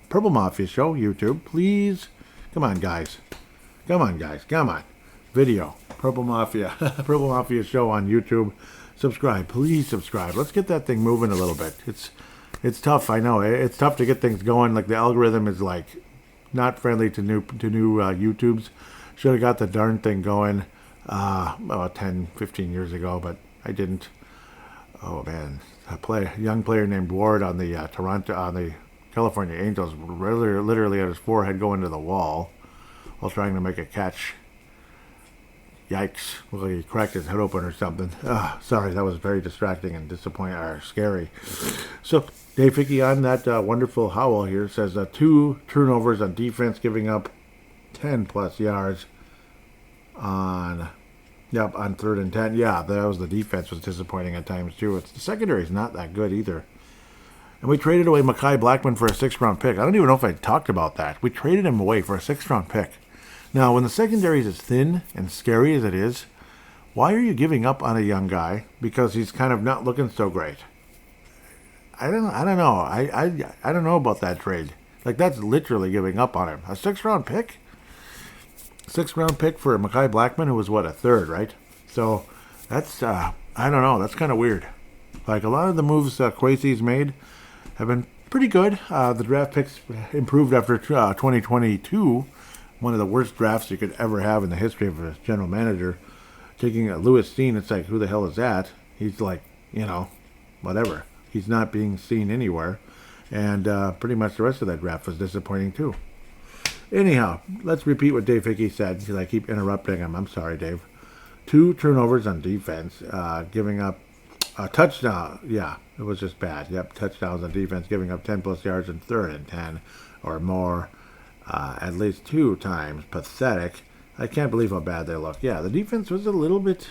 Purple Mafia Show, YouTube, please. Come on, guys. Come on. Video. Purple Mafia. Purple Mafia Show on YouTube. Subscribe. Please subscribe. Let's get that thing moving a little bit. It's tough, I know. It's tough to get things going. Like, the algorithm is, like, not friendly to new YouTubes. Should have got the darn thing going about 10, 15 years ago, but I didn't. Oh, man. A young player named Ward on the California Angels literally had his forehead going to the wall while trying to make a catch. Yikes. Well, he cracked his head open or something. Sorry, that was very distracting and disappointing, or scary. So, Dave Hickey on that wonderful Howell here says 2 turnovers on defense, giving up 10-plus yards on 3rd and 10. Yeah, that was the defense was disappointing at times, too. The secondary's not that good either. And we traded away Mekhi Blackman for a 6th-round pick. I don't even know if I talked about that. We traded him away for a 6th-round pick. Now, when the secondary is as thin and scary as it is, why are you giving up on a young guy because he's kind of not looking so great? I don't know. I don't know about that trade. Like, that's literally giving up on him. A 6th-round pick? 6th-round pick for Mekhi Blackman, who was, a 3rd, right? So, that's, I don't know. That's kind of weird. Like, a lot of the moves Kwesi's made have been pretty good. The draft picks improved after 2022. One of the worst drafts you could ever have in the history of a general manager. Taking a Lewis Steen, it's like, who the hell is that? He's like, whatever. He's not being seen anywhere. And pretty much the rest of that draft was disappointing too. Anyhow, let's repeat what Dave Hickey said, because I keep interrupting him. I'm sorry, Dave. 2 turnovers on defense, giving up a touchdown. Yeah, it was just bad. Yep, touchdowns on defense, giving up 10-plus yards in 3rd and 10. or more, at least 2 times. Pathetic. I can't believe how bad they look. Yeah, the defense was a little bit,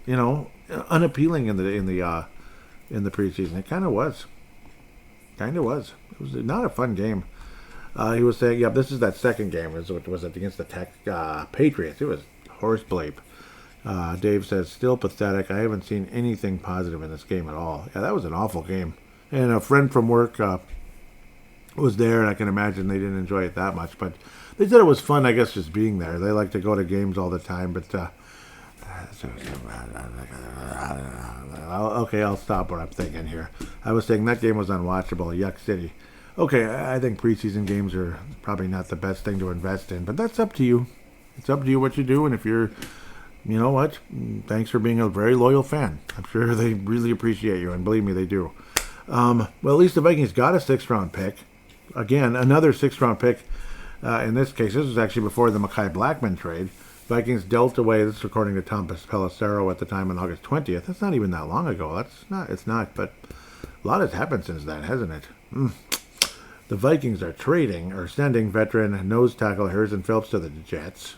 unappealing in the preseason. It kind of was. Kind of was. It was not a fun game. He was saying, yeah, this is that second game. Was it against the Patriots? It was horse bleep. Dave says, still pathetic. I haven't seen anything positive in this game at all. Yeah, that was an awful game. And a friend from work was there, and I can imagine they didn't enjoy it that much. But they said it was fun, I guess, just being there. They like to go to games all the time. But, okay, I'll stop what I'm thinking here. I was saying that game was unwatchable. Yuck City. Okay, I think preseason games are probably not the best thing to invest in. But that's up to you. It's up to you what you do. And if you're... You know what? Thanks for being a very loyal fan. I'm sure they really appreciate you, and believe me, they do. Well, at least the Vikings got a 6th-round pick. Again, another 6th-round pick. In this case, this was actually before the Mekhi Blackman trade. Vikings dealt away, this is according to Tom Pelissero at the time on August 20th. That's not even that long ago. It's not, but a lot has happened since then, hasn't it? The Vikings are sending veteran nose tackle Harrison Phillips to the Jets.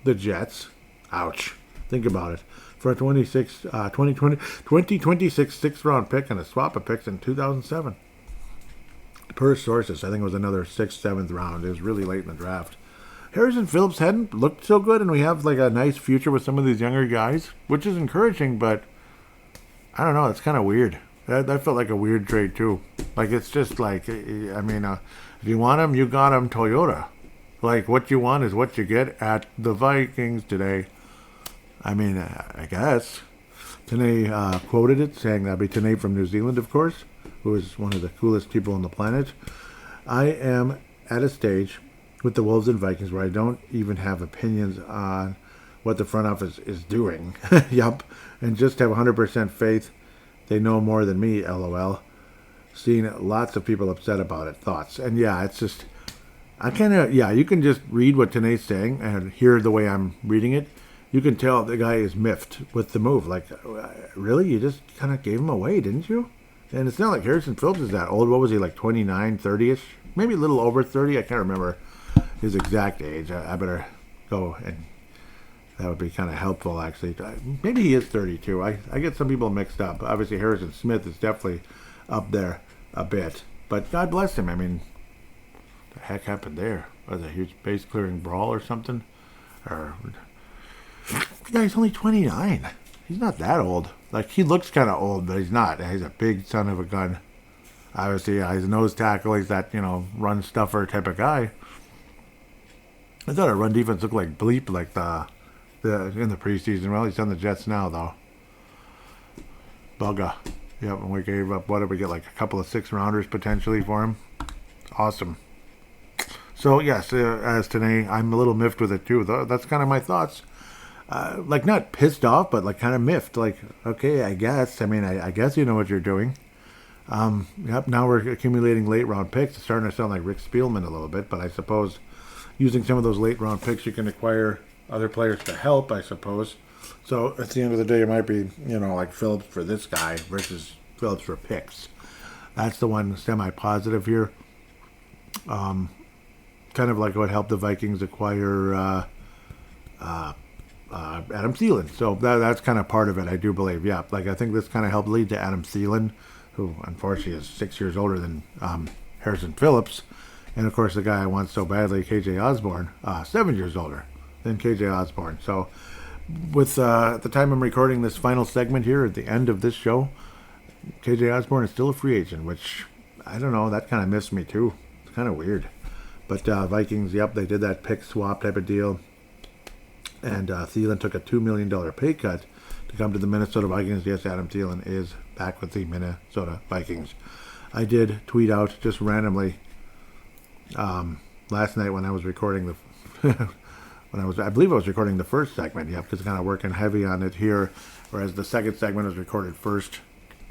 The Jets. Ouch. Think about it. For a 2026 6th-round pick and a swap of picks in 2007. Per sources, I think it was another 6th, 7th round. It was really late in the draft. Harrison Phillips hadn't looked so good, and we have like a nice future with some of these younger guys, which is encouraging, but I don't know. It's kind of weird. That felt like a weird trade, too. Like, it's just like, if you want him, you got him, Toyota. Like, what you want is what you get at the Vikings today. I guess. Tanae quoted it, saying that'd be Tanae from New Zealand, of course, who is one of the coolest people on the planet. I am at a stage with the Wolves and Vikings where I don't even have opinions on what the front office is doing. Yup. And just have 100% faith they know more than me, LOL. Seeing lots of people upset about it. Thoughts. And yeah, it's just... you can just read what Tanae's saying and hear the way I'm reading it. You can tell the guy is miffed with the move. Like, really? You just kind of gave him away, didn't you? And it's not like Harrison Phillips is that old. What was he, like 29, 30-ish? Maybe a little over 30. I can't remember his exact age. I better go, and that would be kind of helpful, actually. Maybe he is 32. I get some people mixed up. Obviously, Harrison Smith is definitely up there a bit. But God bless him. The heck happened there? Was it a huge base clearing brawl or something? Yeah, he's only 29. He's not that old. Like, he looks kind of old, but he's not. He's a big son of a gun. Obviously, he's a nose tackle. He's that, run stuffer type of guy. I thought our run defense looked like bleep, like in the preseason. Well, he's on the Jets now, though. Bugga. Yep, and we gave up, what did we get, like a couple of 6th-rounders potentially for him? Awesome. So, yes, as today, I'm a little miffed with it, too. That's kind of my thoughts. Like, not pissed off, but, like, kind of miffed. Like, okay, I guess. I guess you know what you're doing. Yep, now we're accumulating late-round picks. It's starting to sound like Rick Spielman a little bit, but I suppose using some of those late-round picks, you can acquire other players to help, I suppose. So, at the end of the day, it might be, like Phillips for this guy versus Phillips for picks. That's the one semi-positive here. Kind of like what helped the Vikings acquire Adam Thielen. So that's kind of part of it, I do believe. Yeah, like I think this kind of helped lead to Adam Thielen, who unfortunately is 6 years older than Harrison Phillips. And, of course, the guy I want so badly, KJ Osborne, 7 years older than KJ Osborne. So with at the time I'm recording this final segment here at the end of this show, KJ Osborne is still a free agent, which, I don't know, that kind of missed me too. It's kind of weird. But Vikings, yep, they did that pick swap type of deal. And Thielen took a $2 million pay cut to come to the Minnesota Vikings. Yes, Adam Thielen is back with the Minnesota Vikings. I did tweet out just randomly last night when I was recording I believe I was recording the first segment, yep, because kind of working heavy on it here, whereas the second segment was recorded first.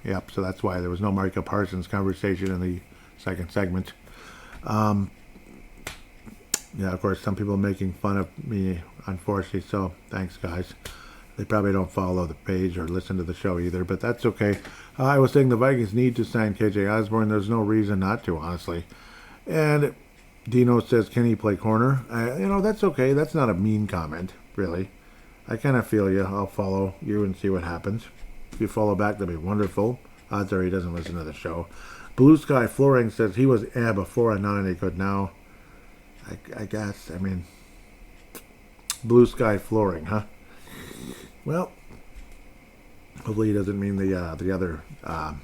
Yep, so that's why there was no Micah Parsons conversation in the second segment. Yeah, of course, some people making fun of me, unfortunately, so thanks, guys. They probably don't follow the page or listen to the show either, but that's okay. I was saying the Vikings need to sign KJ Osborne. There's no reason not to, honestly. And Dino says, can he play corner? That's okay. That's not a mean comment, really. I kind of feel you. I'll follow you and see what happens. If you follow back, that'd be wonderful. Odds are he doesn't listen to the show. Blue Sky Flooring says he was before and not any good now. I guess. I mean, Blue Sky Flooring, huh? Well, hopefully he doesn't mean the other. I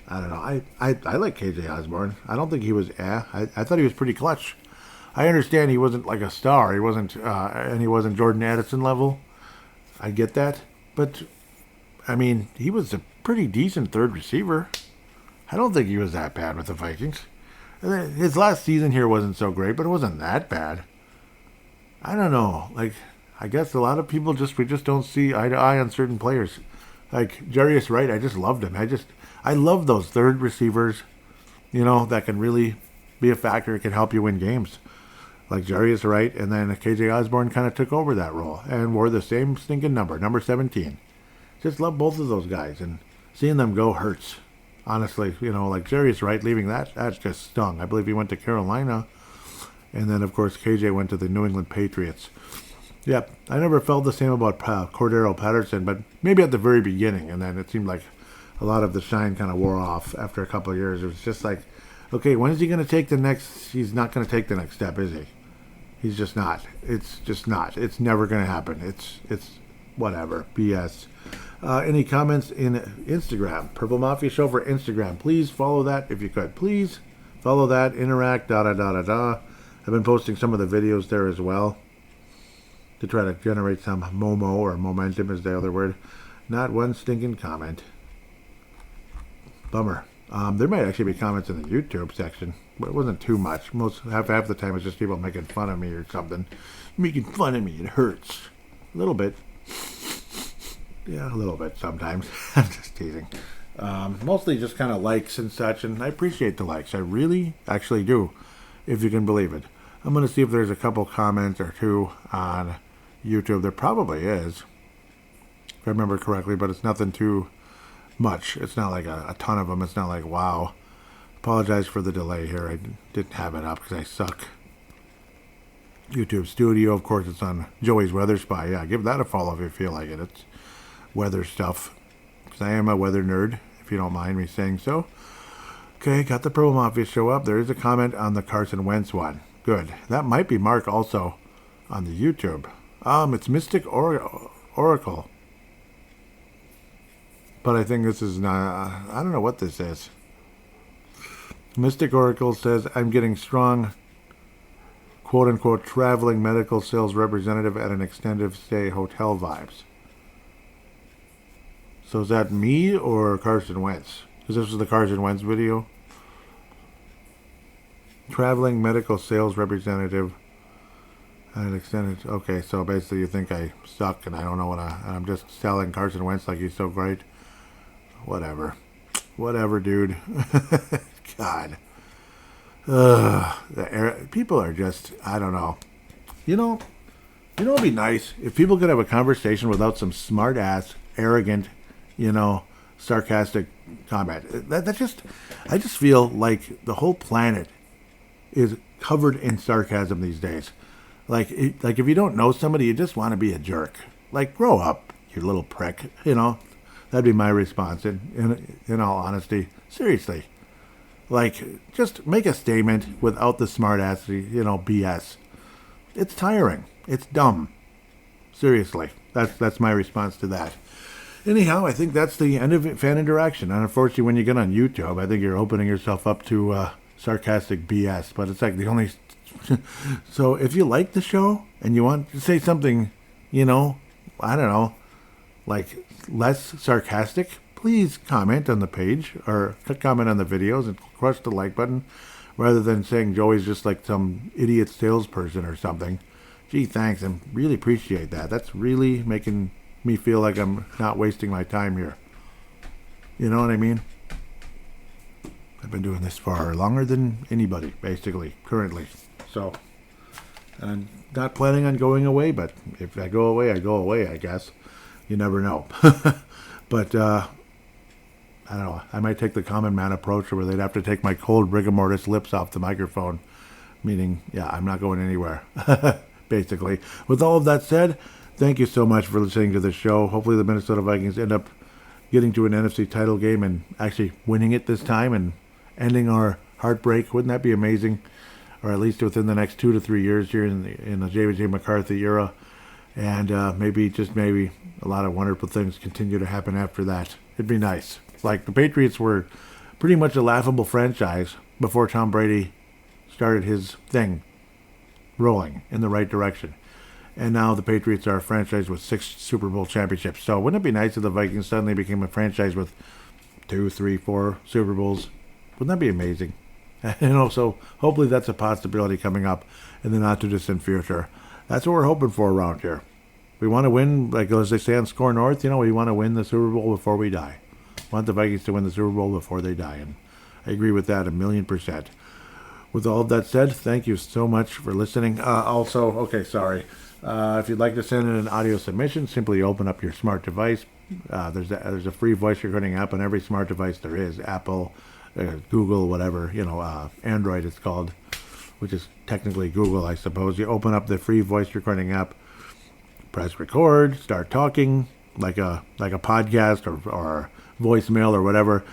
don't know. I like KJ Osborne. I don't think he was I thought he was pretty clutch. I understand he wasn't like a star. He wasn't, and he wasn't Jordan Addison level. I get that, but I mean, he was a pretty decent third receiver. I don't think he was that bad with the Vikings. His last season here wasn't so great, but it wasn't that bad. I don't know. Like, I guess a lot of people we just don't see eye to eye on certain players. Like Jarius Wright, I just loved him. I love those third receivers, that can really be a factor. It can help you win games. Like Jarius Wright, and then KJ Osborne kind of took over that role and wore the same stinking number 17. Just love both of those guys, and seeing them go hurts. Honestly, like Jarius Wright leaving that just stung. I believe he went to Carolina, and then of course KJ went to the New England Patriots. Yep, I never felt the same about Cordero Patterson, but maybe at the very beginning, and then it seemed like a lot of the shine kind of wore off after a couple of years. It was just like, okay, when is he going to take the next? He's not going to take the next step, is he? He's just not. It's just not. It's never going to happen. It's whatever. BS. Any comments in Instagram? Purple Mafia Show for Instagram. Please follow that if you could. Please follow that. Interact. I've been posting some of the videos there as well to try to generate some momo or momentum is the other word. Not one stinking comment. Bummer. There might actually be comments in the YouTube section, but it wasn't too much. Half the time it's just people making fun of me or something. Making fun of me. It hurts. A little bit. Yeah, a little bit sometimes. I'm just teasing. Mostly just kind of likes and such, and I appreciate the likes. I really actually do, if you can believe it. I'm going to see if there's a couple comments or two on YouTube. There probably is, if I remember correctly, but it's nothing too much. It's not like a ton of them. It's not like, wow. Apologize for the delay here. I didn't have it up because I suck. YouTube Studio, of course, it's on Joey's Weather Spy. Yeah, give that a follow if you feel like it. It's weather stuff, because I am a weather nerd, if you don't mind me saying so. Okay, got the Purple Mafia Show up. There is a comment on the Carson Wentz one. Good. That might be Mark also on the YouTube. It's Mystic Oracle. But I think this is not, I don't know what this is. Mystic Oracle says, I'm getting strong, quote-unquote, traveling medical sales representative at an extended stay hotel vibes. So is that me or Carson Wentz? Because this was the Carson Wentz video. Traveling medical sales representative at an extended... Okay, so basically you think I suck and I don't know I'm just selling Carson Wentz like he's so great. Whatever. Whatever, dude. God. People are just... I don't know. It would be nice if people could have a conversation without some smart-ass, arrogant, sarcastic comment. I just feel like the whole planet is covered in sarcasm these days. Like if you don't know somebody, you just want to be a jerk. Like, grow up, you little prick. That'd be my response. In all honesty, seriously, like, just make a statement without the smart ass, BS. It's tiring. It's dumb. Seriously, that's my response to that. Anyhow, I think that's the end of fan interaction. And unfortunately, when you get on YouTube, I think you're opening yourself up to sarcastic BS. But it's like the only... So if you like the show and you want to say something, I don't know, like less sarcastic, please comment on the page or comment on the videos and crush the like button rather than saying Joey's just like some idiot salesperson or something. Gee, thanks. I really appreciate that. That's really making me feel like I'm not wasting my time here. You know what I mean? I've been doing this for longer than anybody, basically, currently. So, I'm not planning on going away, but if I go away, I go away, I guess. You never know. But I don't know. I might take the common man approach where they'd have to take my cold rigor mortis lips off the microphone. Meaning, yeah, I'm not going anywhere. Basically. With all of that said, thank you so much for listening to the show. Hopefully the Minnesota Vikings end up getting to an NFC title game and actually winning it this time and ending our heartbreak. Wouldn't that be amazing? Or at least within the next 2 to 3 years here in the J.J. McCarthy era. And maybe, just maybe, a lot of wonderful things continue to happen after that. It'd be nice. Like, the Patriots were pretty much a laughable franchise before Tom Brady started his thing rolling in the right direction. And now the Patriots are a franchise with 6 Super Bowl championships. So wouldn't it be nice if the Vikings suddenly became a franchise with 2, 3, 4 Super Bowls? Wouldn't that be amazing? So hopefully that's a possibility coming up in the not too distant future. That's what we're hoping for around here. We want to win, like as they say on Score North, we want to win the Super Bowl before we die. We want the Vikings to win the Super Bowl before they die. And I agree with that 1,000,000%. With all of that said, thank you so much for listening. If you'd like to send in an audio submission, simply open up your smart device. There's a free voice recording app on every smart device there is. Apple, Google, whatever, Android it's called, which is technically Google, I suppose. You open up the free voice recording app, press record, start talking like a podcast or voicemail or whatever,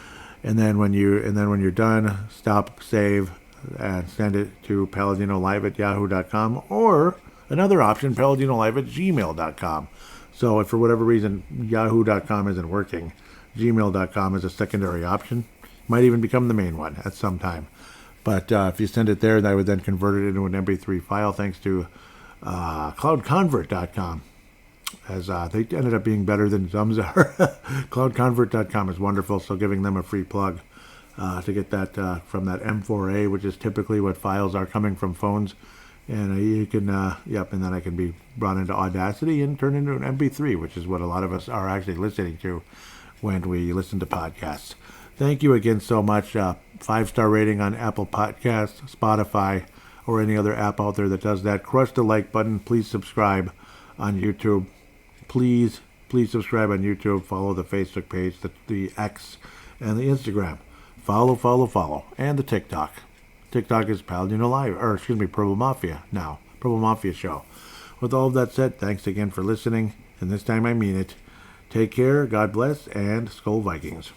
and then when you're done, stop, save, and send it to paladinolive@yahoo.com, or another option, paladinolive@gmail.com. So if for whatever reason yahoo.com isn't working, gmail.com is a secondary option. Might even become the main one at some time. But if you send it there, that would then convert it into an MP3 file thanks to cloudconvert.com. As they ended up being better than Zumzar. Cloudconvert.com is wonderful, so giving them a free plug to get that from that M4A, which is typically what files are coming from phones. And you can, and then I can be brought into Audacity and turned into an MP3, which is what a lot of us are actually listening to when we listen to podcasts. Thank you again so much. 5-star rating on Apple Podcasts, Spotify, or any other app out there that does that. Crush the like button. Please subscribe on YouTube. Please subscribe on YouTube. Follow the Facebook page, the X, and the Instagram. Follow. And the TikTok. TikTok is Purple Mafia now. Purple Mafia Show. With all of that said, thanks again for listening. And this time I mean it. Take care, God bless, and Skol Vikings.